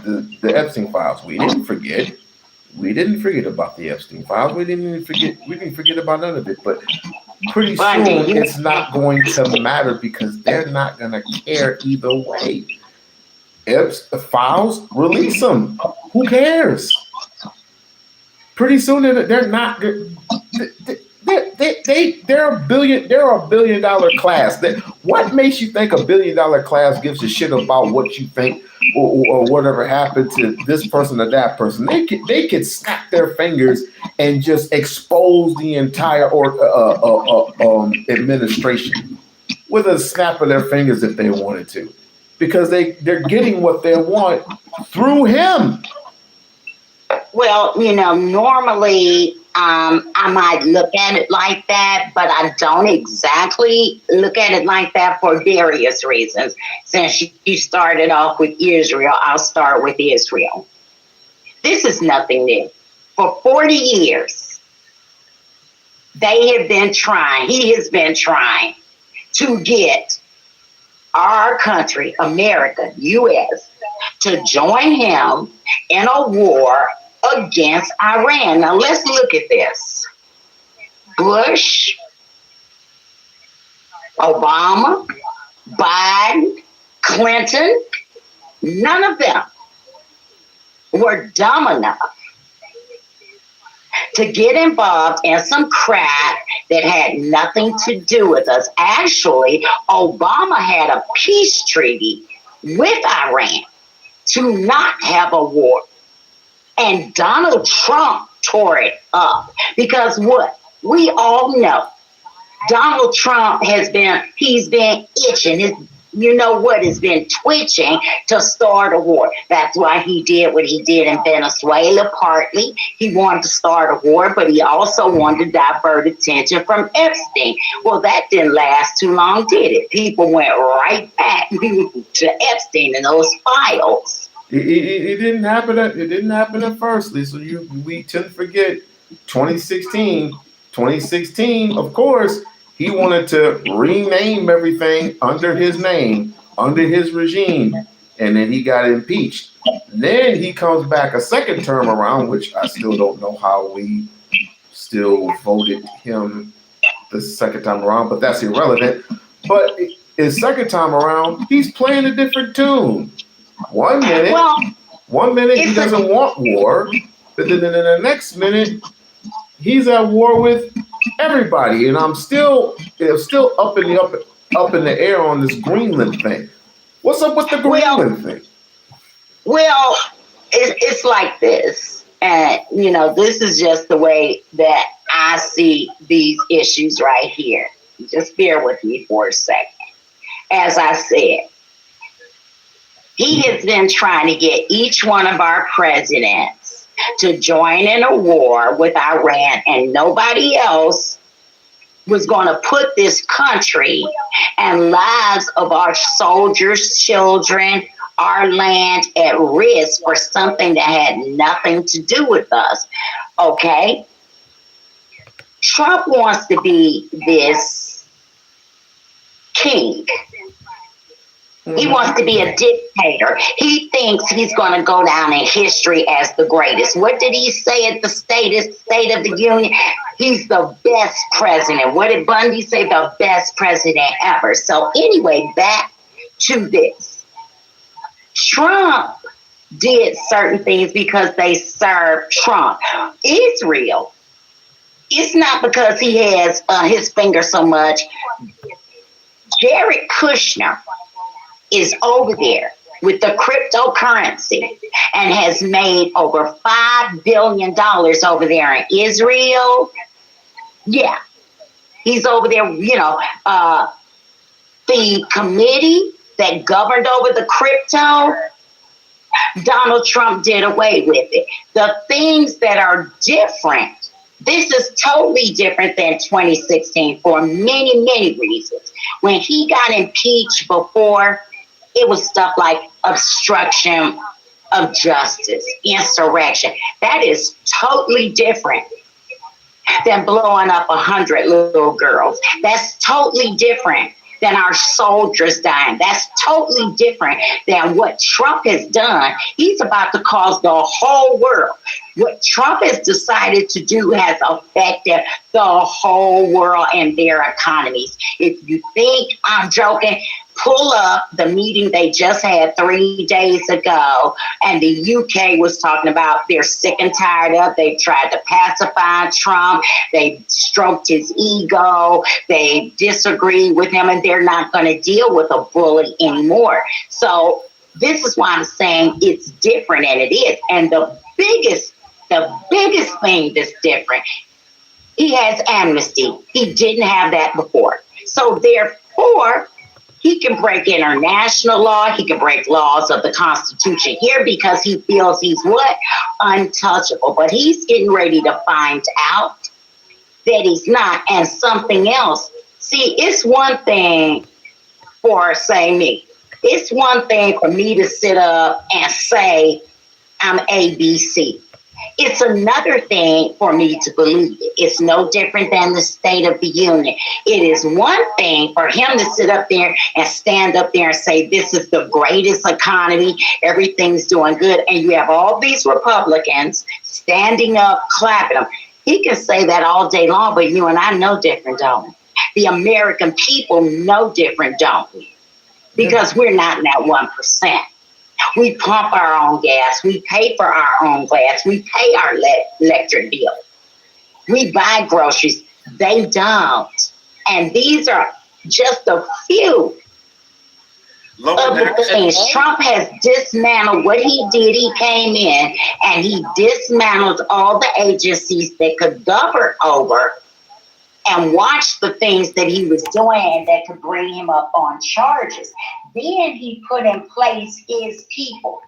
the Epstein files. We didn't forget. We didn't forget about the Epstein files. We didn't forget about none of it. But pretty soon it's not going to matter because they're not going to care either way. Epstein files, release them. Who cares? Pretty soon they're not. They're a $1 billion class. What makes you think a $1 billion class gives a shit about what you think or whatever happened to this person or that person? They could snap their fingers and just expose the entire administration with a snap of their fingers if they wanted to, because they're getting what they want through him. Well, normally I might look at it like that, but I don't exactly look at it like that for various reasons. Since you started off with Israel, I'll start with Israel. This is nothing new. For 40 years, he has been trying to get our country, America, U.S., to join him in a war against Iran. Now let's look at this. Bush, Obama, Biden, Clinton, none of them were dumb enough to get involved in some crap that had nothing to do with us. Actually, Obama had a peace treaty with Iran to not have a war. And Donald Trump tore it up because what? We all know Donald Trump he's been itching. Has been twitching to start a war. That's why he did what he did in Venezuela. Partly, he wanted to start a war, but he also wanted to divert attention from Epstein. Well, that didn't last too long, did it? People went right back to Epstein and those files. It didn't happen. It didn't happen at first, Lisa. We tend to forget 2016. 2016, of course, he wanted to rename everything under his name, under his regime, and then he got impeached. Then he comes back a second term around, which I still don't know how we still voted him the second time around, but that's irrelevant. But his second time around, he's playing a different tune. One minute he doesn't want war, but then the next minute he's at war with everybody, and I'm still up in the air on this Greenland thing. What's up with the Greenland thing? Well, it's like this, and this is just the way that I see these issues right here. Just bear with me for a second. As I said, he has been trying to get each one of our presidents to join in a war with Iran, and nobody else was going to put this country and lives of our soldiers, children, our land at risk for something that had nothing to do with us. Okay? Trump wants to be this king. He wants to be a dictator. He thinks he's going to go down in history as the greatest. What did he say at the State of the Union? He's the best president. What did Bundy say? The best president ever. So anyway, back to this. Trump did certain things because they served Trump. Israel, it's not because he has his finger so much. Jared Kushner is over there with the cryptocurrency and has made over $5 billion over there in Israel. Yeah, he's over there, the committee that governed over the crypto, Donald Trump did away with it. The things that are different, this is totally different than 2016 for many, many reasons. When he got impeached before, it was stuff like obstruction of justice, insurrection. That is totally different than blowing up 100 little girls. That's totally different than our soldiers dying. That's totally different than what Trump has done. He's about to cause the whole world. What Trump has decided to do has affected the whole world and their economies. If you think I'm joking, pull up the meeting they just had 3 days ago, and the UK was talking about they're sick and tired of. They tried to pacify Trump. They stroked his ego. They disagree with him, and they're not going to deal with a bully anymore. So this is why I'm saying it's different, and it is. And the biggest thing that's different, he has amnesty. He didn't have that before. So therefore, he can break international law. He can break laws of the Constitution here because he feels he's what? Untouchable. But he's getting ready to find out that he's not. And something else. See, it's one thing for, say, me. It's one thing for me to sit up and say I'm ABC. It's another thing for me to believe it. It's no different than the State of the Union. It is one thing for him to sit up there and stand up there and say, this is the greatest economy, everything's doing good, and you have all these Republicans standing up, clapping them. He can say that all day long, but you and I know different, don't we? The American people know different, don't we? Because we're not in that 1%. We pump our own gas. We pay for our own gas. We pay our electric bill. We buy groceries. They don't. And these are just a few of the things. Trump has dismantled what he did. He came in and he dismantled all the agencies that could govern over and watch the things that he was doing that could bring him up on charges. Then he put in place his people.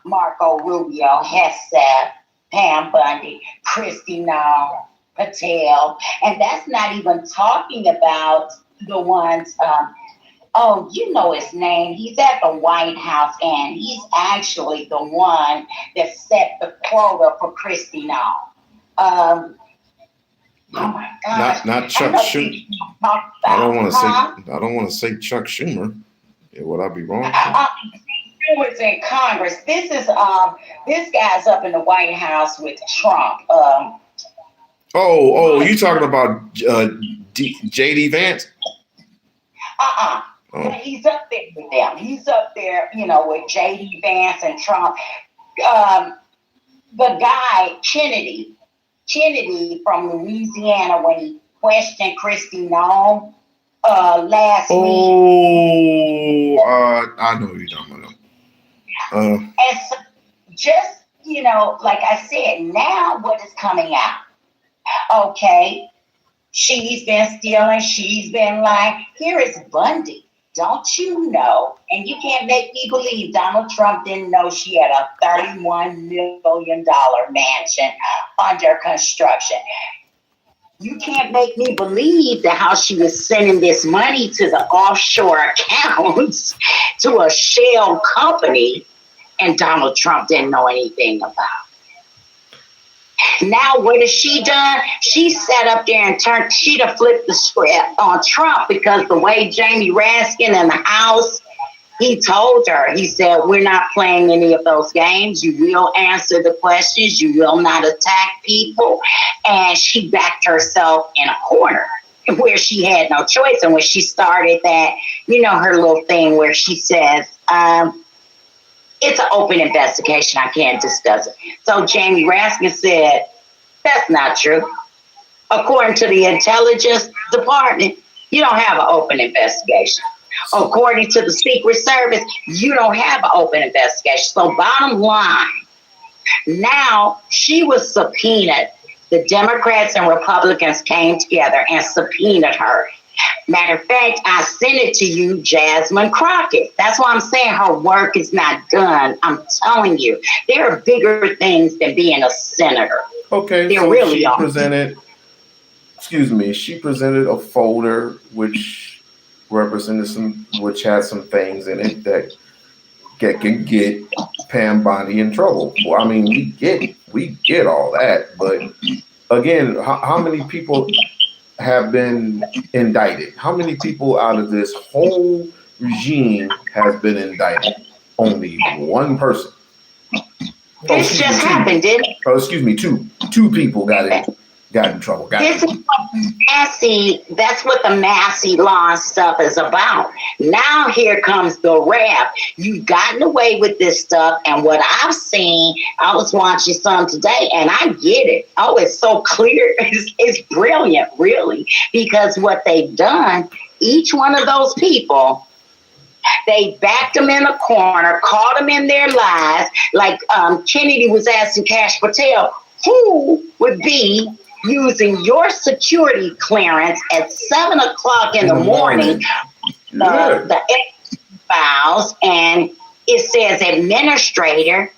Marco Rubio, Hesse, Pam Bundy, Christy Nall, Patel. And that's not even talking about the ones, his name. He's at the White House, and he's actually the one that set the quota for Christy Nall. Oh my God! Not Chuck Schumer. I don't want to say Chuck Schumer. Would I be wrong? Schumer's in Congress. This guy's up in the White House with Trump. You talking about J.D. Vance? Oh. He's up there with them. He's up there, with J.D. Vance and Trump. The guy Kennedy from Louisiana, when he questioned Christy Nall last week. I know you're talking about. And so just, like I said, now what is coming out? Okay, she's been stealing. She's been lying. Here is Bundy. Don't you know? And you can't make me believe Donald Trump didn't know she had a $31 million mansion under construction. You can't make me believe that how she was sending this money to the offshore accounts to a shell company, and Donald Trump didn't know anything about. Now, what has she done? She sat up there and she'd have flipped the script on Trump, because the way Jamie Raskin in the House, he told her, he said, we're not playing any of those games. You will answer the questions. You will not attack people. And she backed herself in a corner where she had no choice. And when she started that, her little thing where she says, it's an open investigation. I can't discuss it. So Jamie Raskin said, that's not true. According to the intelligence department, you don't have an open investigation. According to the Secret Service, you don't have an open investigation. So bottom line, now she was subpoenaed. The Democrats and Republicans came together and subpoenaed her. Matter of fact, I sent it to you, Jasmine Crockett. That's why I'm saying her work is not done. I'm telling you, there are bigger things than being a senator. Okay, There so really are. she presented a folder which which has some things in it that can get Pam Bondi in trouble. Well, I mean, we get all that, but again, how many people have been indicted? How many people out of this whole regime has been indicted? Only one person. This just happened, didn't it? Oh, excuse me, two people got in trouble. This is what Massey, that's what the Massey law stuff is about. Now here comes the rap. You've gotten away with this stuff, and what I've seen, I was watching some today, and I get it. Oh, it's so clear. It's brilliant, really, because what they've done, each one of those people, they backed them in a corner, caught them in their lies, like Kennedy was asking Cash Patel, who would be using your security clearance at 7 o'clock in the morning, the files, and it says administrator.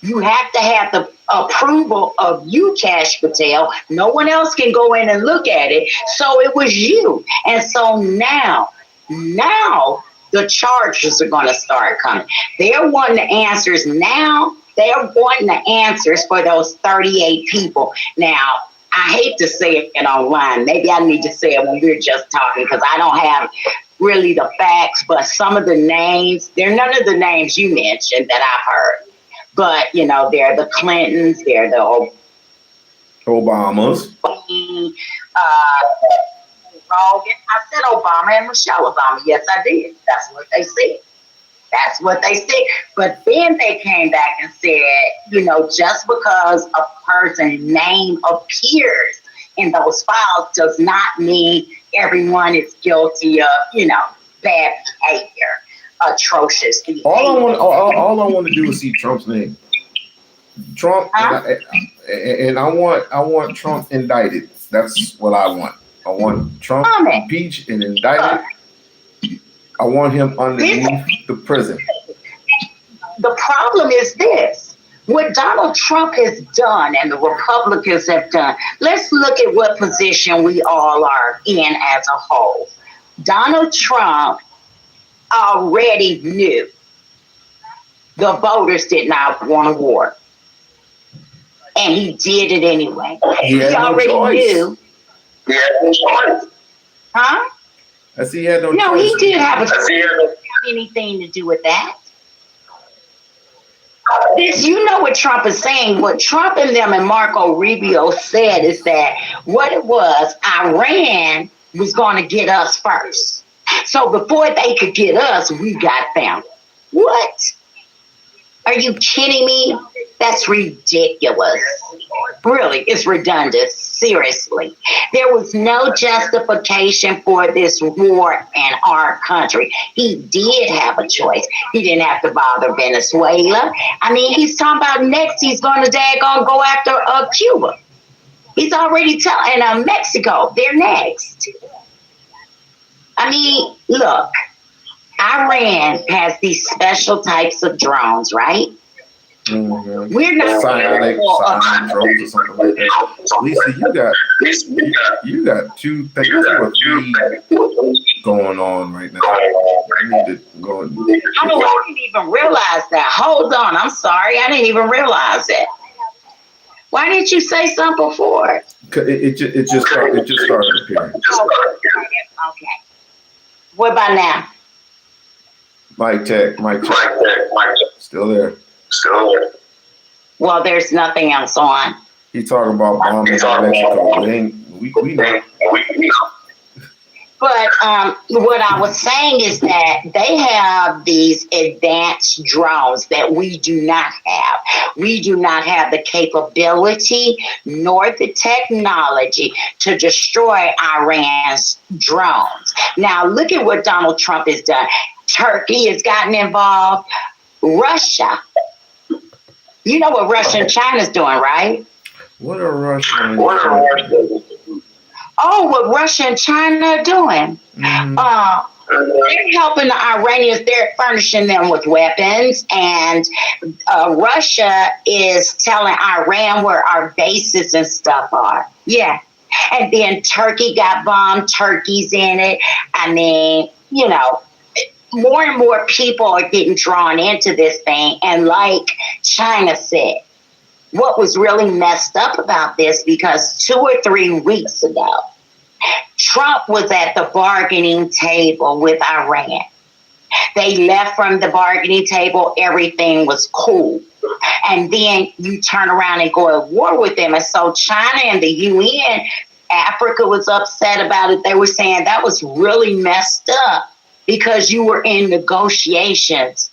You have to have the approval of you, Cash Patel. No one else can go in and look at it. So it was you. And so now the charges are going to start coming. They're wanting the answers now. They're wanting the answers for those 38 people. Now, I hate to say it online. Maybe I need to say it when we're just talking because I don't have really the facts, but some of the names, they're none of the names you mentioned that I've heard. But, they're the Clintons, they're the Obamas. Rogan. I said Obama and Michelle Obama. Yes, I did. That's what they said. But then they came back and said, just because a person's name appears in those files does not mean everyone is guilty of, bad behavior, atrocious behavior. All I want to do is see Trump's name. Trump, and I want Trump indicted. That's what I want. I want Trump impeached and indicted. I want him underneath the prison. The problem is this. What Donald Trump has done and the Republicans have done, let's look at what position we all are in as a whole. Donald Trump already knew the voters did not want a war. And he did it anyway. He already knew. He had no choice. Huh? I see he had no choice. No, he did have a choice. He didn't have anything to do with that. You know what Trump is saying. What Trump and them and Marco Rubio said is that what it was, Iran was going to get us first. So before they could get us, we got them. What? Are you kidding me? That's ridiculous. Really, it's redundant. Seriously. There was no justification for this war in our country. He did have a choice. He didn't have to bother Venezuela. I mean, he's talking about next he's going to go after Cuba. He's already telling Mexico, they're next. I mean, look, Iran has these special types of drones, right? Mm-hmm. We're not silent drones or something like that. Lisa, you got two three going on right now. I need to go. I didn't even realize that. Hold on, I'm sorry, I didn't even realize that. Why didn't you say something before? It just started appearing. Okay. What about now? Mic check. Still there. Well, there's nothing else on. He's talking about bombing in Mexico. We know. But what I was saying is that they have these advanced drones that we do not have. We do not have the capability nor the technology to destroy Iran's drones. Now, look at what Donald Trump has done. Turkey has gotten involved. Russia. You know what Russia and China's doing, right? What are Russia? Oh, what Russia and China are doing. Mm-hmm. They're helping the Iranians. They're furnishing them with weapons. And Russia is telling Iran where our bases and stuff are. Yeah. And then Turkey got bombed. Turkey's in it. I mean, you know, more and more people are getting drawn into this thing. And like China said, what was really messed up about this, because 2 or 3 weeks ago, Trump was at the bargaining table with Iran. They left from the bargaining table. Everything was cool. And then you turn around and go at war with them. And so China and the UN, Africa was upset about it. They were saying that was really messed up because you were in negotiations.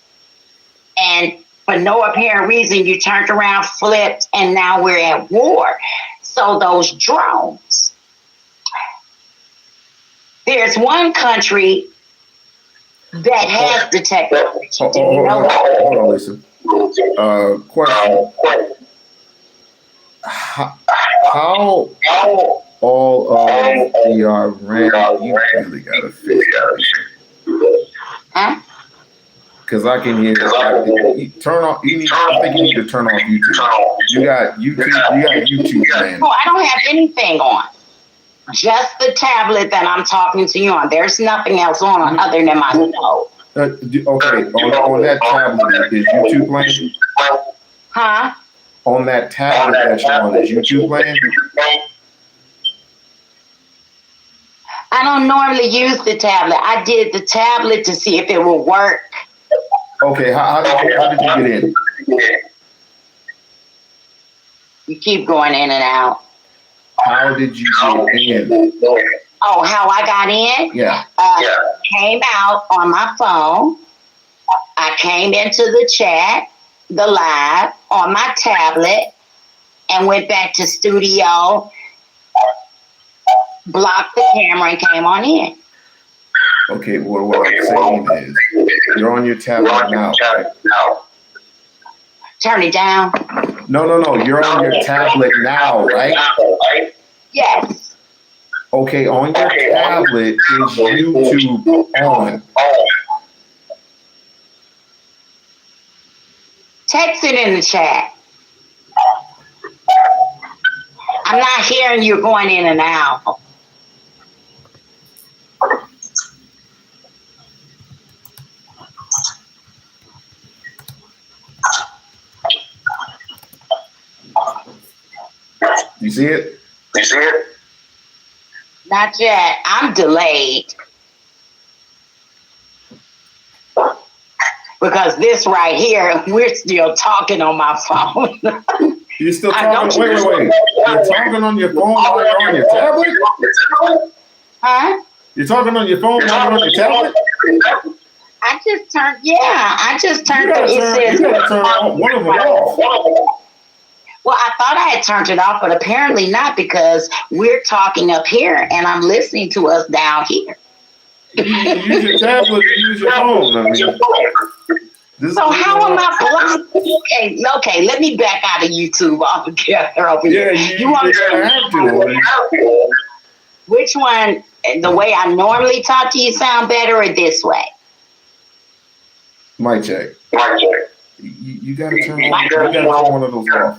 And for no apparent reason, you turned around, flipped, and now we're at war. So those drones. There's one country that has the technology. Do you know that? Hold on, listen. Question. How all of the Iran, you really gotta fix that. Huh? Because I can hear turn off. I think you need to turn off YouTube. You got YouTube playing. No, I don't have anything on. Just the tablet that I'm talking to you on. There's nothing else on other than my nose. Okay, on that tablet, is YouTube playing? Huh? On that tablet that you're on, is YouTube playing? I don't normally use the tablet. I did the tablet to see if it will work. Okay, how did you get in? You keep going in and out. How did you get in? Oh, how I got in? Yeah. Came out on my phone. I came into the chat, the live, on my tablet, and went back to studio, blocked the camera, and came on in. Okay, well, what I'm saying is, you're on your tablet now, right? Turn it down. No, you're on your tablet now, right? Yes. Okay, on your tablet, is YouTube on? Text it in the chat. I'm not hearing you going in and out. You see it? Not yet. I'm delayed. Because this right here, we're still talking on my phone. You're still talking? Wait. You're talking on your phone while you're on your tablet? Huh? You're talking on your phone while you're on your tablet? I just turned it. You gotta turn one of them off. Well, I thought I had turned it off, but apparently not, because we're talking up here and I'm listening to us down here. Use your tablet, use your phone. I mean, so how am I blind? Okay, let me back out of YouTube altogether over here. You want to? Which one, the way I normally talk to you, sound better, or this way? Mic check. You got to turn one of those off.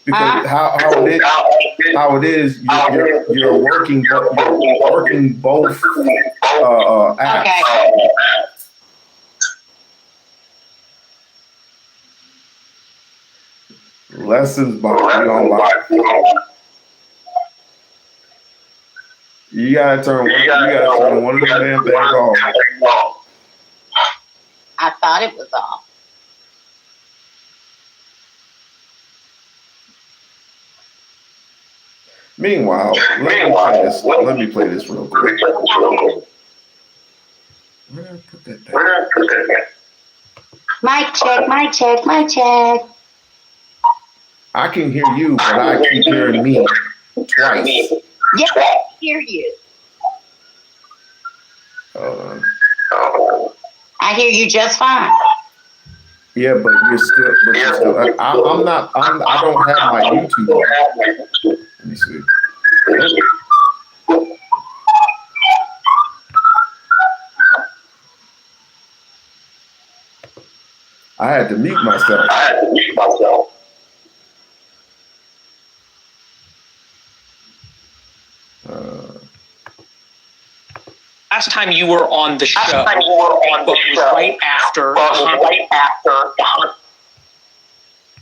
Because how it is, you're working both apps. Okay. Lessons by We-On-Loc. You gotta turn one of them damn things off. I thought it was off. Meanwhile, let me play this real quick. Where did I put that down? Mic check, mic check, mic check. I can hear you, but I keep hearing me twice. Yeah, I hear you. I hear you just fine. Yeah, but you're still. I don't have my YouTube on. Let me see. I had to mute myself. Last time you were on the show, was right after.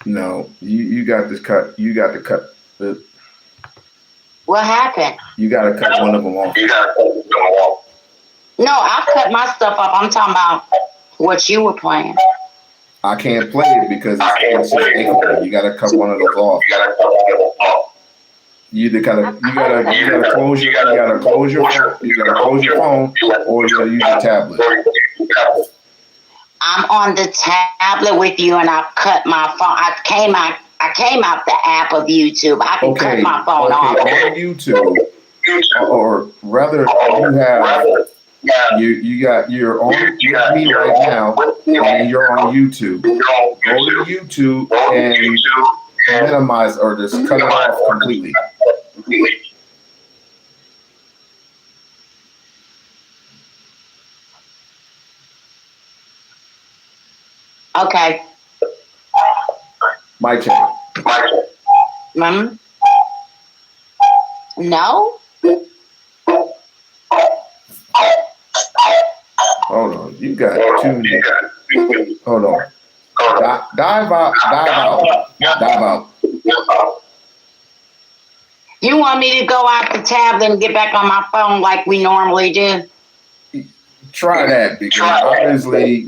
No, you got this cut. You got to cut the. What happened? You got to cut one of them off. No, I cut my stuff up. I'm talking about what you were playing. I can't play it because it's you got to cut one of those off. You gotta close your phone, or you gotta use your tablet. I'm on the tablet with you, and I've cut my phone. I came out the app of YouTube. I can cut my phone off. On YouTube, or rather, you're on with me right now, and you're on YouTube. Go to YouTube and minimize or just cut it off completely. Okay. Mic check. No? Hold on. You got two. Hold on. Dive out. You want me to go out the tablet and get back on my phone like we normally do? Try that because obviously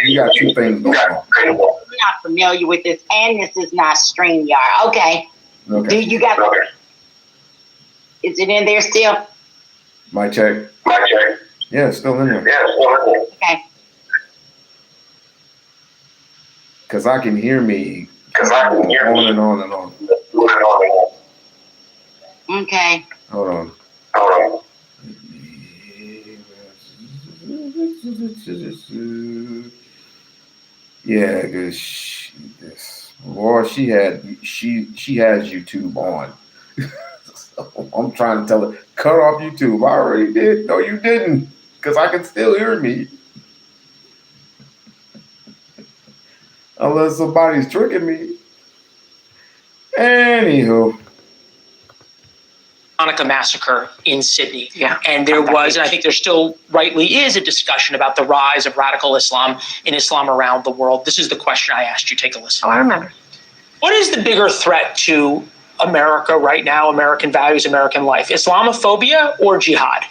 you got two things going on. I'm not familiar with this, and this is not StreamYard. Okay. Do you got? Is it in there still? Mic check. Yeah, it's still in there. Okay. Because I can hear me. On and on and on. Okay. Hold on. Yeah, because she has YouTube on. So I'm trying to tell her, cut off YouTube. I already did. No, you didn't, because I can still hear me. Unless somebody's tricking me. Anywho. Hanukkah massacre in Sydney. Yeah. And there was, and I think there still rightly is, a discussion about the rise of radical Islam in Islam around the world. This is the question I asked you. Take a listen. Oh, I remember. What is the bigger threat to America right now, American values, American life? Islamophobia or jihad?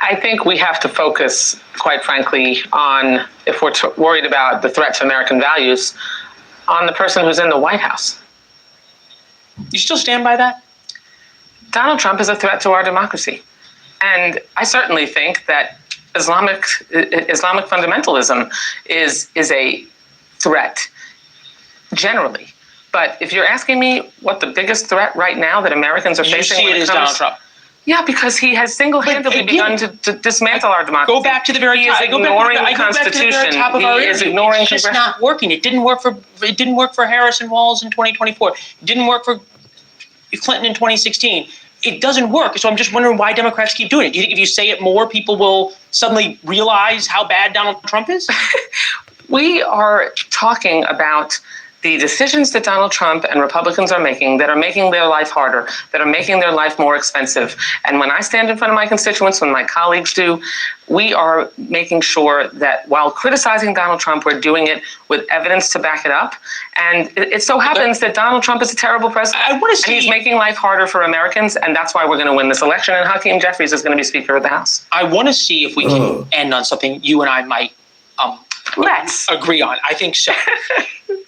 I think we have to focus, quite frankly, on, if we're worried about the threat to American values, on the person who's in the White House. You still stand by that? Donald Trump is a threat to our democracy. And I certainly think that Islamic fundamentalism is a threat generally. But if you're asking me what the biggest threat right now that Americans are facing, you see it as Donald Trump. Yeah, because he has single-handedly begun to dismantle our democracy. Go back to the very top. He is ignoring the Constitution. He is ignoring. It's just not working. It didn't work for Harris and Walz in 2024. It didn't work for Clinton in 2016. It doesn't work. So I'm just wondering why Democrats keep doing it. Do you think if you say it more, people will suddenly realize how bad Donald Trump is? We are talking about the decisions that Donald Trump and Republicans are making that are making their life harder, that are making their life more expensive. And when I stand in front of my constituents, when my colleagues do, we are making sure that while criticizing Donald Trump, we're doing it with evidence to back it up. And it so happens that Donald Trump is a terrible president. I want to see. And he's making life harder for Americans, and that's why we're going to win this election. And Hakeem Jeffries is going to be Speaker of the House. I want to see if we can end on something you and I might Let's agree on. I think so.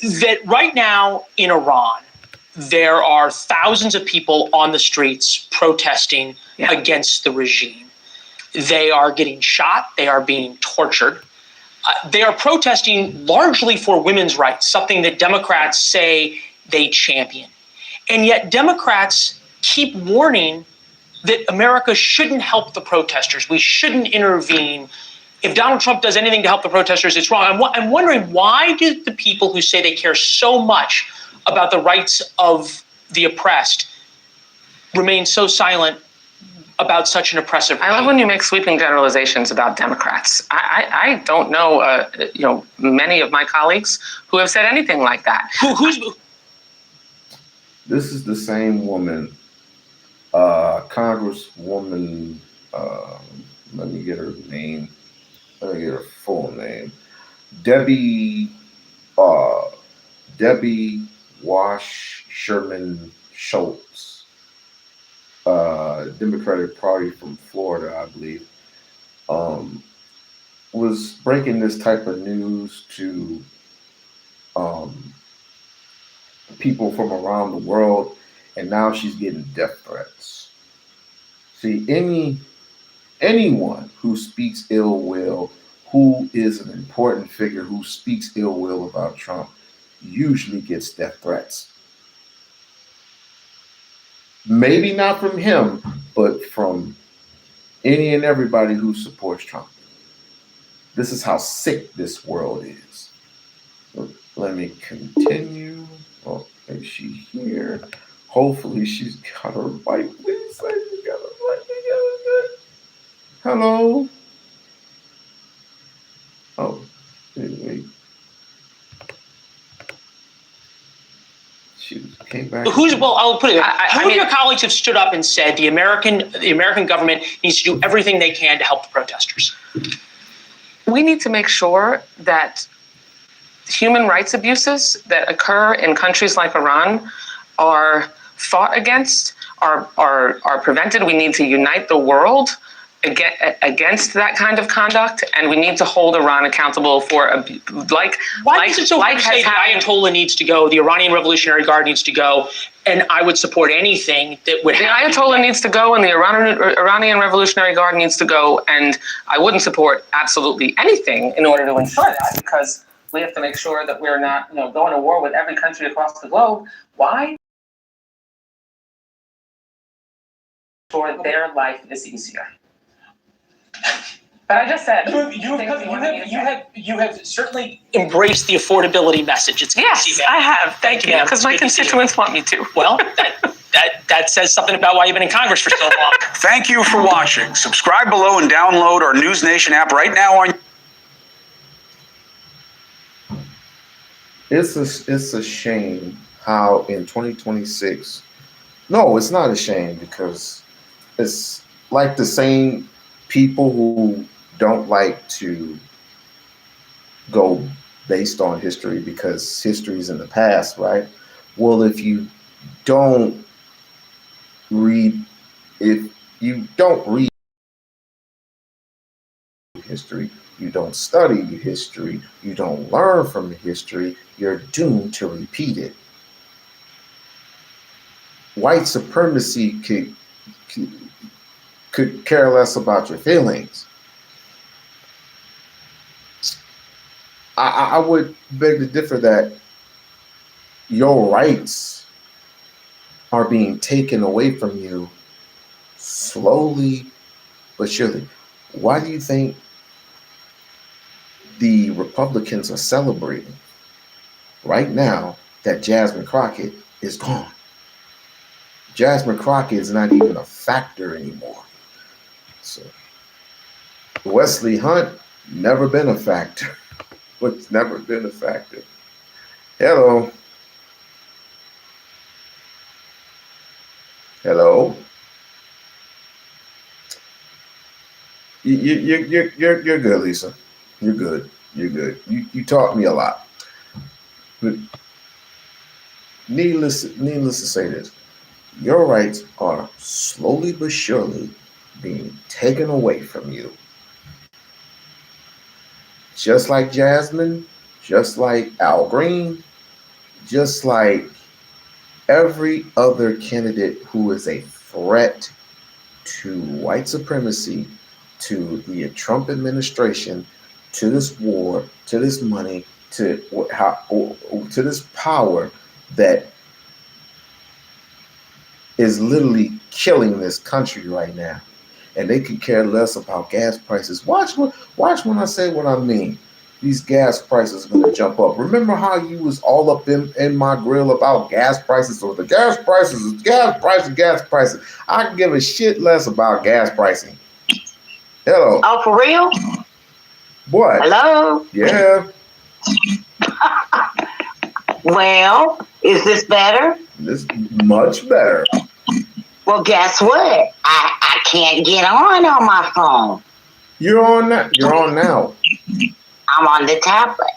That right now in Iran, there are thousands of people on the streets protesting against the regime. They are getting shot. They are being tortured. They are protesting largely for women's rights, something that Democrats say they champion. And yet Democrats keep warning that America shouldn't help the protesters. We shouldn't intervene. If Donald Trump does anything to help the protesters, it's wrong. I'm wondering, why do the people who say they care so much about the rights of the oppressed remain so silent about such an oppressive regime? I love when you make sweeping generalizations about Democrats. I don't know, many of my colleagues who have said anything like that. Who's This is the same woman, Congresswoman, let me get her name. Let me get her full name. Debbie Wash Sherman Schultz, Democratic Party from Florida, I believe, was breaking this type of news to people from around the world, and now she's getting death threats. See, anyone who speaks ill will, who is an important figure who speaks ill will about Trump, usually gets death threats. Maybe not from him, but from any and everybody who supports Trump. This is how sick this world is. Let me continue. Oh, is she here? Hopefully she's got her right. Please say she got her right together. Hello. Oh, wait. She came back. I'll put it. How many of your colleagues have stood up and said the American government needs to do everything they can to help the protesters? We need to make sure that human rights abuses that occur in countries like Iran are fought against, are prevented. We need to unite the world against that kind of conduct, and we need to hold Iran accountable for Why is it so hard to say the Ayatollah needs to go, the Iranian Revolutionary Guard needs to go, and I would support anything that would happen? The Ayatollah needs to go, and the Iranian Revolutionary Guard needs to go, and I wouldn't support absolutely anything in order to ensure that, because we have to make sure that we're not, going to war with every country across the globe. Why? For their life is easier. But I just said you have certainly embraced the affordability message. It's yes, I have. Thank you, because my constituents want me to. Well, that says something about why you've been in Congress for so long. Thank you for watching. Subscribe below and download our News Nation app right now on. It's a shame how in 2026. No, it's not a shame, because it's like the same people who don't like to go based on history because history is in the past, right? Well, if you don't read history, you don't study history, you don't learn from history, you're doomed to repeat it. White supremacy could care less about your feelings. I would beg to differ that your rights are being taken away from you slowly but surely. Why do you think the Republicans are celebrating right now that Jasmine Crockett is gone? Jasmine Crockett is not even a factor anymore. So Wesley Hunt, never been a factor. It's never been a factor. Hello. Hello. You're good, Lisa. You're good. You're good. You taught me a lot. But needless to say this, your rights are slowly but surely being taken away from you. Just like Jasmine, just like Al Green, just like every other candidate who is a threat to white supremacy, to the Trump administration, to this war, to this money, to this power that is literally killing this country right now, and they could care less about gas prices. Watch when I say what I mean. These gas prices are going to jump up. Remember how you was all up in my grill about gas prices, or the gas prices, gas prices. I can give a shit less about gas pricing. Hello. Oh, for real? What? Hello? Yeah. Well, is this better? This much better. Well, guess what? I can't get on my phone. You're on now. You're on now. I'm on the tablet.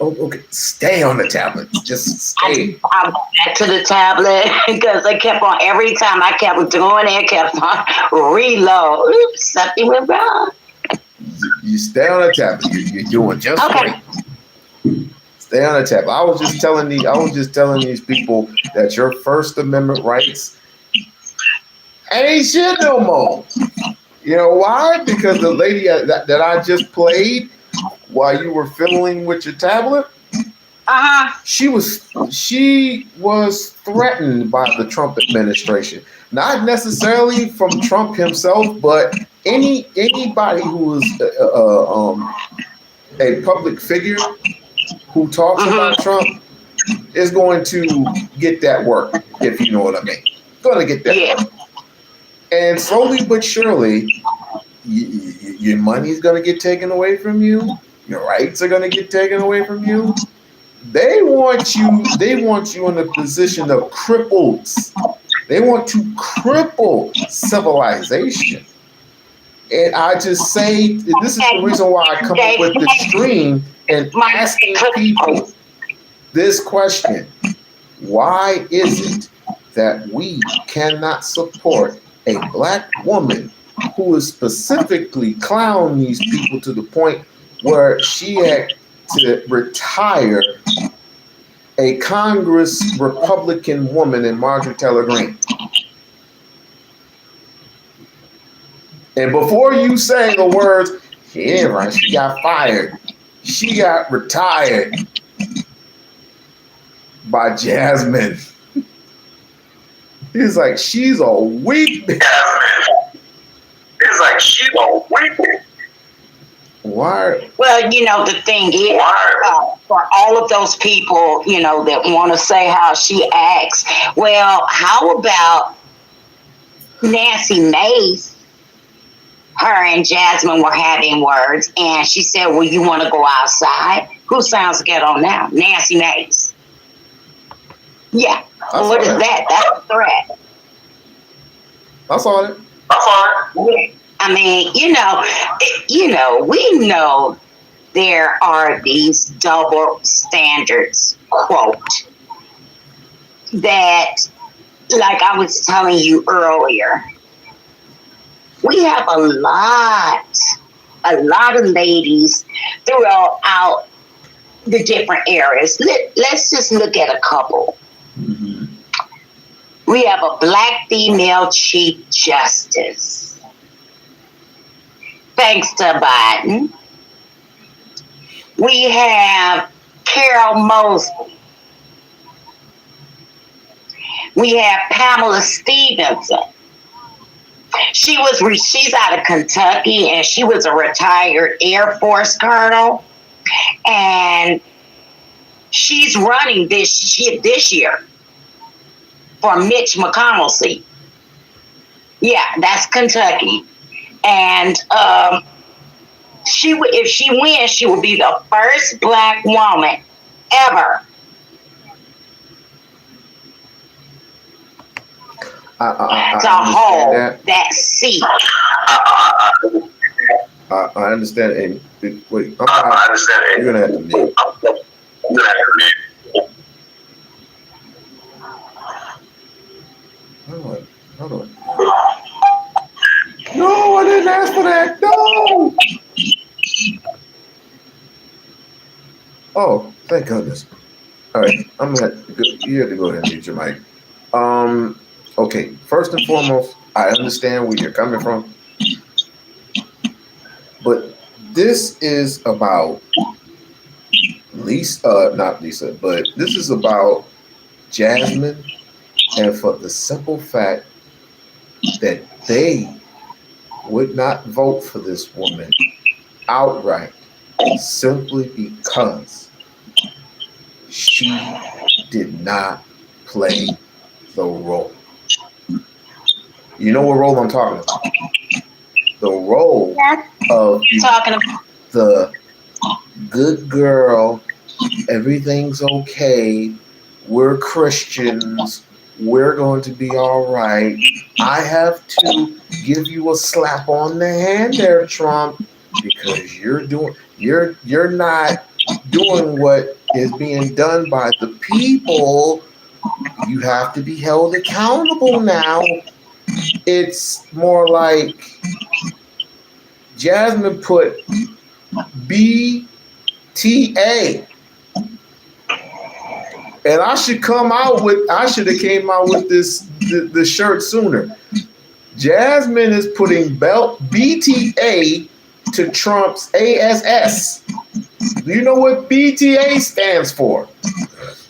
Oh, okay. Stay on the tablet. Just stay. I went back to the tablet because I kept on, every time I kept doing it, kept on reload. Oops, something went wrong. You stay on the tablet. You're doing just Okay. great. Stay on the tablet. I was just telling these people that your First Amendment rights ain't shit no more. You know why? Because the lady that I just played while you were fiddling with your tablet, she was threatened by the Trump administration. Not necessarily from Trump himself, but anybody who is a public figure who talks about Trump is going to get that work, if you know what I mean. Going to get that work. And slowly but surely, your money is going to get taken away from you. Your rights are going to get taken away from you. They want you in a position of cripples. They want to cripple civilization. And I just say, this is the reason why I come up with the stream and asking people this question. Why is it that we cannot support a black woman who is specifically clowning these people to the point where she had to retire a Congress Republican woman in Marjorie Taylor Greene? And before you say the words, yeah, right, she got fired, she got retired by Jasmine. He's like, she's a weak bitch. Why? Well, the thing is, for all of those people, that want to say how she acts, well, how about Nancy Mace? Her and Jasmine were having words, and she said, well, you want to go outside? Who sounds ghetto now? Nancy Mace. Yeah. What is that? That's a threat. I saw it. Yeah. I mean, we know there are these double standards, quote, that, like I was telling you earlier, we have a lot of ladies throughout the different areas. Let's just look at a couple. Mm-hmm. We have a black female chief justice, thanks to Biden. We have Carol Mosley. We have Pamela Stevenson. She's out of Kentucky, and she was a retired Air Force colonel, and she's running this year for Mitch McConnell's seat. Yeah, that's Kentucky. And if she wins, she will be the first black woman ever. To hold that seat. I understand. And wait, you're gonna have to mute. Hold on. No, I didn't ask for that. No. Oh, thank goodness. All right, you have to go ahead and mute your mic. Okay, first and foremost, I understand where you're coming from, but this is about not Lisa, but this is about Jasmine, and for the simple fact that they would not vote for this woman outright simply because she did not play the role. You know what role I'm talking about? The role of Talking about the good girl, everything's okay, we're Christians, we're going to be all right. I have to give you a slap on the hand there, Trump, because you're not doing what is being done by the people. You have to be held accountable now. It's more like Jasmine put BTA. And I should have came out with the shirt sooner. Jasmine is putting BTA to Trump's ASS. Do you know what BTA stands for?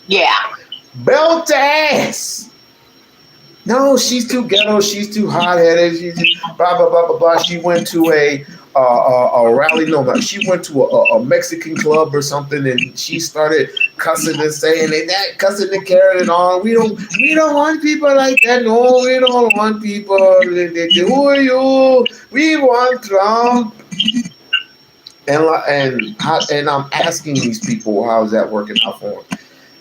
yeah. Belt to ass. No, she's too ghetto. She's too hot-headed. She's blah blah blah blah blah. She went to a rally. No, but she went to a Mexican club or something, and she started cussing and saying that, cussing and carrying on. We don't want people like that. No, we don't want people. Who are you? We want Trump. And I'm asking these people, how's that working out for them?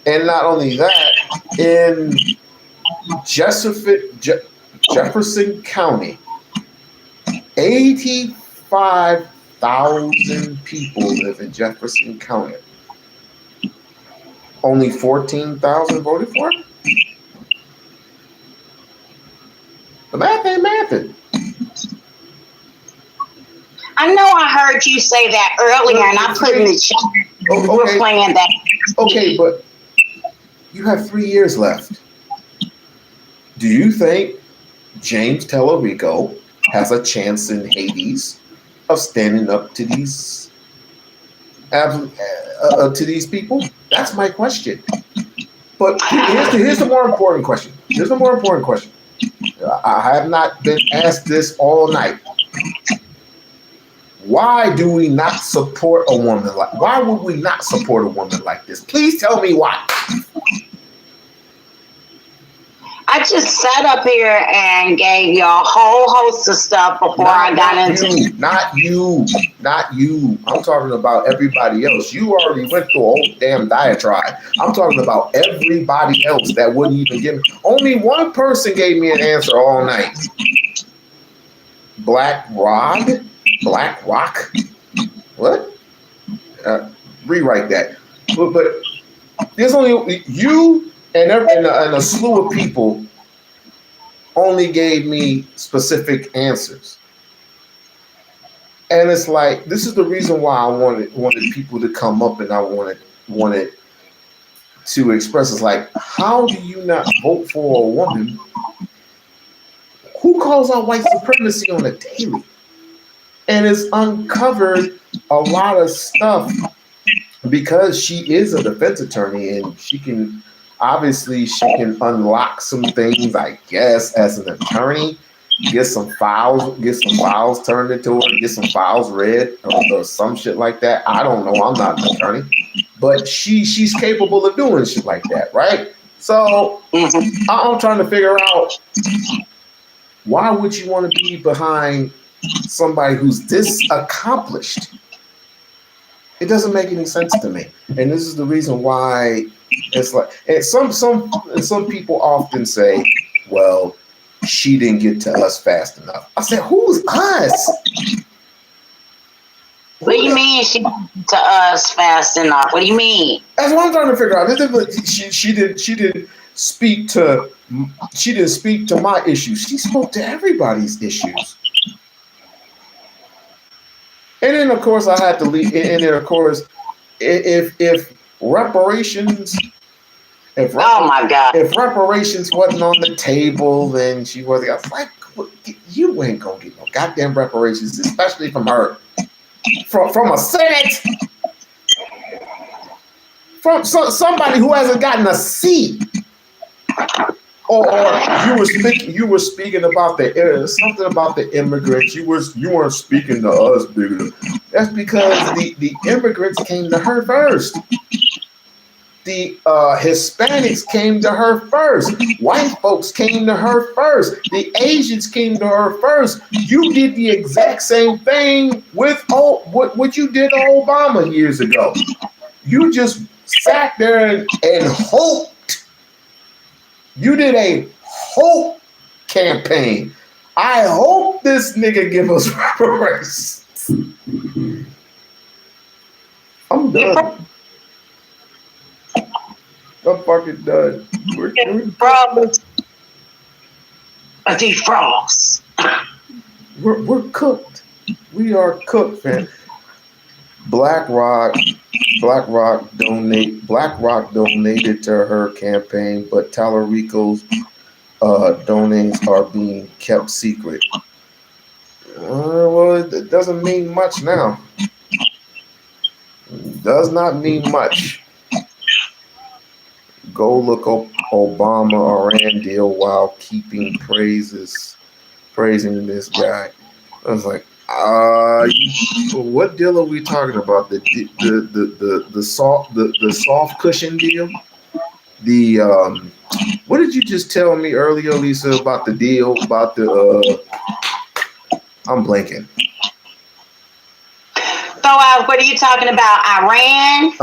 And not only that, in Jefferson County, 85,000 people live in Jefferson County. Only 14,000 voted for it? The math ain't mathing. I know I heard you say that earlier, and I put in the chat. We're playing that. Okay, but you have 3 years left. Do you think James Tellerico has a chance in Hades of standing up to these people? That's my question. But here's the more important question. I have not been asked this all night. Why do we not support a woman like? Why would we not support a woman like this? Please tell me why. I just sat up here and gave you a whole host of stuff before I got into. Not you. I'm talking about everybody else. You already went through a whole damn diatribe. I'm talking about everybody else that wouldn't even give me. Only one person gave me an answer all night. Black Rock? What? Rewrite that. But there's only you and a slew of people only gave me specific answers. And it's like, this is the reason why I wanted people to come up, and I wanted to express. It's like, how do you not vote for a woman who calls out white supremacy on a daily and has uncovered a lot of stuff, because she is a defense attorney and she can unlock some things, I guess, as an attorney. Get some files turned into her, get some files read or some shit like that. I don't know. I'm not an attorney, but she's capable of doing shit like that, right? So I'm trying to figure out, why would you want to be behind somebody who's this accomplished? It doesn't make any sense to me, and this is the reason why it's like. And some people often say, "Well, she didn't get to us fast enough." I said, "Who's us?" What do you mean she didn't to us fast enough? What do you mean? That's what I'm trying to figure out. She didn't speak to my issues. She spoke to everybody's issues. And then, of course, I had to leave. And then, of course, if reparations Oh my God. If reparations wasn't on the table, then she wasn't. I was like, you ain't gonna get no goddamn reparations, especially from her, from a Senate, from somebody who hasn't gotten a seat. Or you were speaking about something about the immigrants. You weren't speaking to us, bigger. That's because the immigrants came to her first. The Hispanics came to her first. White folks came to her first. The Asians came to her first. You did the exact same thing with what you did to Obama years ago. You just sat there and hoped. You did a hope campaign. I hope this nigga give us reparations. I'm done. I'm fucking done. We're defrost. We're cooked. We are cooked, man. BlackRock donated to her campaign, but Tallarico's donations are being kept secret. Well, it doesn't mean much now. It does not mean much. Go look up Obama-Iran deal while praising this guy. I was like, what deal are we talking about? The soft cushion deal? What did you just tell me earlier, Lisa, about the deal about I'm blanking. So, what are you talking about? Iran?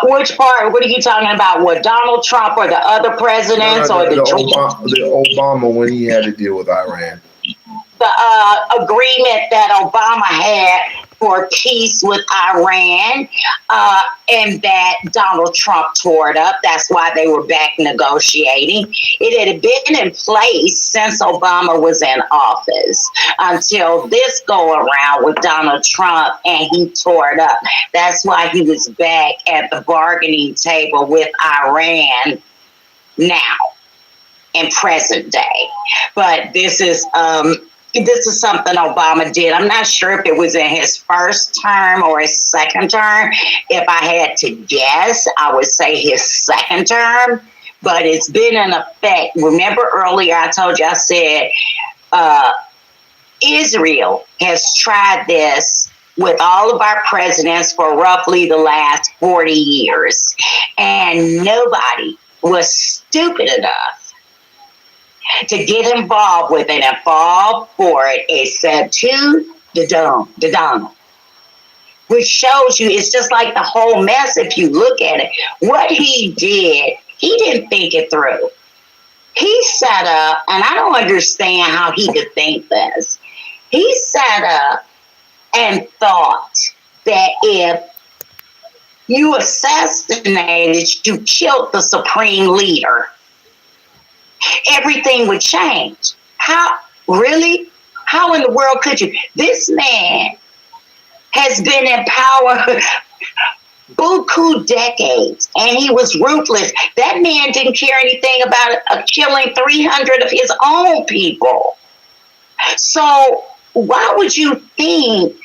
Which part? What are you talking about? What, Donald Trump or the other presidents the Obama when he had to deal with Iran? The agreement that Obama had for peace with Iran, and that Donald Trump tore it up. That's why they were back negotiating. It had been in place since Obama was in office until this go around with Donald Trump, and he tore it up. That's why he was back at the bargaining table with Iran now in present day. But this is something Obama did. I'm not sure if it was in his first term or his second term. If I had to guess, I would say his second term, but it's been in effect. Remember earlier I told you, I said Israel has tried this with all of our presidents for roughly the last 40 years, and nobody was stupid enough to get involved with it and fall for it, except to the Donald. Which shows you it's just like the whole mess if you look at it. What he did, he didn't think it through. He set up, and I don't understand how he could think this. He set up and thought that if you assassinated, you killed the supreme leader, everything would change. How, really? How in the world could you? This man has been in power buku decades, and he was ruthless. That man didn't care anything about killing 300 of his own people. So why would you think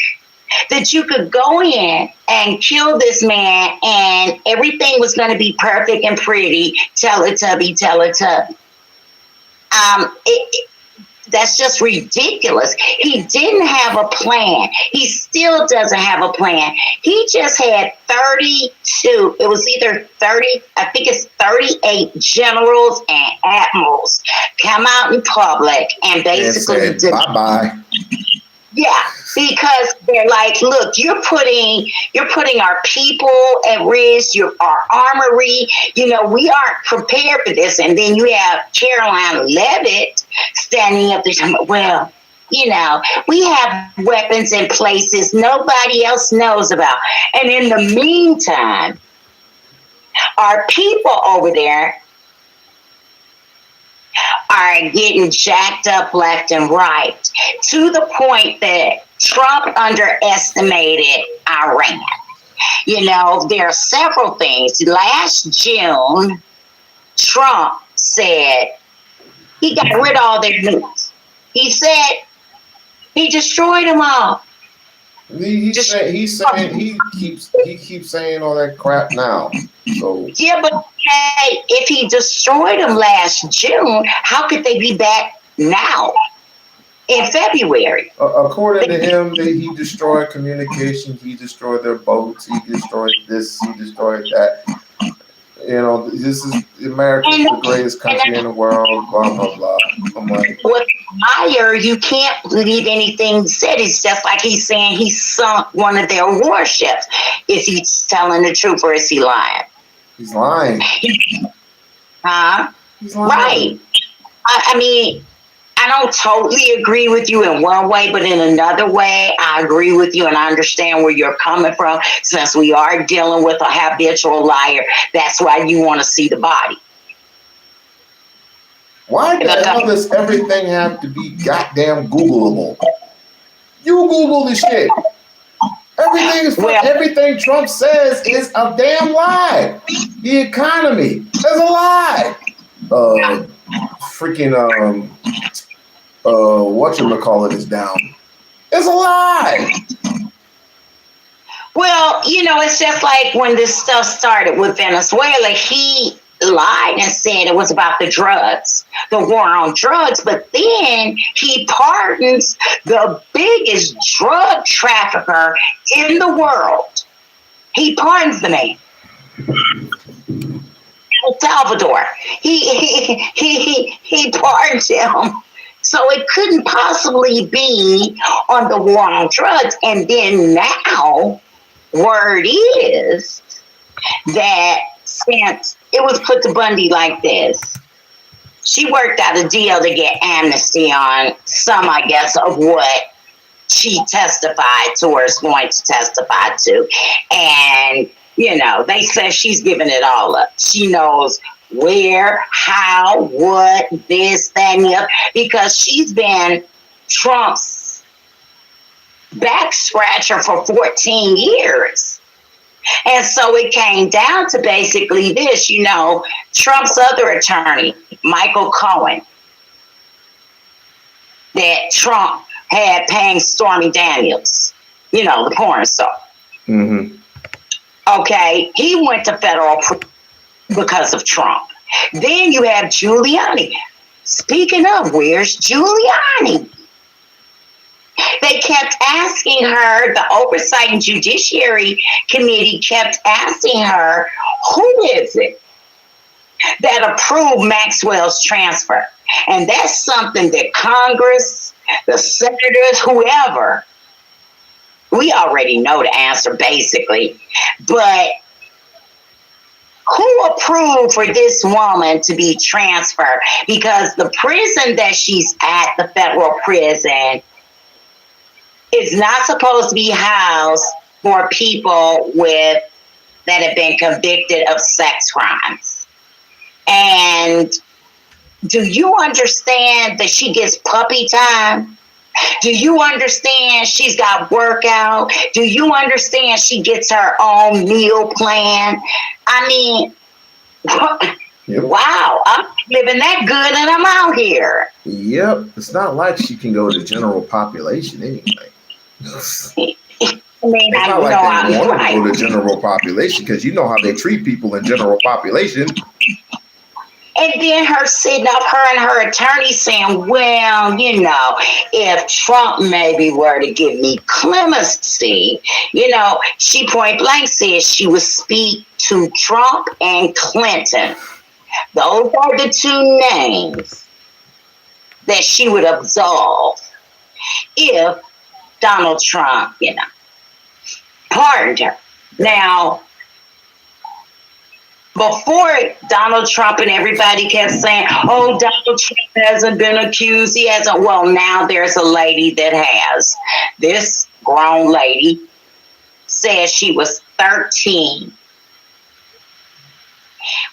that you could go in and kill this man and everything was going to be perfect and pretty? Teletubby. That's just ridiculous. He didn't have a plan. He still doesn't have a plan. He just had 32, it was either 30, I think it's 38 generals and admirals come out in public and basically said, bye-bye. Yeah, because they're like, look, you're putting our people at risk, our armory. You know, we aren't prepared for this. And then you have Caroline Leavitt standing up there, well, you know, we have weapons in places nobody else knows about. And in the meantime, our people over there are getting jacked up left and right, to the point that Trump underestimated Iran. There are several things. Last June, Trump said he got rid of all their nukes. He said he destroyed them all. He keeps saying all that crap now. So yeah, but hey, if he destroyed them last June, how could they be back now in February? According to him, he destroyed communications. He destroyed their boats. He destroyed this. He destroyed that. This is America's the greatest country in the world. Blah blah blah. I'm like, with Meyer, you can't believe anything he said. It's just like he's saying he sunk one of their warships. Is he telling the truth or is he lying? He's lying. Huh? He's lying. Right. I mean, I don't totally agree with you in one way, but in another way, I agree with you and I understand where you're coming from. Since we are dealing with a habitual liar, that's why you want to see the body. Why the hell does everything have to be goddamn Googleable? You Google the shit. Everything Trump says is a damn lie. The economy is a lie. Whatchamacallit is down. It's a lie. Well, it's just like when this stuff started with Venezuela, he lied and said it was about the drugs, the war on drugs, but then he pardons the biggest drug trafficker in the world. He pardons the man. El Salvador. He pardoned him. So it couldn't possibly be on the war on drugs. And then now, word is that since it was put to Bundy like this, she worked out a deal to get amnesty on some, I guess, of what she testified to or is going to testify to. And, they say she's giving it all up. She knows where, how, what, this, that, and the other, because she's been Trump's back scratcher for 14 years. And so it came down to basically this, Trump's other attorney, Michael Cohen, that Trump had paying Stormy Daniels, the porn star. Mm-hmm. Okay, he went to federal because of Trump. Then you have Giuliani. Speaking of, where's Giuliani? They kept asking her, the Oversight and Judiciary Committee kept asking her, who is it that approved Maxwell's transfer? And that's something that Congress, the senators, whoever, we already know the answer basically, but who approved for this woman to be transferred? Because the prison that she's at, the federal prison, is not supposed to be housed for people that have been convicted of sex crimes. And do you understand that she gets puppy time? Do you understand she's got workout? Do you understand she gets her own meal plan? I mean, yep. Wow, I'm living that good and I'm out here. Yep, it's not like she can go to general population anyway. I mean, it's not like they want to go to general population because you know how they treat people in general population. And then her sitting up, her and her attorney saying, well, if Trump maybe were to give me clemency, she point blank said she would speak to Trump and Clinton. Those are the two names that she would absolve if Donald Trump, pardoned her. Now, before Donald Trump and everybody kept saying, oh, Donald Trump hasn't been accused. He hasn't. Well, now there's a lady that has. This grown lady says she was 13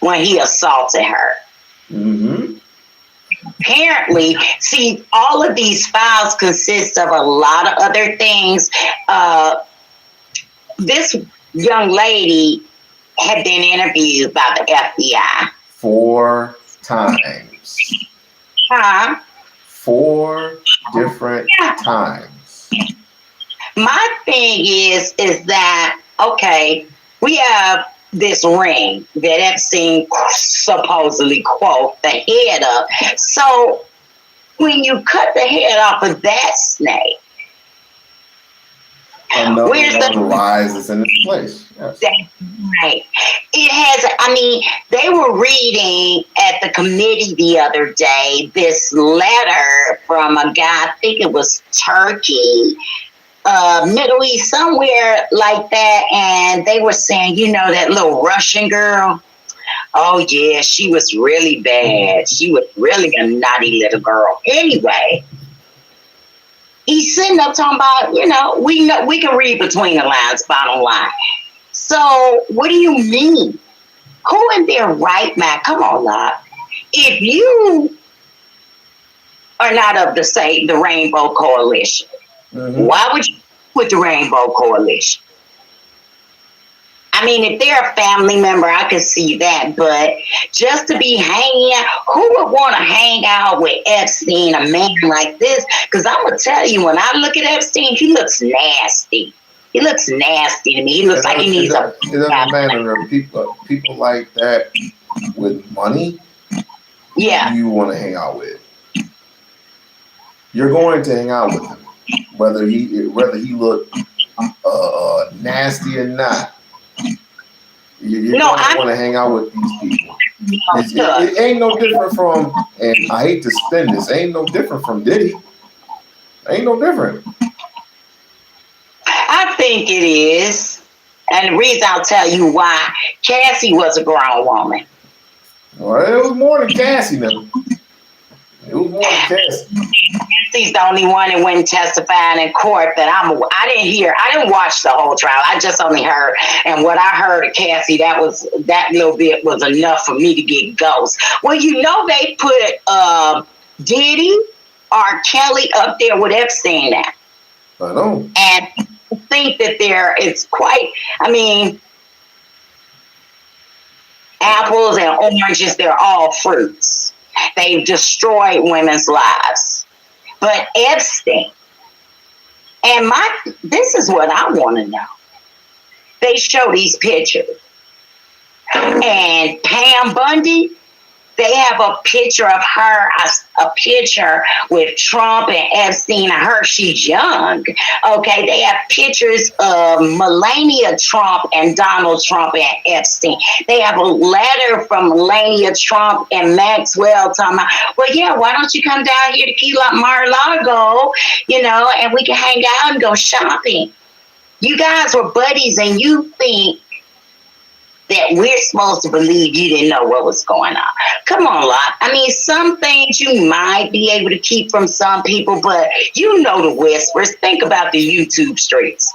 when he assaulted her. Mm-hmm. Apparently, see, all of these files consist of a lot of other things. This young lady had been interviewed by the FBI. 4 times. Huh? 4 different times. My thing is that, okay, we have this ring that Epstein supposedly, quote, the head of. So when you cut the head off of that snake, Another where's the one rises in its place. Yes. right? It has, I mean, they were reading at the committee the other day this letter from a guy, I think it was Turkey, Middle East, somewhere like that, and they were saying, you know, that little Russian girl, oh yeah, she was really bad. She was really a naughty little girl. Anyway, he's sitting up talking about, you know we can read between the lines, bottom line. So what do you mean? Who in their right mind? Come on, Loc. If you are not of the Rainbow Coalition, why would you with the Rainbow Coalition? I mean, if they're a family member, I could see that. But just to be hanging out, who would want to hang out with Epstein, a man like this? Because I'm going to tell you, when I look at Epstein, he looks nasty. He looks nasty to me. He looks like he needs a... It doesn't matter. People like that with money, yeah, you want to hang out with. You're going to hang out with him, whether he look nasty or not. You don't want to hang out with these people. It ain't no different from, and I hate to spin this, ain't no different from Diddy. Ain't no different. I think it is. And the reason I'll tell you why, Cassie was a grown woman. Well, it was more than Cassie now. It was more than Cassie. Cassie's the only one that went testifying in court that I didn't watch the whole trial. I just only heard. And what I heard of Cassie, that little bit was enough for me to get ghost. Well, you know, they put Diddy or Kelly up there with Epstein now. I know. And I think that it's quite, I mean, apples and oranges, they're all fruits. They've destroyed women's lives. But Epstein, and this is what I want to know. They show these pictures. And Pam Bundy, they have a picture of her, a picture with Trump and Epstein and her. She's young. Okay, they have pictures of Melania Trump and Donald Trump and Epstein. They have a letter from Melania Trump and Maxwell talking about, well, yeah, why don't you come down here to Key Mar-a-Lago, and we can hang out and go shopping. You guys were buddies, and you think that we're supposed to believe you didn't know what was going on. Come on, Loc. I mean, some things you might be able to keep from some people, but you know the whispers. Think about the YouTube streets.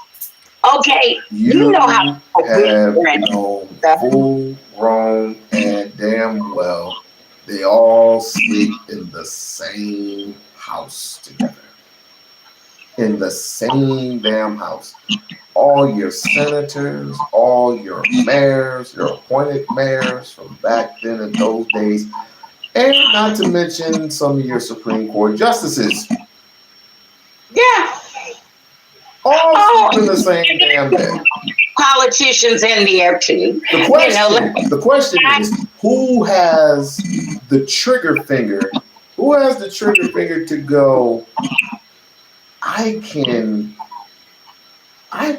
Okay, you know how have known full grown and damn well they all sleep in the same house together. In the same damn house. All your senators, all your mayors, your appointed mayors from back then in those days, and not to mention some of your Supreme Court justices. Yeah. All sleep in the same damn bed. Politicians in there too. The question is, who has the trigger finger? Who has the trigger finger to go, I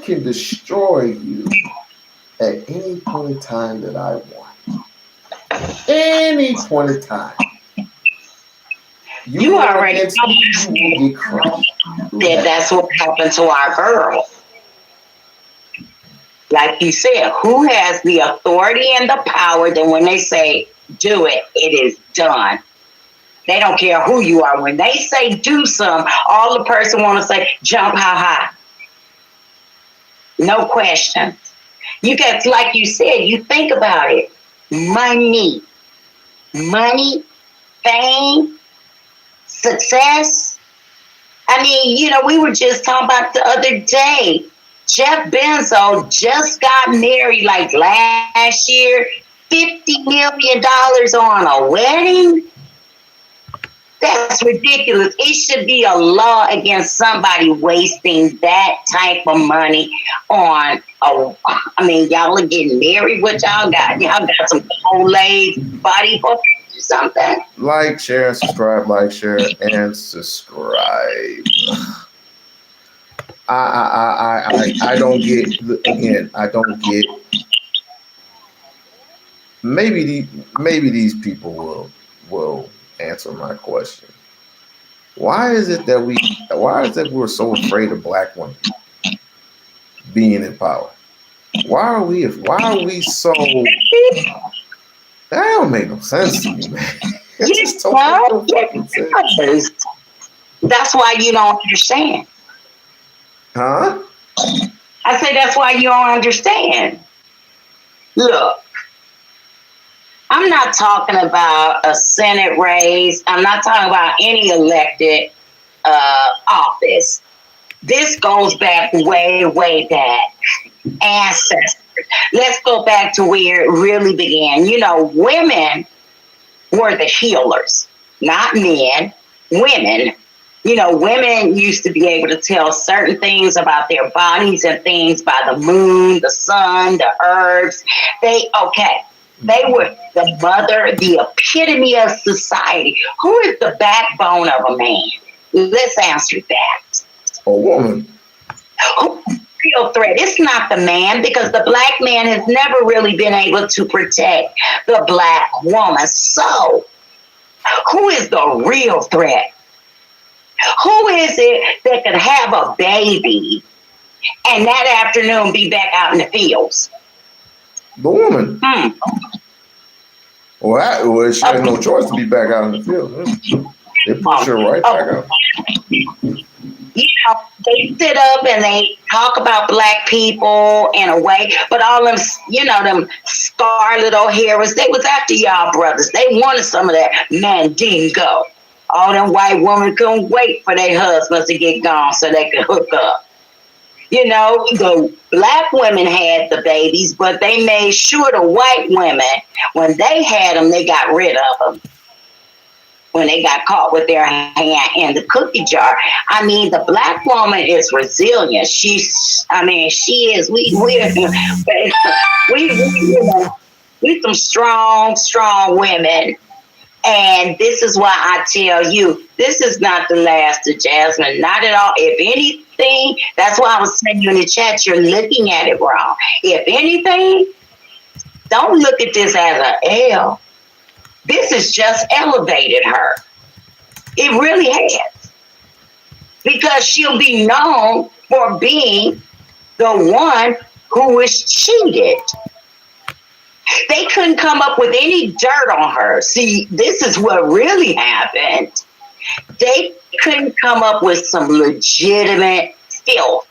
can destroy you at any point in time that I want. Any point in time. You already know that's what happened to our girl. Like you said, who has the authority and the power that when they say do it, it is done. They don't care who you are. When they say do something, all the person want to say, jump how high. No question. You got, like you said, you think about it. Money, fame, success. I mean, we were just talking about the other day. Jeff Bezos just got married like last year, $50 million on a wedding. That's ridiculous. It should be a law against somebody wasting that type of money on y'all are getting married. What y'all got? Y'all got some Kool-Aid body or something? Like, share, and subscribe. Like, share, and subscribe. I don't get, again, I don't get, maybe these people will answer my question. Why is it that we're so afraid of black women being in power? Why are we so, that don't make no sense to me, man. It just don't make no fucking sense. That's why you don't understand. Huh? I say that's why you don't understand. Look, I'm not talking about a Senate race. I'm not talking about any elected office. This goes back way, way back. Ancestors. Let's go back to where it really began. You know, women were the healers, not men, women. You know, women used to be able to tell certain things about their bodies and things by the moon, the sun, the herbs. They were the mother, the epitome of society. Who is the backbone of a man? Let's answer that. A woman. Real threat. It's not the man, because the black man has never really been able to protect the black woman. So, who is the real threat? Who is it that could have a baby and that afternoon be back out in the fields? The woman. Well, she had no choice to be back out in the field. They push her right back out. You know, they sit up and they talk about black people in a way, but all them, you know, them scarlet O'Haras, they was after y'all brothers. They wanted some of that mandingo. All them white women couldn't wait for their husbands to get gone so they could hook up. You know, the black women had the babies, but they made sure the white women, when they had them, they got rid of them. When they got caught with their hand in the cookie jar. I mean, the black woman is resilient. She is. We're some strong women. And this is why I tell you, this is not the last of Jasmine. Not at all. If anything, that's why I was saying you in the chat, you're looking at it wrong. If anything, don't look at this as an L. This has just elevated her. It really has. Because she'll be known for being the one who was cheated. They couldn't come up with any dirt on her. See, this is what really happened. They couldn't come up with some legitimate filth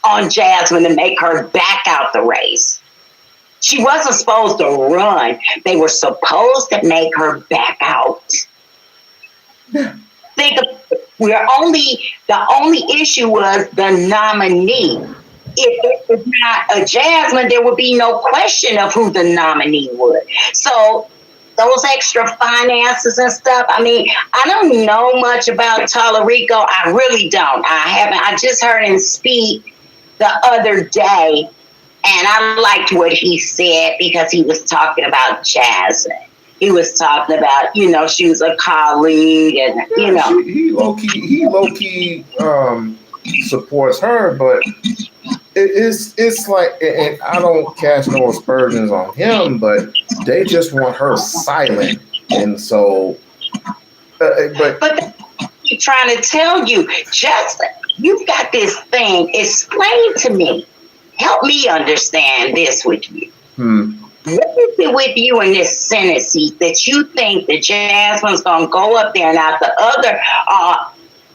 on Jasmine to make her back out the race. She wasn't supposed to run. They were supposed to make her back out. Think of, the only issue was the nominee. If it was not a Jasmine, there would be no question of who the nominee would. So those extra finances and stuff, I mean, I don't know much about Tallarico. I really don't. I just heard him speak the other day, and I liked what he said because he was talking about Jasmine. He was talking about, you know, she was a colleague, and you know, he low key supports her, but it's like, and I don't cast no aspersions on him, but they just want her silent, and so, but he's trying to tell you, Justin, you've got this thing. Explain to me. Help me understand this with you. What is it with you in this Senate seat that you think that Jasmine's going to go up there and out the other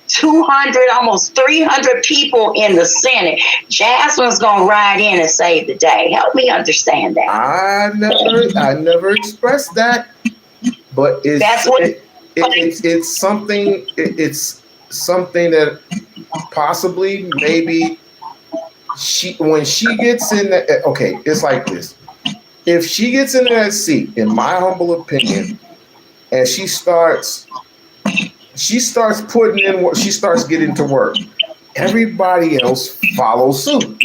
200, almost 300 people in the Senate, Jasmine's going to ride in and save the day? Help me understand that. I never expressed that, but it's something that possibly maybe when she gets in the, okay, it's like this. If she gets into that seat, in my humble opinion, and she starts putting in work, she starts getting to work, everybody else follows suit.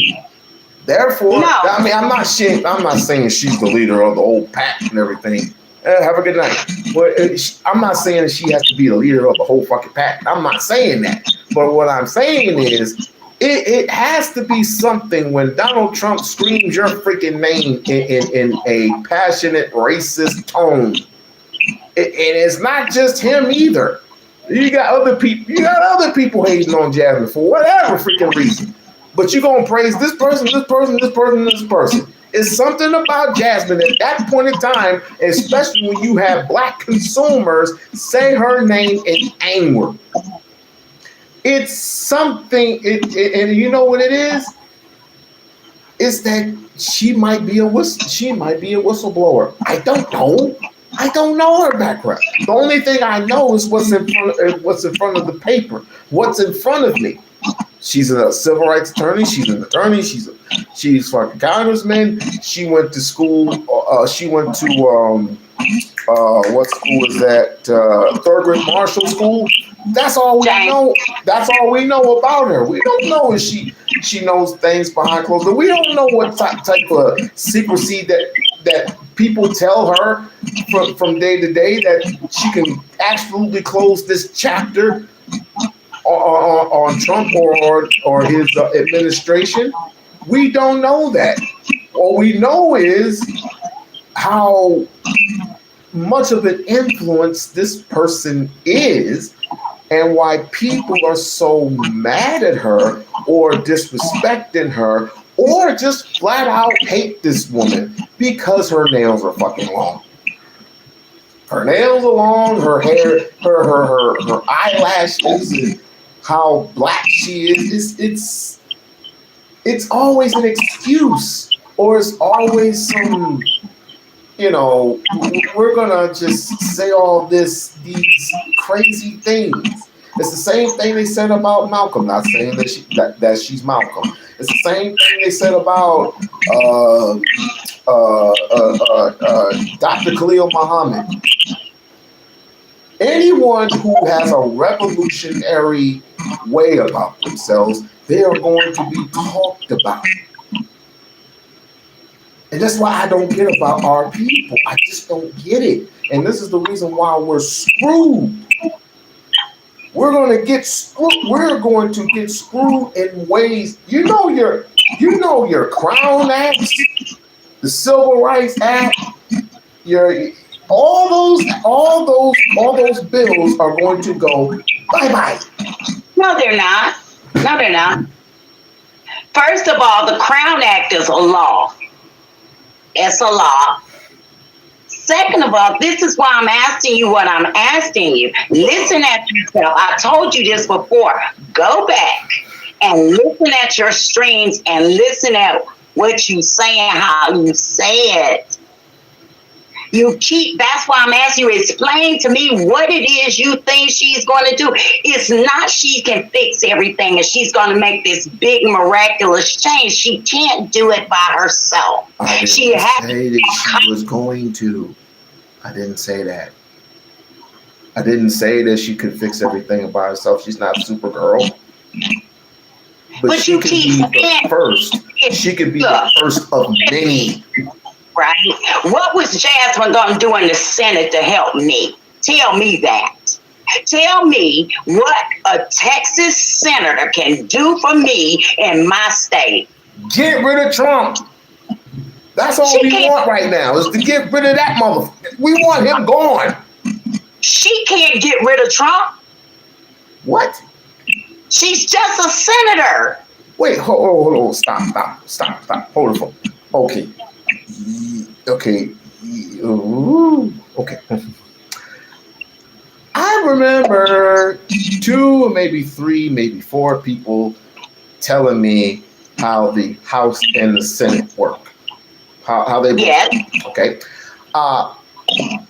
Therefore, No. I mean, I'm not saying she's the leader of the whole pack and everything. Have a good night. But I'm not saying that she has to be the leader of the whole fucking pack. I'm not saying that. But what I'm saying is, it has to be something when Donald Trump screams your freaking name in a passionate, racist tone. And it's not just him either. You got other people. You got other people hating on Jasmine for whatever freaking reason. But you're gonna praise this person, this person, this person, this person. It's something about Jasmine at that point in time, especially when you have black consumers say her name in anger. It's something, and you know what it is? It's that she might be a whistleblower. I don't know. I don't know her background. The only thing I know is what's in front of the paper. What's in front of me. She's a civil rights attorney. She's an attorney. She's fucking congressman. She went to school. She went to what school is that? Thurgood Marshall School. That's all we know. That's all we know about her. We don't know if she knows things behind closed doors. We don't know what type of secrecy that people tell her from day to day that she can absolutely close this chapter on Trump or his administration. We don't know that. All we know is how much of an influence this person is and why people are so mad at her or disrespecting her or just flat out hate this woman because her nails are fucking long. Her nails are long, her hair, her eyelashes, and how black she is. It's always an excuse, or it's always some, we're gonna just say all these crazy things. It's the same thing they said about Malcolm. Not saying that she's Malcolm. It's the same thing they said about Dr. Khalil Muhammad. Anyone who has a revolutionary way about themselves, they are going to be talked about. And that's why I don't get about our people. I just don't get it. And this is the reason why we're screwed. We're going to get screwed in ways. You know your Crown Act, the Civil Rights Act, all those bills are going to go bye-bye. No, they're not. No, they're not. First of all, the Crown Act is a law. It's a law. Second of all, this is why I'm asking you what I'm asking you. Listen at yourself. I told you this before. Go back and listen at your streams and listen at what you say and how you say it. That's why I'm asking you, explain to me what it is you think she's going to do. It's not she can fix everything and she's going to make this big miraculous change. She can't do it by herself. I didn't say that she was going to. I didn't say that. I didn't say that she could fix everything by herself. She's not Supergirl. But she could be the first. She could be the first of many. Right? What was Jasmine going to do in the Senate to help me? Tell me that. Tell me what a Texas senator can do for me in my state. Get rid of Trump. That's all we want right now is to get rid of that motherfucker. We want him gone. She can't get rid of Trump. What? She's just a senator. Wait, hold on. Stop. Hold on. Okay. Okay. I remember 2, maybe 3, maybe 4 people telling me how the House and the Senate work. How they work. Yes. Okay.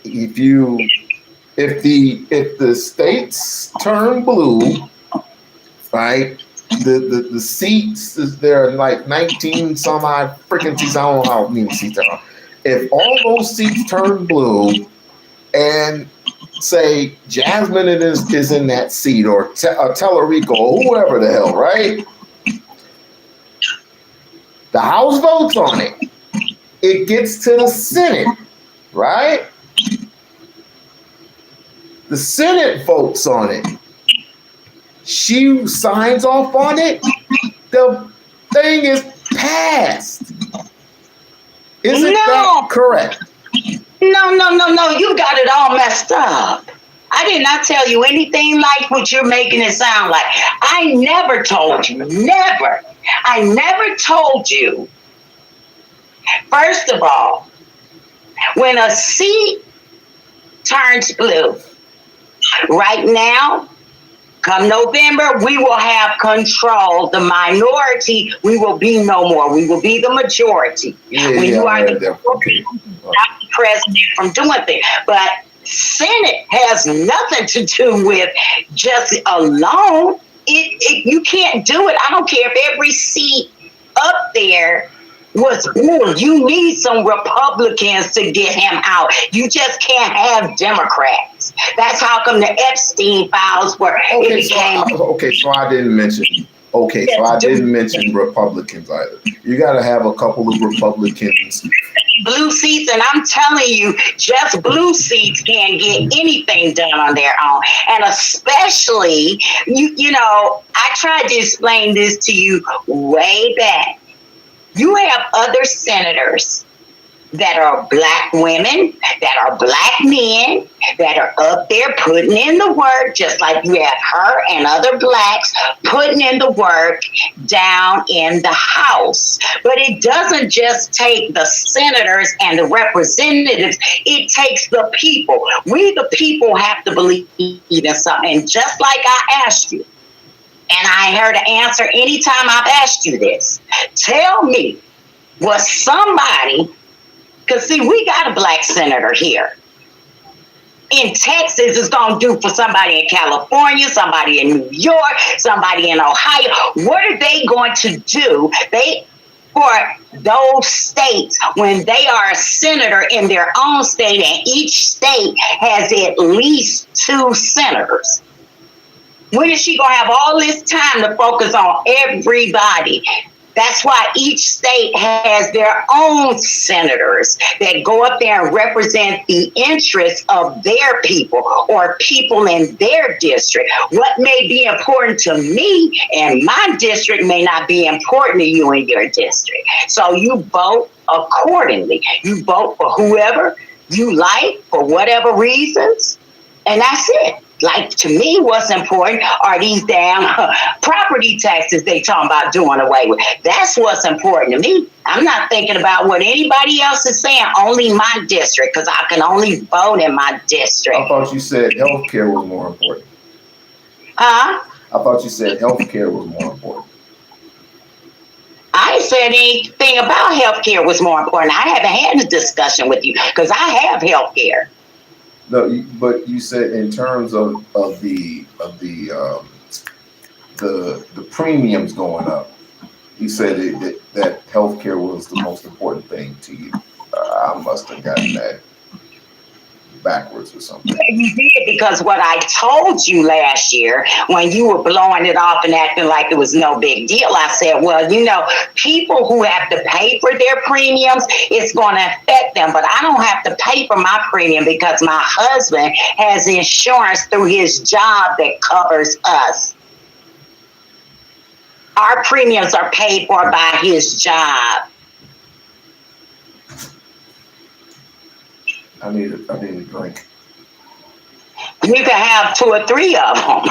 If the states turn blue, right, the seats, there are like 19 some odd freaking seats. I don't know how many seats there are. If all those seats turn blue and say Jasmine is in that seat, or Tellerico, or whoever the hell, right? The House votes on it. It gets to the Senate, right? The Senate votes on it. She signs off on it. The thing is passed. Isn't that correct? No. You got it all messed up. I did not tell you anything like what you're making it sound like. I never told you. Never. I never told you. First of all, when a seat turns blue, right now, come November, we will have control. The minority, we will be no more. We will be the majority. When you are the president from doing things. But Senate has nothing to do with just alone. You can't do it. I don't care if every seat up there was blue. You need some Republicans to get him out. You just can't have Democrats. That's how come the Epstein files were. So I didn't mention. So I didn't mention Republicans either. You got to have a couple of Republicans. Blue seats, and I'm telling you, just blue seats can't get anything done on their own. And especially, you know, I tried to explain this to you way back. You have other senators that are black women, that are black men, that are up there putting in the work, just like you have her and other blacks putting in the work down in the House. But it doesn't just take the senators and the representatives, it takes the people. We, the people, have to believe in something. And just like I asked you, and I heard an answer anytime I've asked you this, tell me, was somebody, because see, we got a black senator here. In Texas, it's going to do for somebody in California, somebody in New York, somebody in Ohio. What are they going to do? For those states, when they are a senator in their own state, and each state has at least 2 senators. When is she going to have all this time to focus on everybody? That's why each state has their own senators that go up there and represent the interests of their people or people in their district. What may be important to me in my district may not be important to you in your district. So you vote accordingly. You vote for whoever you like for whatever reasons, and that's it. Like, to me, what's important are these damn property taxes they talking about doing away with. That's what's important to me. I'm not thinking about what anybody else is saying, only my district, because I can only vote in my district. I thought you said healthcare was more important. Huh? I thought you said healthcare was more important. I ain't said anything about healthcare was more important. I haven't had a discussion with you because I have healthcare. No, but you said in terms of the premiums going up, you said that healthcare was the most important thing to you. I must have gotten that backwards or something. You did, because what I told you last year when you were blowing it off and acting like it was no big deal, I said, well, you know, people who have to pay for their premiums, it's going to affect them, but I don't have to pay for my premium because my husband has insurance through his job that covers us. Our premiums are paid for by his job. I need a drink. You can have 2 or 3 of them,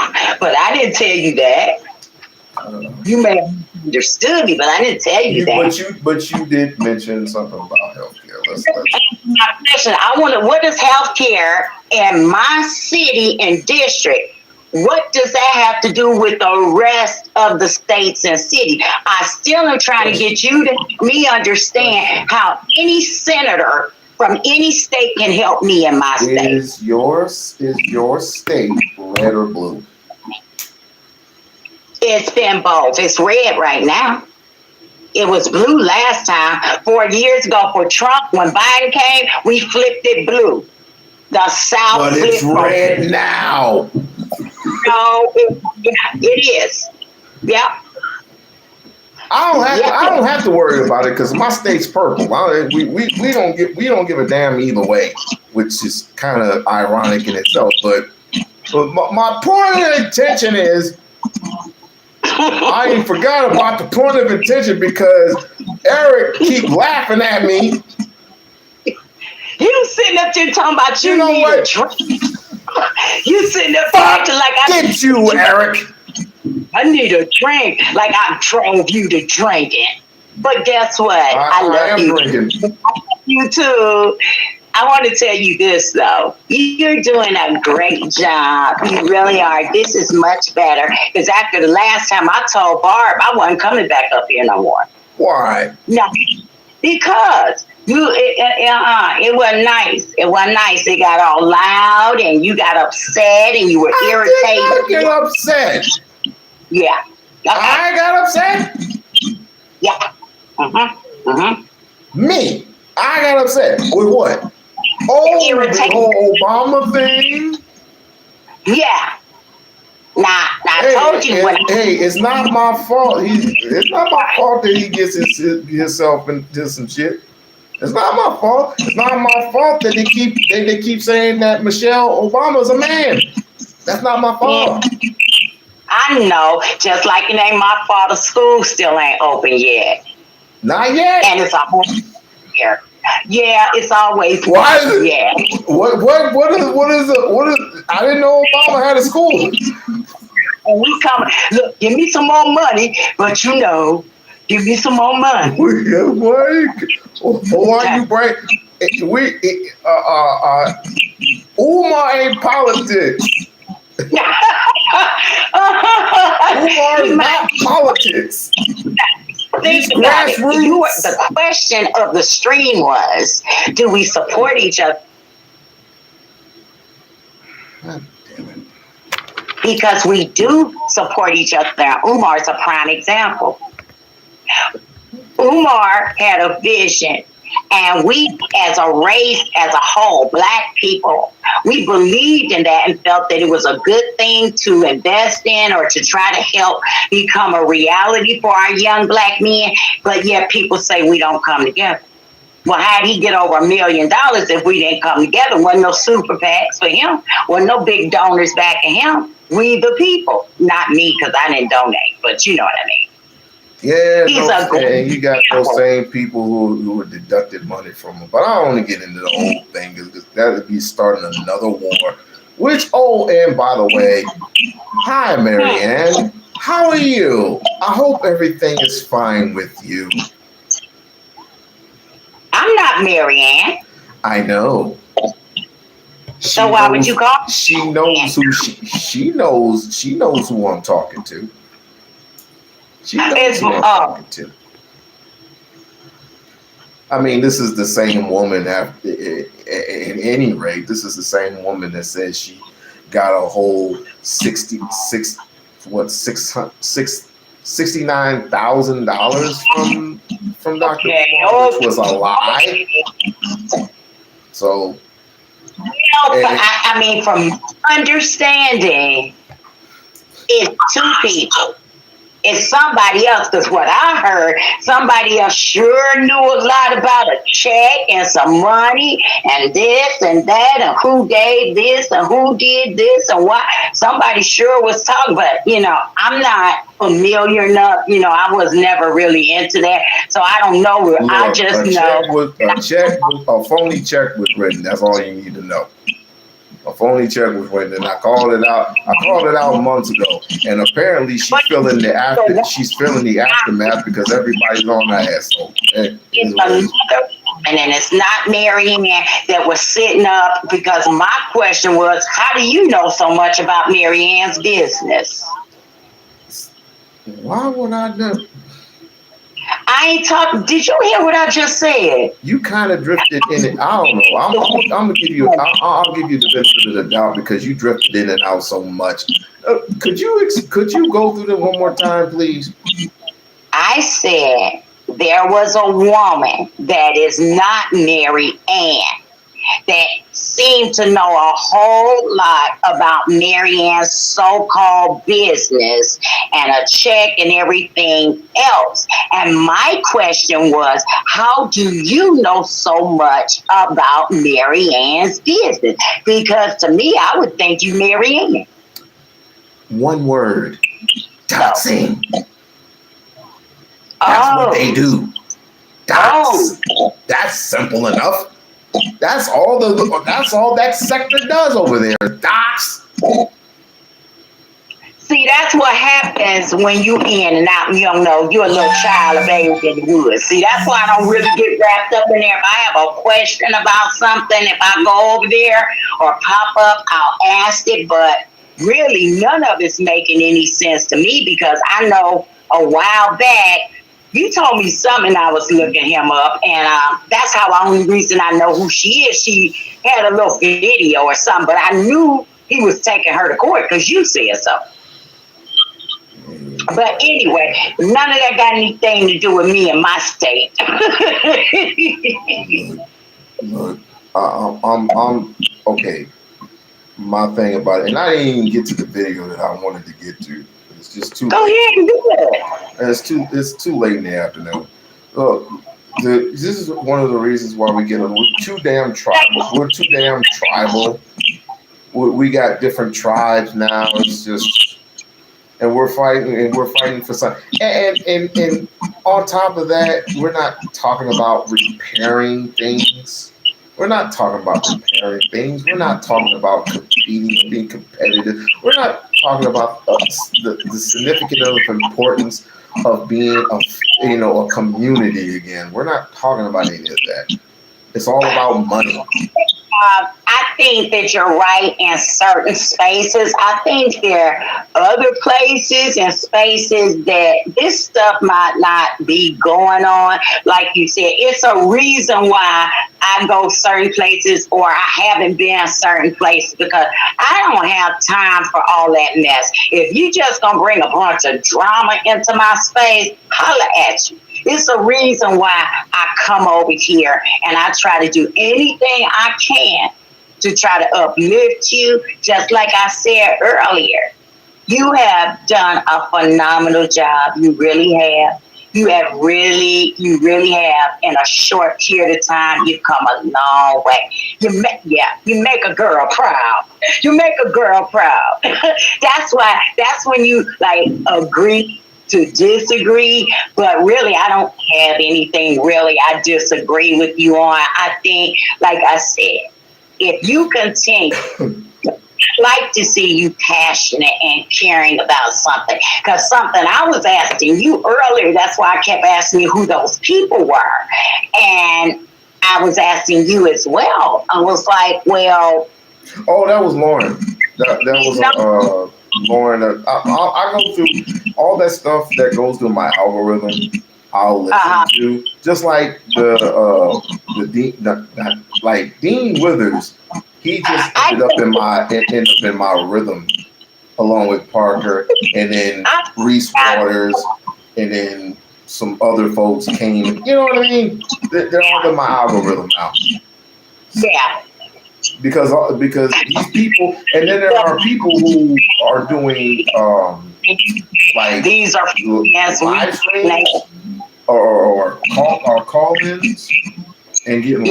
but I didn't tell you that. You may have understood me, but I didn't tell you that. But you did mention something about healthcare. Let's my question. What is healthcare in my city and district? What does that have to do with the rest of the states and cities? I still am trying to get you to help me understand how any senator from any state can help me in my state. Is your state red or blue? It's been both. It's red right now. It was blue last time. 4 years ago for Trump, when Biden came, we flipped it blue. The South But it's red now. No, it is. Yep. I don't have to worry about it because my state's purple. We don't give a damn either way, which is kind of ironic in itself. But my point of intention is, I ain't forgot about the point of intention because Eric keep laughing at me. He was sitting up there talking about you know what? You sitting up there acting like Get you, Eric. I need a drink, like I drove you to drinking. But guess what? I love you. Drinking. You too. I want to tell you this though. You're doing a great job. You really are. This is much better. Because after the last time I told Barb I wasn't coming back up here no more. Why? No. Because it wasn't nice. It wasn't nice. It got all loud and you got upset and you were irritated. I did not get upset. Yeah. Okay. I got upset? Yeah. Me? I got upset. With what? Oh, the whole Obama thing? Yeah. Nah, I told you when it's not my fault. It's not my fault that he gets himself into some shit. It's not my fault. It's not my fault that they keep saying that Michelle Obama's a man. That's not my fault. I know, just like it ain't my fault the school still ain't open yet. Not yet. And it's always here. Yeah, it's always why is it? Yeah. What is I didn't know Obama had a school. And we coming. Look, give me some more money, but give me some more money. Why you break? Umar ain't politics. Umar is not politics. Think about it. The question of the stream was, do we support each other? God damn it. Because we do support each other. Umar's a prime example. Umar had a vision, and we as a race, as a whole, Black people, we believed in that and felt that it was a good thing to invest in or to try to help become a reality for our young Black men. But yet people say we don't come together. Well, how'd he get over $1 million if we didn't come together? Wasn't no super PACs for him. Wasn't no big donors backing him. We the people. Not me, because I didn't donate, but you know what I mean. Yeah, and you got those same people who were deducted money from him. But I don't want to get into the whole thing because that would be starting another war. And by the way, hi, Marianne. How are you? I hope everything is fine with you. I'm not Marianne. I know. So why would you call? She knows who she knows who I'm talking to. She knows who I'm talking to. I mean, this is the same woman. At any rate, this is the same woman that says she got a whole $69,000 from Dr. Moore, which was a lie. So, I mean, from understanding, it's two people. It's somebody else, because what I heard, somebody else sure knew a lot about a check and some money and this and that and who gave this and who did this and what. Somebody sure was talking, but, I'm not familiar enough. I was never really into that, so I don't know. Look, I just know. A phony check was written. That's all you need to know. A phony check was written, and I called it out. Months ago, and apparently she's feeling the aftermath because everybody's on her ass. So, and it's not Marianne that was sitting up, because my question was, how do you know so much about Marianne's business? Why would I know? I ain't talking. Did you hear what I just said? You kind of drifted in it. I don't know. I'm gonna give you. I'll give you the benefit of the doubt because you drifted in and out so much. Could you go through that one more time, please? I said there was a woman that is not Mary Ann that seemed to know a whole lot about Mary Ann's so-called business and a check and everything else. And my question was, how do you know so much about Mary Ann's business? Because to me, I would think you Mary Ann. One word. Doxing. That's what they do. Dox. That's simple enough. That's all that sector does over there. Dox. See, that's what happens when you in and out. You don't know, you're a little child, a baby in the woods. See, that's why I don't really get wrapped up in there. If I have a question about something, if I go over there or pop up, I'll ask it. But really, none of it's making any sense to me because I know a while back, you told me something, I was looking him up, and that's how the only reason I know who she is. She had a little video or something, but I knew he was taking her to court because you said so. But anyway, none of that got anything to do with me and my state. Look, I'm okay. My thing about it, and I didn't even get to the video that I wanted to get to. It's just too. Go ahead and do it. It's too late in the afternoon. Look, this is one of the reasons why we get we're too damn tribal. We're too damn tribal. We got different tribes now. It's just, and we're fighting for something. And on top of that, we're not talking about repairing things. We're not talking about repairing things. We're not talking about competing and being competitive. We're not talking about the significant importance of being a community again. We're not talking about any of that. It's all about money. I think that you're right in certain spaces. I think there are other places and spaces that this stuff might not be going on. Like you said, it's a reason why I go certain places or I haven't been certain places because I don't have time for all that mess. If you just gonna bring a bunch of drama into my space, holla at you. It's a reason why I come over here and I try to do anything I can to try to uplift you. Just like I said earlier, you have done a phenomenal job. You really have. You really have. In a short period of time, you've come a long way. You make a girl proud. You make a girl proud. That's when you agree to disagree, but really I don't have anything really I disagree with you on. I think, like I said, if you continue, like to see you passionate and caring about something. Because something I was asking you earlier, that's why I kept asking you who those people were. And I was asking you as well. I was like, well. Oh, that was Lauren. That was Lauren. I go through all that stuff that goes through my algorithm. I'll listen to, just like Dean Withers. He just ended up in my rhythm, along with Parker, and then Reese Waters, and then some other folks came. You know what I mean? They're all in my algorithm now. Yeah. Because these people, and then there are people who are doing these are live streams or call-ins and getting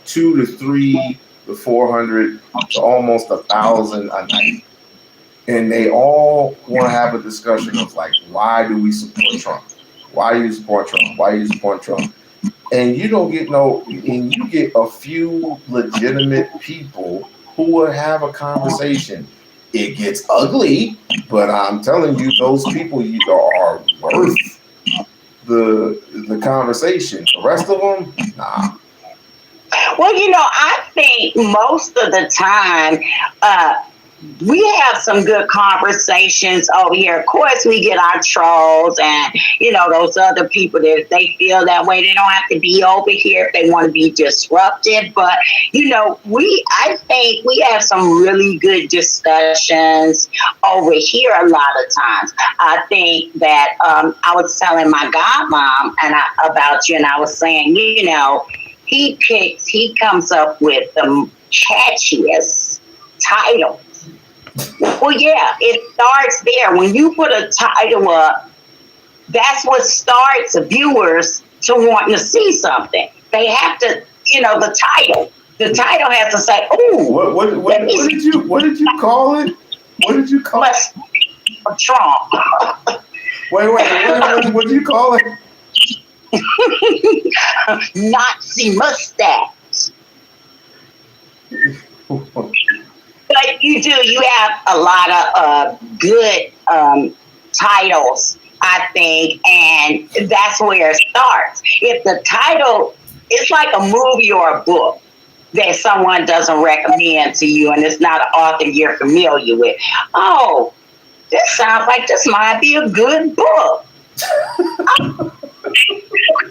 200 to 300 to 400 to almost 1,000 a night, and they all want to have a discussion of why do we support Trump? Why do you support Trump? Why do you support Trump? And you don't get and you get a few legitimate people who will have a conversation. It gets ugly, but I'm telling you, those people are worth the conversation. The rest of them, nah. Well, I think most of the time, we have some good conversations over here. Of course, we get our trolls and, those other people that if they feel that way, they don't have to be over here if they want to be disruptive. But, I think we have some really good discussions over here a lot of times. I think that I was telling my godmom about you, and I was saying, he comes up with the catchiest title. Well, yeah, it starts there. When you put a title up, that's what starts viewers to wanting to see something. They have to, the title. The title has to say, "Ooh." What did you call it? What did you call it? Trump. Wait. What did you call it? Nazi mustache. But you have a lot of good titles, I think, and that's where it starts. If the title, it's like a movie or a book that someone doesn't recommend to you, and it's not an author you're familiar with. Oh, this sounds like this might be a good book.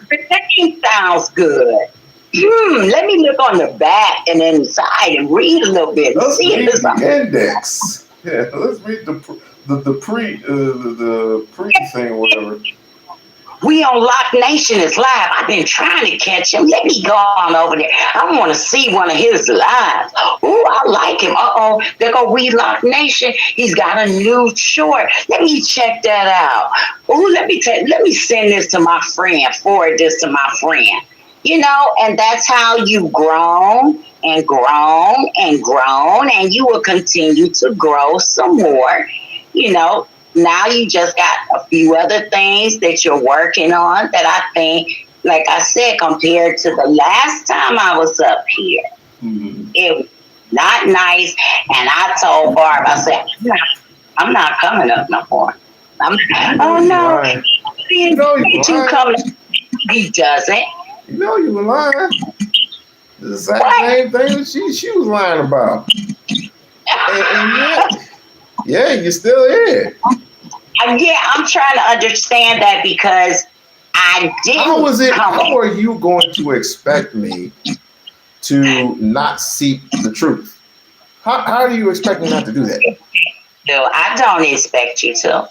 That sounds good. Let me look on the back and inside and read a little bit. Let's see read if there's something. index. Yeah, let's read the pre thing or whatever. We-On-Loc Nation is live. I've been trying to catch him. Let me go on over there. I want to see one of his lives. Ooh, I like him. There go We-On-Loc Nation. He's got a new short. Let me check that out. Ooh, let me send this to my friend. Forward this to my friend. And that's how you've grown and grown and grown, and you will continue to grow some more. Now you just got a few other things that you're working on that I think, like I said, compared to the last time I was up here, it was not nice. And I told Barb, I said, I'm not coming up no more. Oh no, you coming? He doesn't. You were lying. The same thing she was lying about. And yeah, you're still here. Yeah, I'm trying to understand that because I didn't. How are you going to expect me to not seek the truth? How do you expect me not to do that? No, I don't expect you to.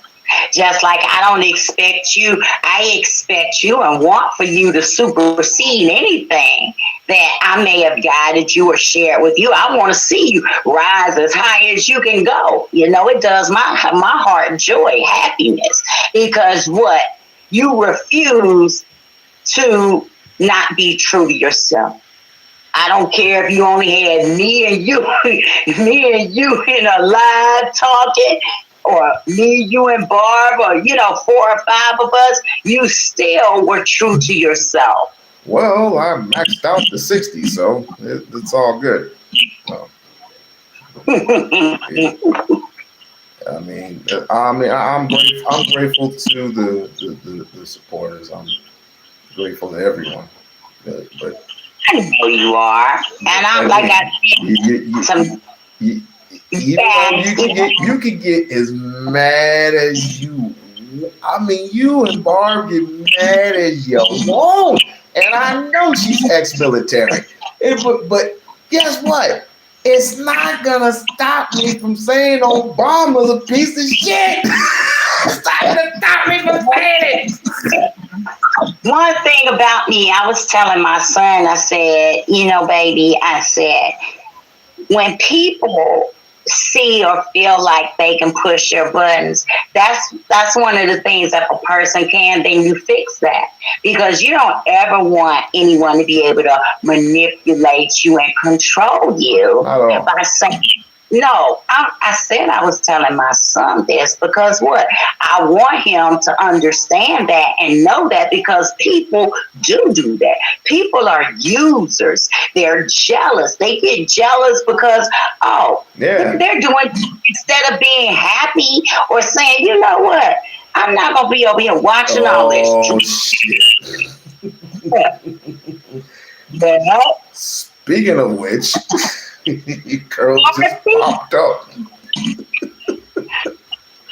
Just like I don't expect you, I expect you and want for you to supersede anything that I may have guided you or shared with you. I want to see you rise as high as you can go. It does my heart joy, happiness, because what? You refuse to not be true to yourself. I don't care if you only had me and you in a live talking, or me, you, and Barb, or 4 or 5 of us, you still were true to yourself. Well, I maxed out the 60, so it's all good. I'm grateful to the supporters. I'm grateful to everyone. But I know you are, and I'm like you can get as mad as you. You and Barb get mad as you want, and I know she's ex-military. But guess what? It's not gonna stop me from saying Obama's a piece of shit. It's not gonna stop me from saying it. One thing about me, I was telling my son, I said, baby, I said, when people see or feel like they can push your buttons, that's one of the things that a person can, then you fix that. Because you don't ever want anyone to be able to manipulate you and control you by saying, no, I said I was telling my son this because what? I want him to understand that and know that, because people do that. People are users. They're jealous. They get jealous because, they're doing, instead of being happy or saying, you know what? I'm not going to be over here watching all this. Speaking of which, girls just popped up.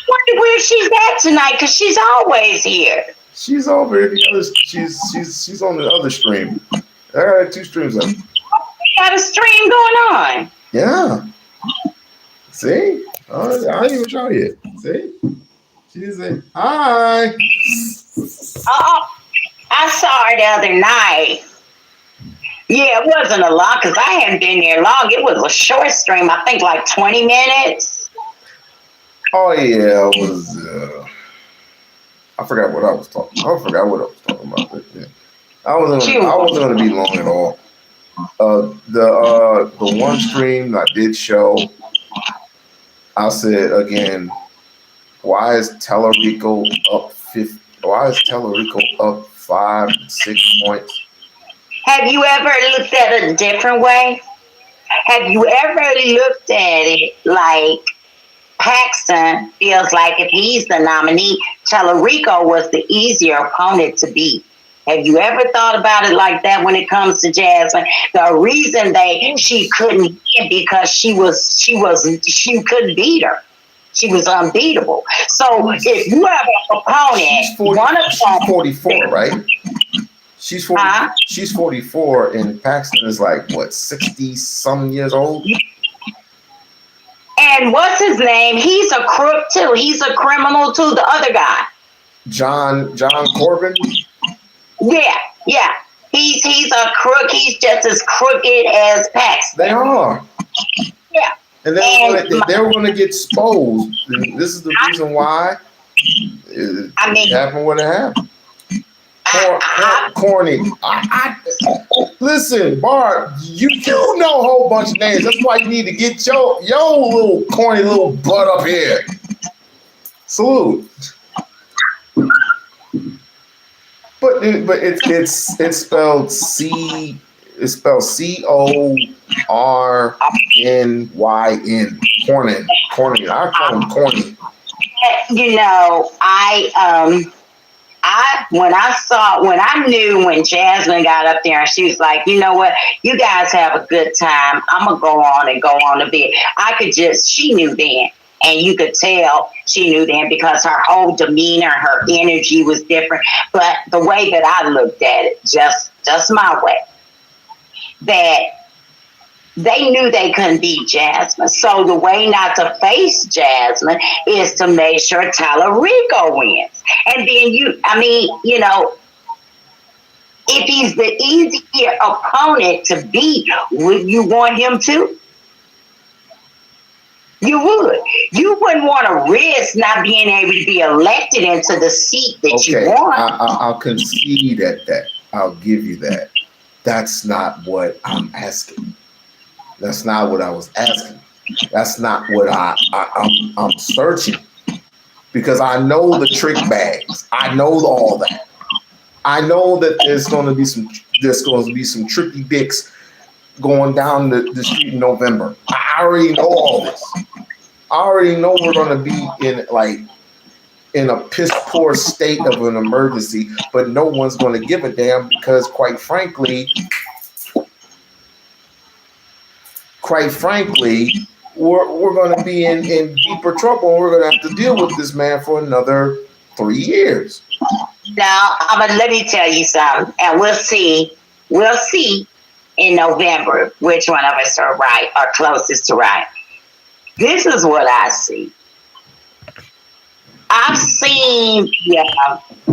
Wonder where she's at tonight, because she's always here. She's over at the other. She's on the other stream. I got 2 streams up. Got a stream going on. Yeah. See? I didn't even try yet. See? She said, hi. Oh, I saw her the other night. Yeah, it wasn't a lot because I hadn't been there long. It was a short stream, I think like 20 minutes. Oh, yeah. It was, I forgot what I was talking about. But, yeah. I wasn't going to be long at all. The one stream I did show, I said again, why is Tellerico up 50? Why is Tellerico up 5-6 points? Have you ever looked at it a different way? Have you ever looked at it like Paxton feels like if he's the nominee, Tellerico was the easier opponent to beat? Have you ever thought about it like that when it comes to Jasmine? The reason she couldn't win because she couldn't beat her. She was unbeatable. So if you have an opponent, she's 44, right? She's 40, She's 44, and Paxton is like what, 60-some years old? And what's his name? He's a crook too. He's a criminal too. The other guy, John Corbin. Yeah. He's a crook. He's just as crooked as Paxton. They are. Yeah. And they were going to get exposed. And this is the reason why it happened what it happened. Corny. Listen, Bart, you know a whole bunch of names. That's why you need to get your little corny little butt up here. Salute. But it's spelled C. It's spelled CORNYN. Corny. I call him corny. You know, when I knew when Jasmine got up there and she was like, you know what, you guys have a good time. I'm gonna go on a bit. She knew then. And you could tell she knew then because her whole demeanor, her energy was different. But the way that I looked at it, just my way, that they knew they couldn't beat Jasmine. So the way not to face Jasmine is to make sure Tellerico wins. And then if he's the easier opponent to beat, would you want him to? You would. You wouldn't want to risk not being able to be elected into the seat that you want. I'll concede at that. I'll give you that. That's not what I'm asking. That's not what I was asking. That's not what I'm searching. Because I know the trick bags. I know all that. I know that there's going to be some tricky dicks going down the street in November. I already know all this. I already know we're going to be in a piss poor state of an emergency, but no one's going to give a damn because quite frankly, we're going to be in deeper trouble. And we're going to have to deal with this man for another 3 years. Now, let me tell you something, and we'll see in November which one of us are right or closest to right. This is what I see. I've seen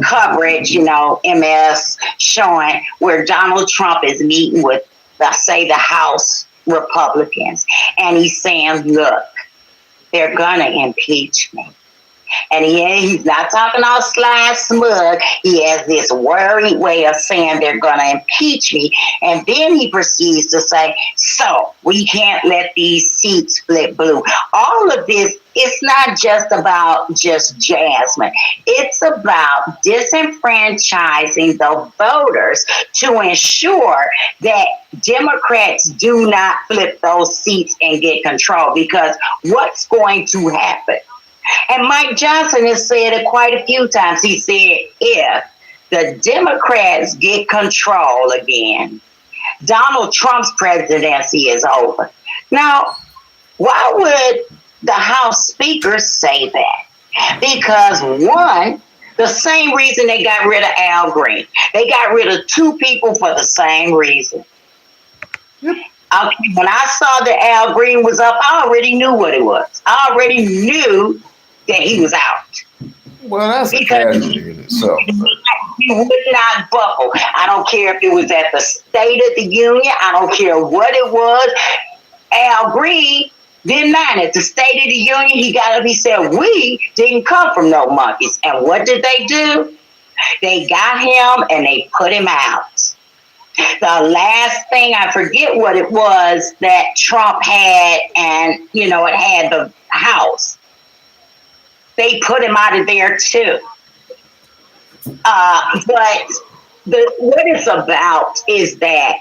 coverage, MS showing where Donald Trump is meeting with, say, the House Republicans, and he's saying, look, they're gonna impeach me. And he's not talking all sly smug. He has this worried way of saying they're going to impeach me. And then he proceeds to say, so we can't let these seats flip blue. All of this, it's not just about just Jasmine. It's about disenfranchising the voters to ensure that Democrats do not flip those seats and get control. Because what's going to happen? And Mike Johnson has said it quite a few times. He said, if the Democrats get control again, Donald Trump's presidency is over. Now, why would the House speakers say that? Because one, the same reason they got rid of Al Green. They got rid of two people for the same reason. When I saw that Al Green was up, I already knew what it was. I already knew that he was out. Well, that's because a casualty in itself. he would not buckle. I don't care if it was at the State of the Union. I don't care what it was. Al Green didn't mind it. The State of the Union, he said, we didn't come from no monkeys. And what did they do? They got him and they put him out. The last thing, I forget what it was that Trump had, and, it had the House. They put him out of there too. But what it's about is that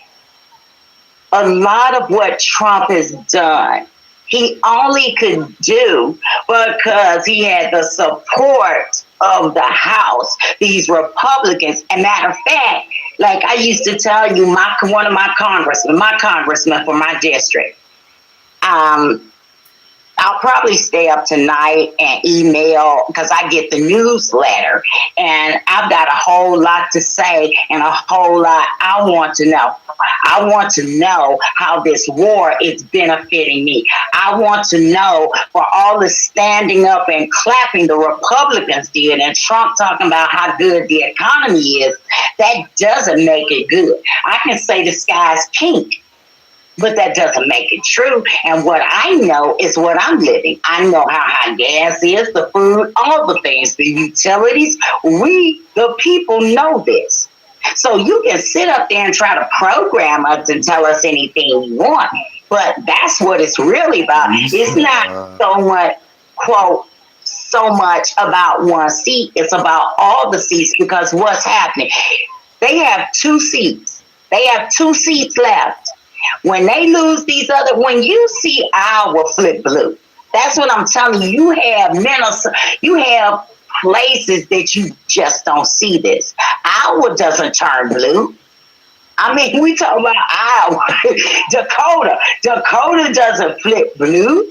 a lot of what Trump has done, he only could do because he had the support of the House, these Republicans. And matter of fact, like I used to tell you, one of my congressmen for my district, I'll probably stay up tonight and email because I get the newsletter and I've got a whole lot to say and a whole lot I want to know. I want to know how this war is benefiting me. I want to know for all the standing up and clapping the Republicans did and Trump talking about how good the economy is. That doesn't make it good. I can say the sky's pink, but that doesn't make it true. And what I know is what I'm living. I know how high gas is, the food, all the things, the utilities. We, the people, know this. So you can sit up there and try to program us and tell us anything you want. But that's what it's really about. It's not so much, quote, so much about one seat. It's about all the seats because what's happening? They have 2 seats. They have 2 seats left. When they lose these other, when you see our flip blue, that's what I'm telling you. You have places that you just don't see this. Our doesn't turn blue. I mean, we talk about our. Dakota doesn't flip blue,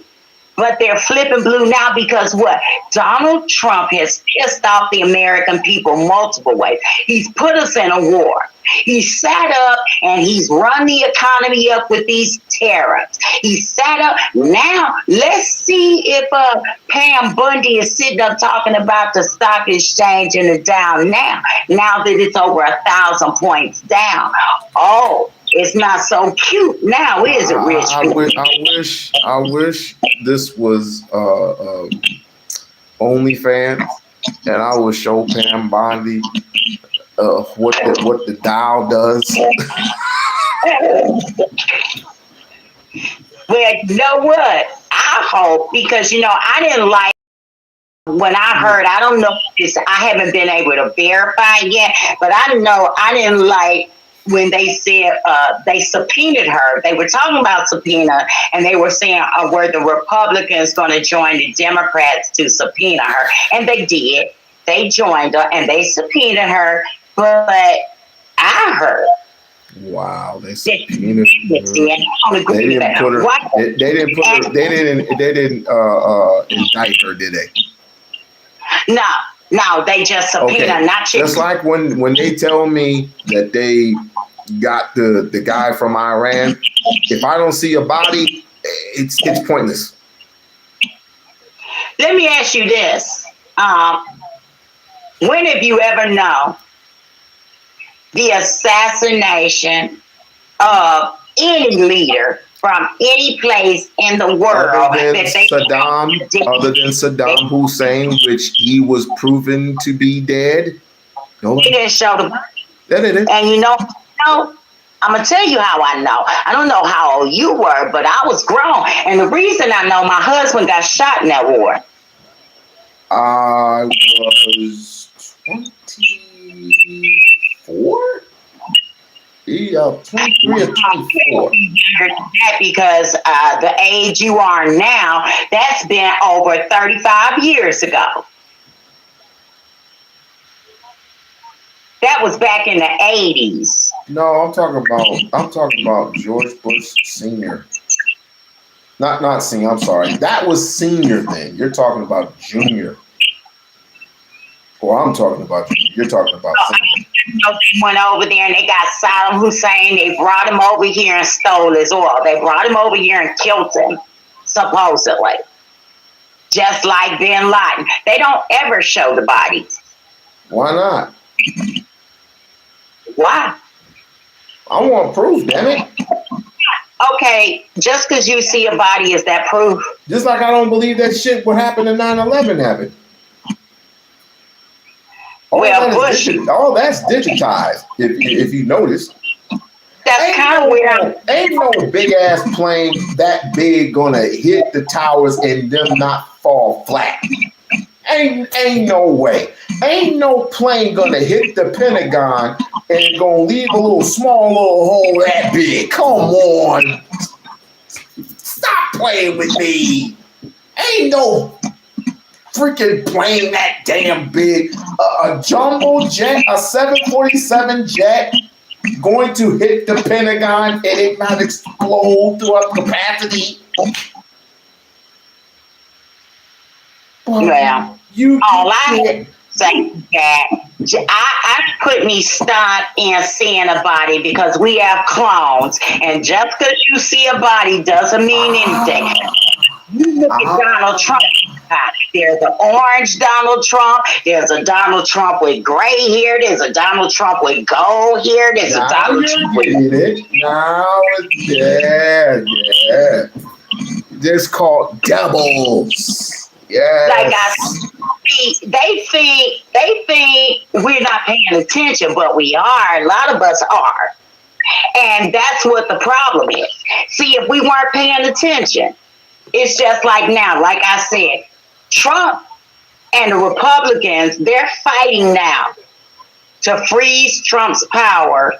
but they're flipping blue now because what? Donald Trump has pissed off the American people multiple ways. He's put us in a war. He sat up and he's run the economy up with these tariffs. He sat up. Now, let's see if Pam Bundy is sitting up talking about the stock exchange and the down now that it's over 1,000 points down. Oh, it's not so cute now, is it, Rich? I wish this was OnlyFans, and I would show Pam Bondi what the dial does. Well, you know what? I hope, because I didn't like when I heard. I don't know if this. I haven't been able to verify yet, but I didn't like when they said they subpoenaed her. They were talking about subpoena, and they were saying, were the Republicans going to join the Democrats to subpoena her? And they did. They joined her, and they subpoenaed her. But I heard. Wow, they subpoenaed her. They didn't put her. They didn't indict her, did they? No, they just subpoenaed her. Not just like when they tell me that they got the guy from Iran. If I don't see a body, it's pointless. Let me ask you this: when have you ever known the assassination of any leader from any place in the world other than Saddam Hussein, which he was proven to be dead? No, he didn't show the body. That didn't. And I'm gonna tell you how I know. I don't know how old you were, but I was grown, and the reason I know, my husband got shot in that war. I was 24. Yeah, 23 or 24. Because the age you are now, that's been over 35 years ago. That was back in the 80s. No, I'm talking about George Bush Sr. Not senior. I'm sorry. That was senior then. You're talking about junior. Well, I'm talking about junior. You're talking about senior. They went over there and they got Saddam Hussein. They brought him over here and stole his oil. They brought him over here and killed him, supposedly. Just like Bin Laden. They don't ever show the bodies. Why not? Why? I want proof, damn it. Okay, just because you see a body, is that proof? Just like I don't believe that shit what happened in 9/11 happened. All that's digitized, if you notice. That's kind of weird. Ain't no big ass plane that big gonna hit the towers and them not fall flat. Ain't no way. Ain't no plane gonna hit the Pentagon and gonna leave a small little hole that big. Come on. Stop playing with me. Ain't no freaking plane that damn big. A jumbo jet, a 747 jet going to hit the Pentagon and it not explode throughout capacity. Well, all I say that I put me stunned in seeing a body because we have clones, and just because you see a body doesn't mean anything. You look at Donald Trump. There's an orange Donald Trump. There's a Donald Trump with gray hair. There's a Donald Trump with gold hair. There's a Donald Trump with yeah. This called doubles. Yeah. Like they think we're not paying attention, but we are. A lot of us are. And that's what the problem is. See, if we weren't paying attention, it's just like now, like I said, Trump and the Republicans, they're fighting now to freeze Trump's power,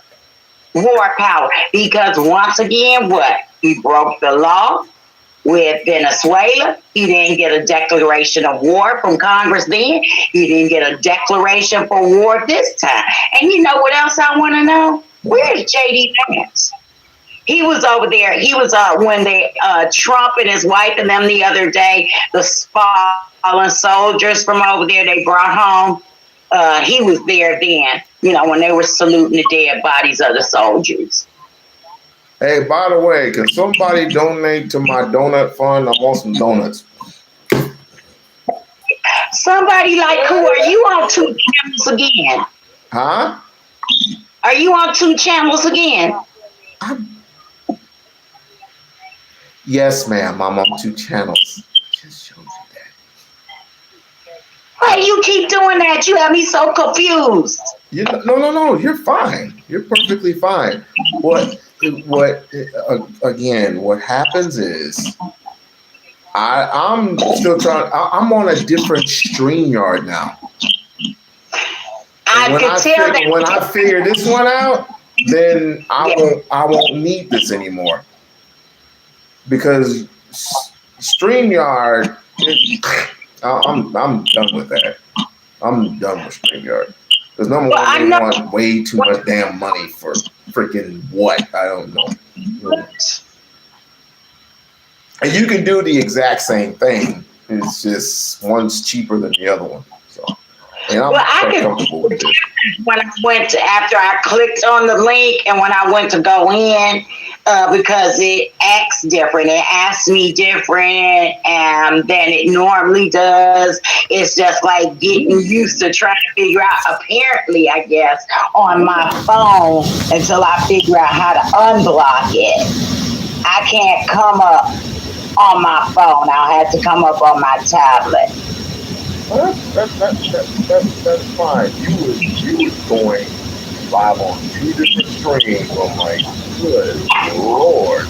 war power, because once again, what? He broke the law with Venezuela. He didn't get a declaration of war from Congress then. He didn't get a declaration for war this time. And you know what else I want to know? Where's J.D. Vance? He was over there. He was when they Trump and his wife and them the other day, the fallen soldiers from over there they brought home. He was there then, when they were saluting the dead bodies of the soldiers. Hey, by the way, can somebody donate to my donut fund? I want some donuts. Somebody like who? Are you on 2 channels again? Huh? Are you on 2 channels again? Yes, ma'am. I'm on 2 channels. Just showed you that. Why do you keep doing that? You have me so confused. No. You're fine. You're perfectly fine. What happens is I'm still trying. I'm on a different StreamYard now. When I figure this one out, then I won't need this anymore. Because StreamYard, I'm done with that. I'm done with StreamYard. Because number one, they want way too much damn money for freaking what? I don't know. And you can do the exact same thing. It's just one's cheaper than the other one. So, and I'm comfortable with it. When I went after I clicked on the link and when I went to go in, because it acts different. It asks me different than it normally does. It's just like getting used to trying to figure out, apparently, I guess, on my phone until I figure out how to unblock it. I can't come up on my phone. I'll have to come up on my tablet. Well, that's fine. You was going live on 2 different streams. I'm like, good Lord.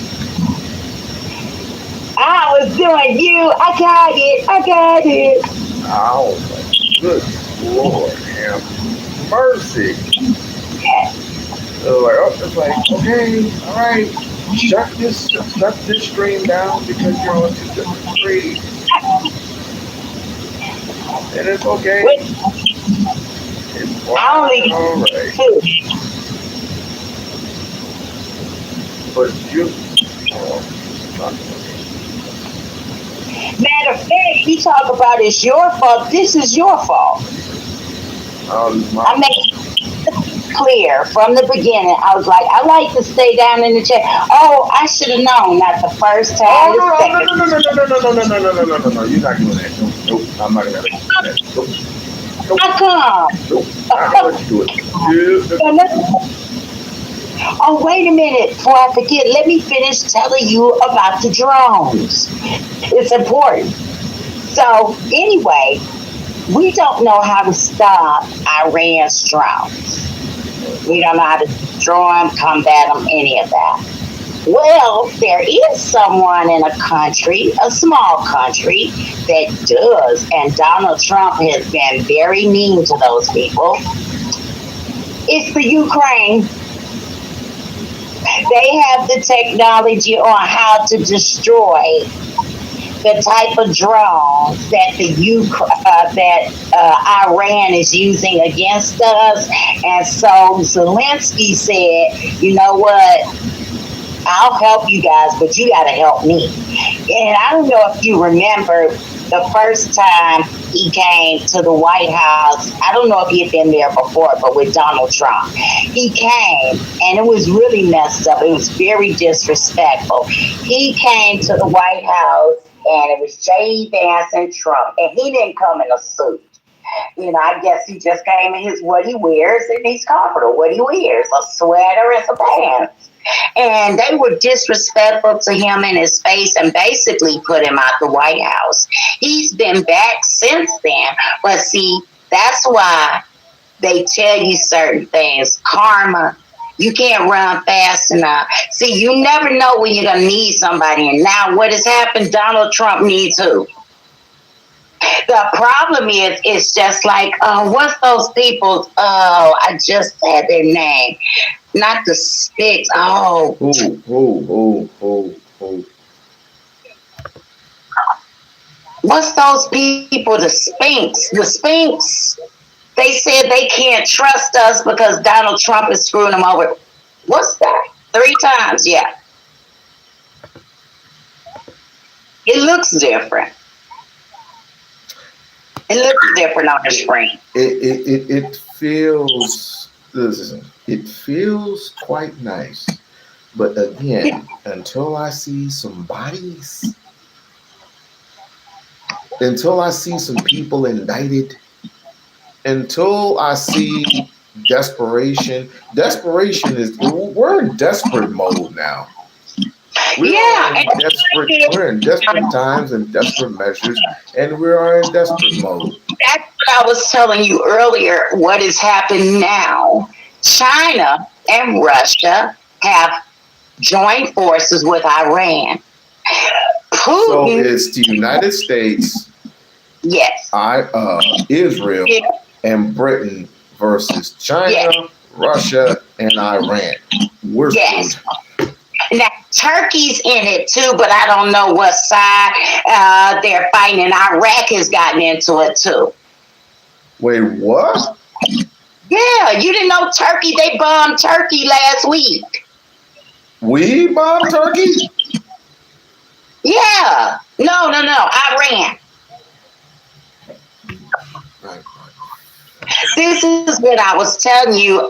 I was doing you. I got it. Oh, my good Lord. Have mercy. It's like, okay, all right. Shut this stream down because you're on 2 different streams. And it's okay. It's all right. 2. But you, Matter of fact, you talk about it's your fault. This is your fault. I made it clear from the beginning. I was like, I like to stay down in the chair. Oh, I should have known. Not the first time. No. You're not doing that. Nope. I'm not gonna let you do that. Nope. How come? Nope. I'm not gonna let you do it. Oh, wait a minute. Before I forget, let me finish telling you about the drones. It's important. So, anyway, we don't know how to stop Iran's drones. We don't know how to destroy them, combat them, any of that. Well, there is someone in a country, a small country, that does, and Donald Trump has been very mean to those people. It's the Ukraine. They have the technology on how to destroy the type of drones that Iran is using against us. And so Zelensky said, you know what? I'll help you guys, but you got to help me. And I don't know if you remember the first time he came to the White House. I don't know if he had been there before, but with Donald Trump. He came, and it was really messed up. It was very disrespectful. He came to the White House, and it was J.D. Vance and Trump, and he didn't come in a suit. You know, I guess he just came in what he wears, and he's comfortable. What he wears, a sweater and some pants. And they were disrespectful to him in his face and basically put him out the White House. He's been back since then. But see, that's why they tell you certain things. Karma. You can't run fast enough. See, you never know when you're going to need somebody. And now what has happened, Donald Trump needs who? The problem is, it's just like, what's those people? Oh, I just said their name. Not the Spicks. Oh. What's those people? The Spinks. The Spinks. They said they can't trust us because Donald Trump is screwing them over. What's that? 3 times, yeah. It looks different. It looks different on the screen. It feels. Listen, it feels quite nice, but again, until I see some bodies, until I see some people indicted, until I see desperation is, we're in desperate mode now. We're in desperate times and desperate measures, and we are in desperate mode. That's what I was telling you earlier. What is happening now? China and Russia have joined forces with Iran. Putin, so it's the United States, yes, Israel, and Britain versus China, yes, Russia, and Iran. We're yes. Now, Turkey's in it too, but I don't know what side they're fighting. And Iraq has gotten into it too. Wait, what? Yeah, you didn't know Turkey? They bombed Turkey last week. We bombed Turkey? Yeah. No, Iran. Right. This is what I was telling you.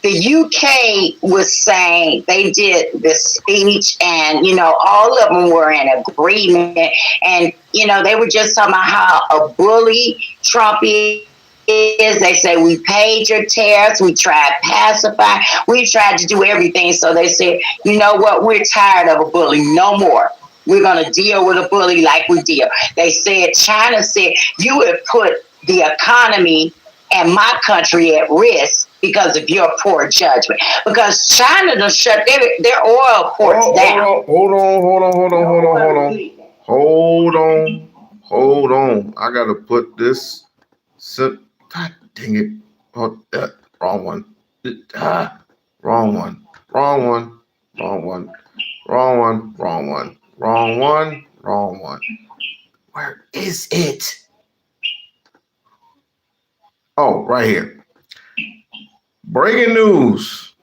The UK was saying they did this speech, and all of them were in agreement, and they were just talking about how a bully Trump is. They say we paid your tariffs, we tried to pacify, we tried to do everything. So they said, you know what, we're tired of a bully, no more. We're going to deal with a bully like we deal. They said, China said, you have put the economy and my country at risk because of your poor judgment. Because China done shut their oil ports down. Hold on. I got to put this. God dang it. Oh, wrong one. Wrong one. Where is it? Oh, right here. Breaking news.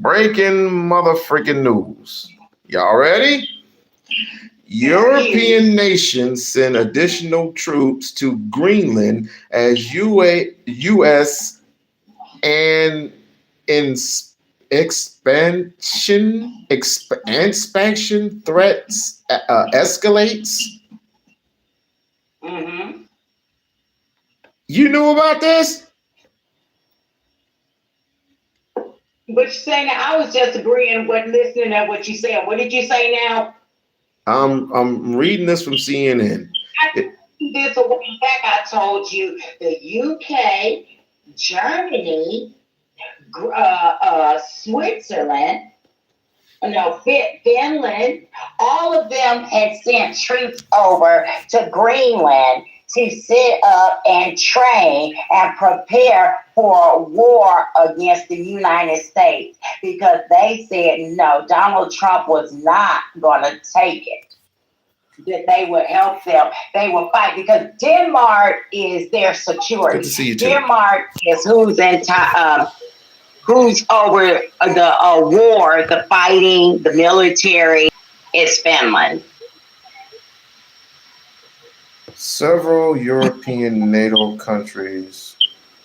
Breaking motherfucking news. Y'all ready? European nations send additional troops to Greenland as U.S. and expansion threats escalates. Mm-hmm. You knew about this? But you saying that I was just agreeing with listening to what you said. What did you say now? I'm reading this from CNN. This a while back I told you the UK, Germany, Switzerland, Finland, all of them had sent troops over to Greenland to sit up and train and prepare for a war against the United States because they said no, Donald Trump was not going to take it. That they would help them. They will fight because Denmark is their security. Good to see you too. Denmark is who's over the war, the fighting, the military. Is Finland. Several European NATO countries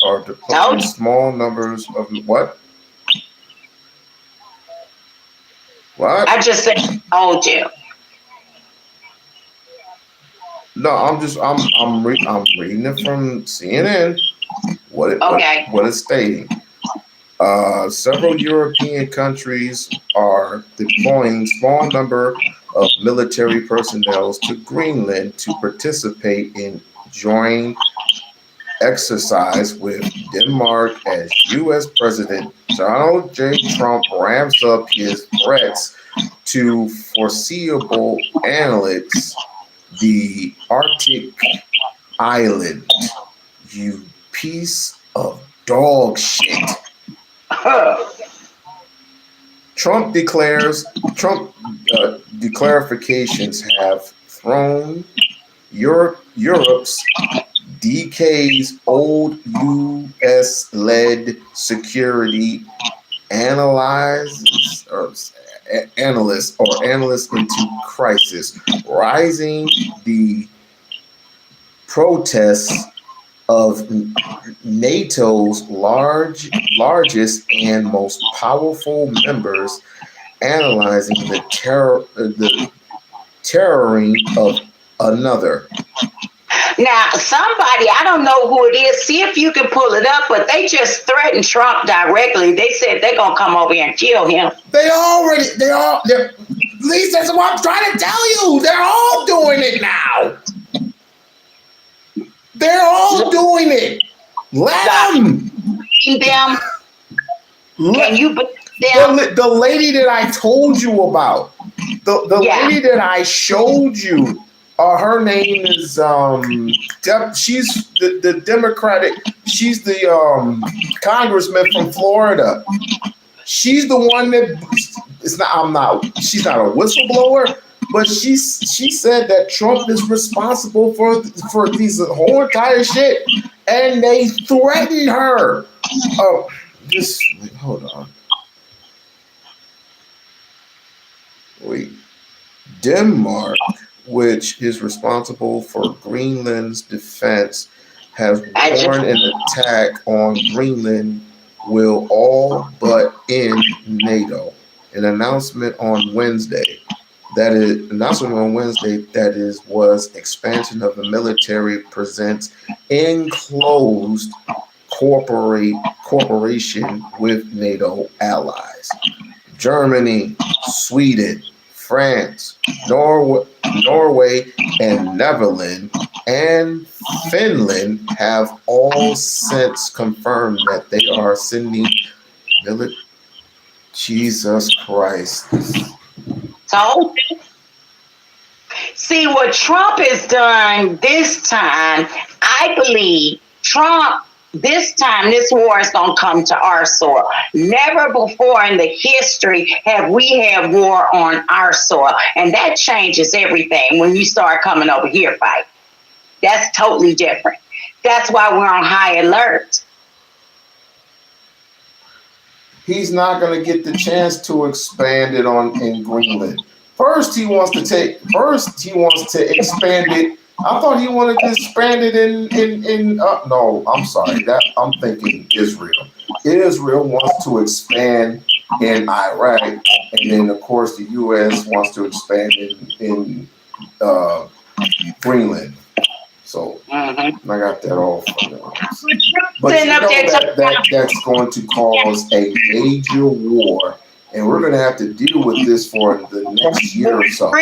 are deploying small numbers of what? What? I just said told you. No, I'm reading it from CNN. What it's stating. Several European countries are deploying small number of military personnel to Greenland to participate in joint exercise with Denmark as U.S. President Donald J. Trump ramps up his threats to foreseeable analysts the Arctic island. You piece of dog shit. Trump declarations have thrown Europe's decades old U.S.-led security analysts into crisis, rising the protests of NATO's largest and most powerful members, analyzing the terroring of another. Now, somebody, I don't know who it is, see if you can pull it up, but they just threatened Trump directly. They said they're going to come over here and kill him. Lisa, that's what I'm trying to tell you. They're all doing it now. They're all doing it. Let them. Can you believe them? The lady that I told you about, the lady that I showed you, her name is she's the Democratic. She's the congressman from Florida. She's the one that she's not a whistleblower, but she said that Trump is responsible for these whole entire shit, and they threatened her. Oh, just hold on. Wait, Denmark, which is responsible for Greenland's defense, has warned an attack on Greenland will all but end NATO. An announcement on Wednesday was expansion of the military presence enclosed cooperation with NATO allies. Germany, Sweden, France, Norway, and Netherlands, and Finland have all since confirmed that they are sending Jesus Christ. So, see what Trump has done this time, I believe Trump, this time, this war is going to come to our soil. Never before in the history have we had war on our soil. And that changes everything when you start coming over here fighting. That's totally different. That's why we're on high alert. he's not going to get the chance to expand it in Greenland. First, he wants to expand it. I thought he wanted to expand it in no, I'm sorry. I'm thinking Israel. Israel wants to expand in Iraq, and then of course the U.S. wants to expand in Greenland. So I got that all from them. But you know that's going to cause a major war, and we're going to have to deal with this for the next year or so.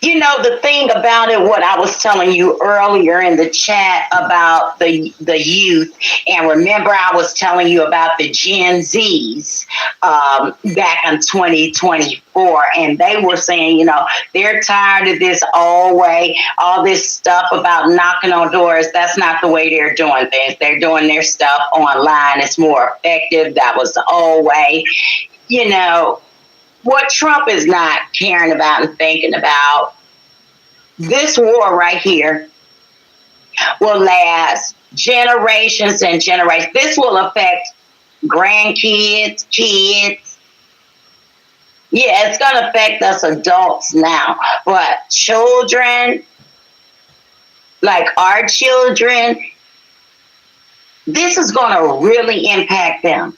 You know, the thing about it, what I was telling you earlier in the chat about the youth, and remember I was telling you about the Gen Zs back in 2024, and they were saying, you know, they're tired of this old way, all this stuff about knocking on doors. That's not the way they're doing things. They're doing their stuff online. It's more effective. That was the old way. You know, what Trump is not caring about and thinking about, this war right here will last generations and generations. This will affect grandkids, kids. Yeah, it's going to affect us adults now. But children, like our children, this is going to really impact them.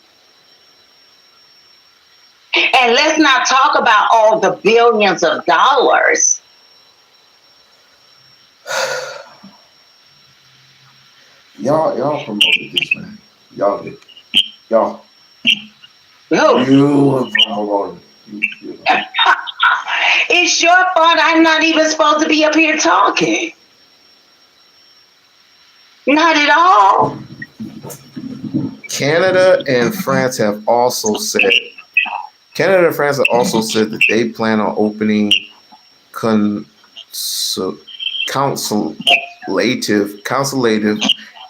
And let's not talk about all the billions of dollars. Y'all promoted this, man. Y'all did. Y'all. No. You promoted it. It's your fault. I'm not even supposed to be up here talking. Not at all. Canada and France have also said that they plan on opening consulate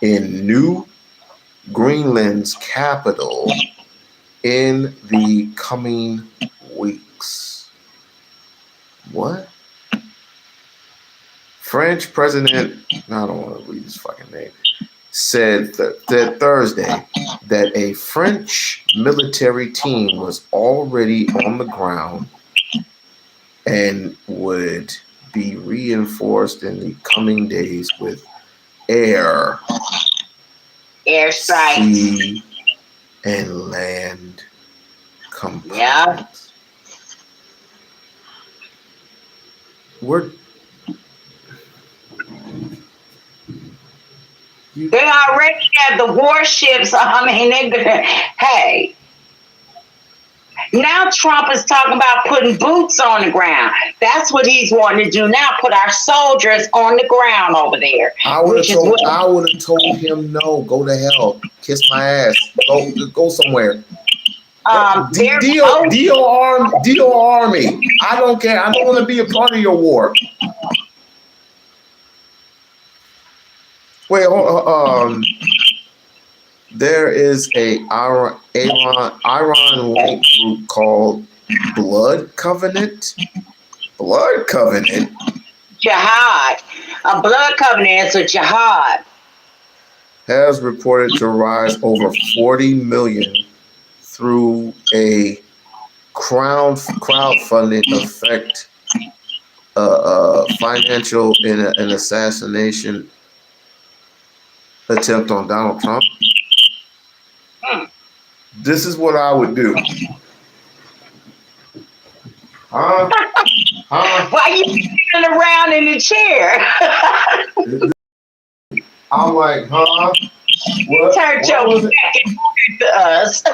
in New Greenland's capital in the coming weeks. What? French President, I don't want to read his fucking name, said that Thursday that a French military team was already on the ground and would be reinforced in the coming days with air strikes, sea, and land components. Yeah. They already have the warships. I mean, they're gonna, hey. Now Trump is talking about putting boots on the ground. That's what he's wanting to do now, put our soldiers on the ground over there. I would have told him no, go to hell. Kiss my ass. Go somewhere. Deal army. I don't care. I don't want to be a part of your war. Wait, there is a Iran-linked group called Blood Covenant. Blood Covenant? Jihad. A blood covenant is a jihad. Has reported to rise over 40 million through a crowdfunding effect, financial in an assassination attempt on Donald Trump. This is what I would do. Why are you sitting around in the chair? I'm like, What? Turn your back to us.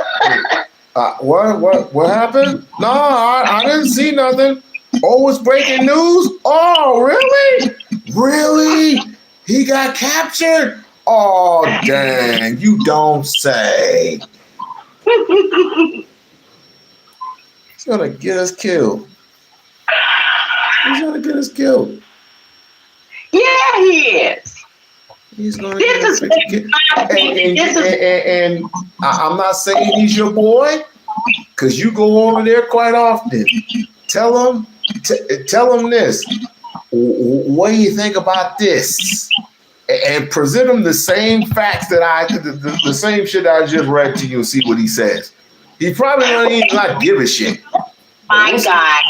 What happened? No, I didn't see nothing. Oh, it's breaking news? Oh, really? Really? He got captured? Oh, dang. You don't say. He's gonna get us killed. He's gonna get us killed. Yeah, he is. He's gonna get us killed. And I'm not saying he's your boy, because you go over there quite often. Tell him this. What do you think about this? and present him the same facts that the same shit I just read to you and see what he says. He probably don't even not give a shit. My guy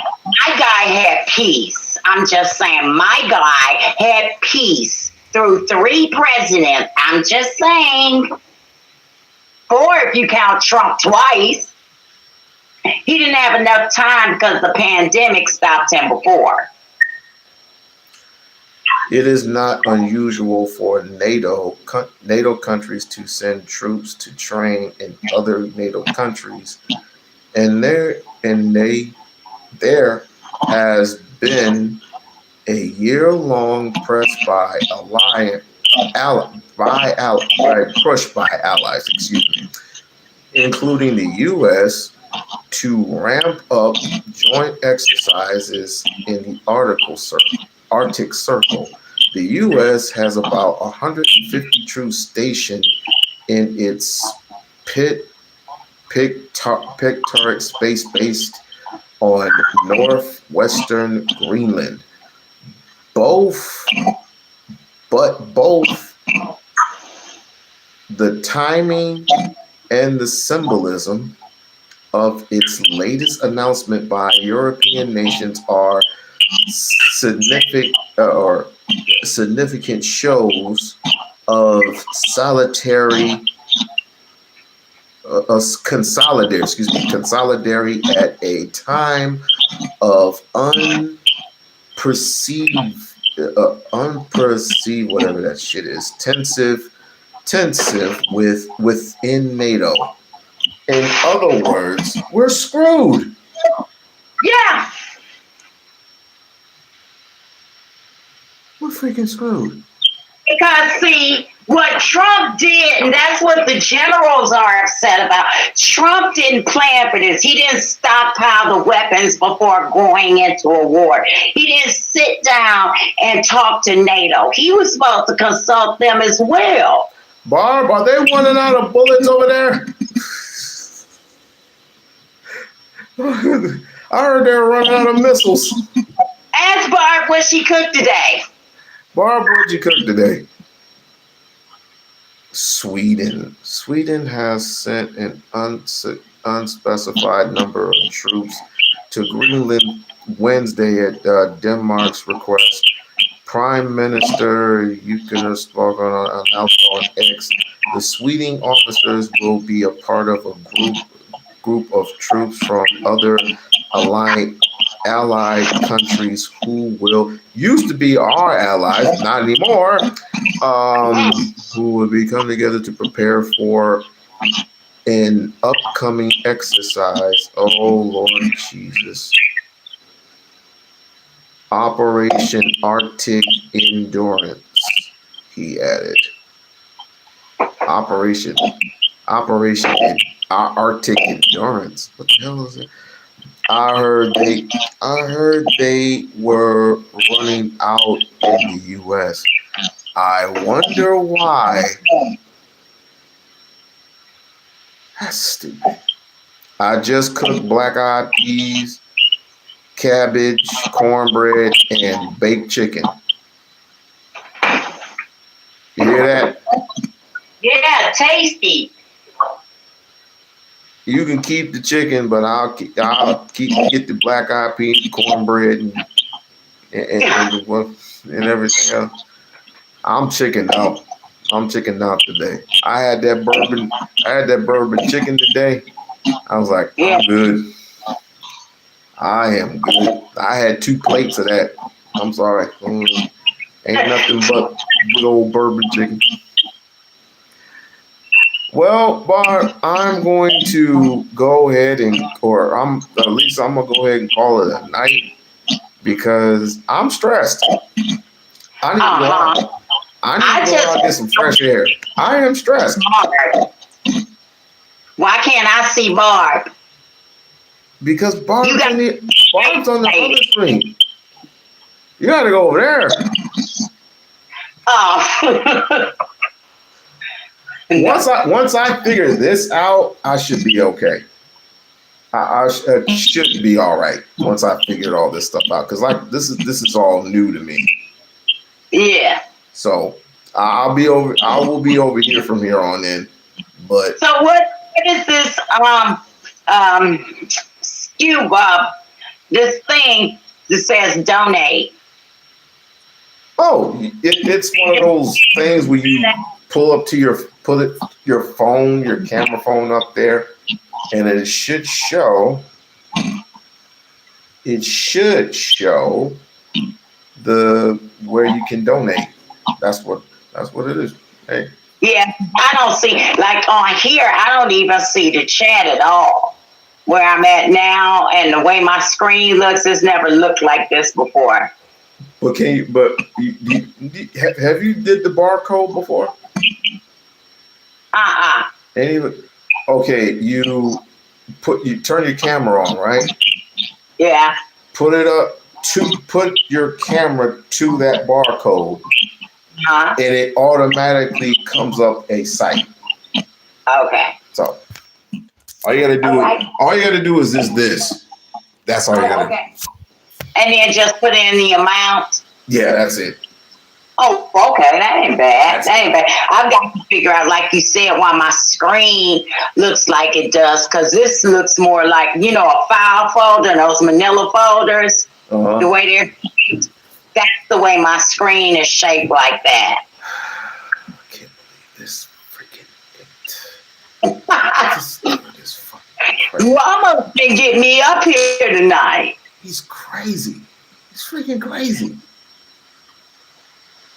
had peace. I'm just saying, my guy had peace through 3 presidents. I'm just saying, 4 if you count Trump twice. He didn't have enough time because the pandemic stopped him before. It is not unusual for NATO countries to send troops to train in other NATO countries, and there has been a year-long push by allies, including the U.S., to ramp up joint exercises in the Arctic Circle. The U.S. has about 150 troops stationed in its Pictoric space based on northwestern Greenland. Both the timing and the symbolism of its latest announcement by European nations are significant shows of consolidary at a time of unperceived whatever that shit is, tensive within NATO. In other words, we're screwed. Yeah. We're freaking screwed. Because, see, what Trump did, and that's what the generals are upset about, Trump didn't plan for this. He didn't stockpile the weapons before going into a war. He didn't sit down and talk to NATO. He was supposed to consult them as well. Barb, are they running out of bullets over there? I heard they're running out of missiles. Ask Barb what she cooked today. Barb, what'd you cook today? Sweden has sent an unspecified number of troops to Greenland Wednesday at Denmark's request. Prime Minister Jonas announced on X, the Swedish officers will be a part of a group of troops from other allied countries who used to be our allies, not anymore, who will be coming together to prepare for an upcoming exercise. Oh, Lord Jesus. Operation Arctic Endurance, he added. Operation Arctic Endurance. What the hell is it? I heard they were running out in the U.S. I wonder why. That's stupid. I just cooked black-eyed peas, cabbage, cornbread, and baked chicken. You hear that? Yeah, tasty. You can keep the chicken, but I'll get the black-eyed peas, cornbread, and everything else. I'm chicken out. Today. I had that bourbon chicken today. I was like, I'm good. I am good. I had 2 plates of that. I'm sorry. Ain't nothing but good old bourbon chicken. Well, Barb, I'm going to go ahead I'm gonna go ahead and call it a night because I'm stressed. I need to go out and get some fresh air. I am stressed. Barb. Why can't I see Barb? Because Barb's on the other screen. You gotta go over there. Oh. Once I figure this out, I should be okay. I should be all right once I figured all this stuff out. Because this is all new to me. Yeah. So I will be over here from here on in. But So what is this this thing that says donate? oh, it's one of those things where you pull up to your phone, your camera phone up there, and it should show the where you can donate. That's what it is. Hey. Yeah, I don't see, like on here, I don't even see the chat at all. Where I'm at now and the way my screen looks, it's never looked like this before. But have you did the barcode before? Okay, you turn your camera on, right? Yeah. Put your camera to that barcode, and it automatically comes up a site. Okay. So all you gotta do is this. That's all you gotta do. And then just put in the amount. Yeah, that's it. Oh, okay. That ain't bad. I've got to figure out, like you said, why my screen looks like it does. Because this looks more like, a file folder, those manila folders. Uh-huh. The way that's the way my screen is shaped like that. I can't believe this freaking this fucking crazy. Well, I'm gonna get me up here tonight. He's crazy. He's freaking crazy.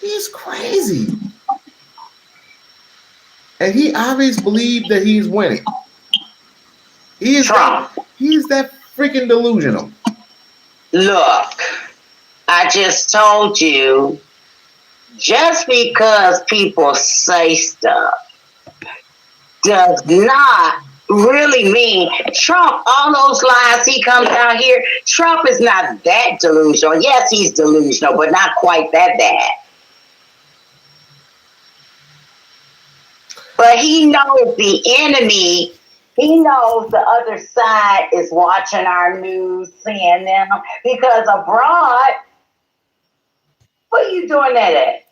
He's crazy. And he obviously believed that he's winning. He's that freaking delusional. Look, I just told you, just because people say stuff does not really mean Trump, all those lies he comes out here, Trump is not that delusional. Yes, he's delusional, but not quite that bad. But he knows the enemy. He knows the other side is watching our news, seeing them. Because abroad, what are you doing that at?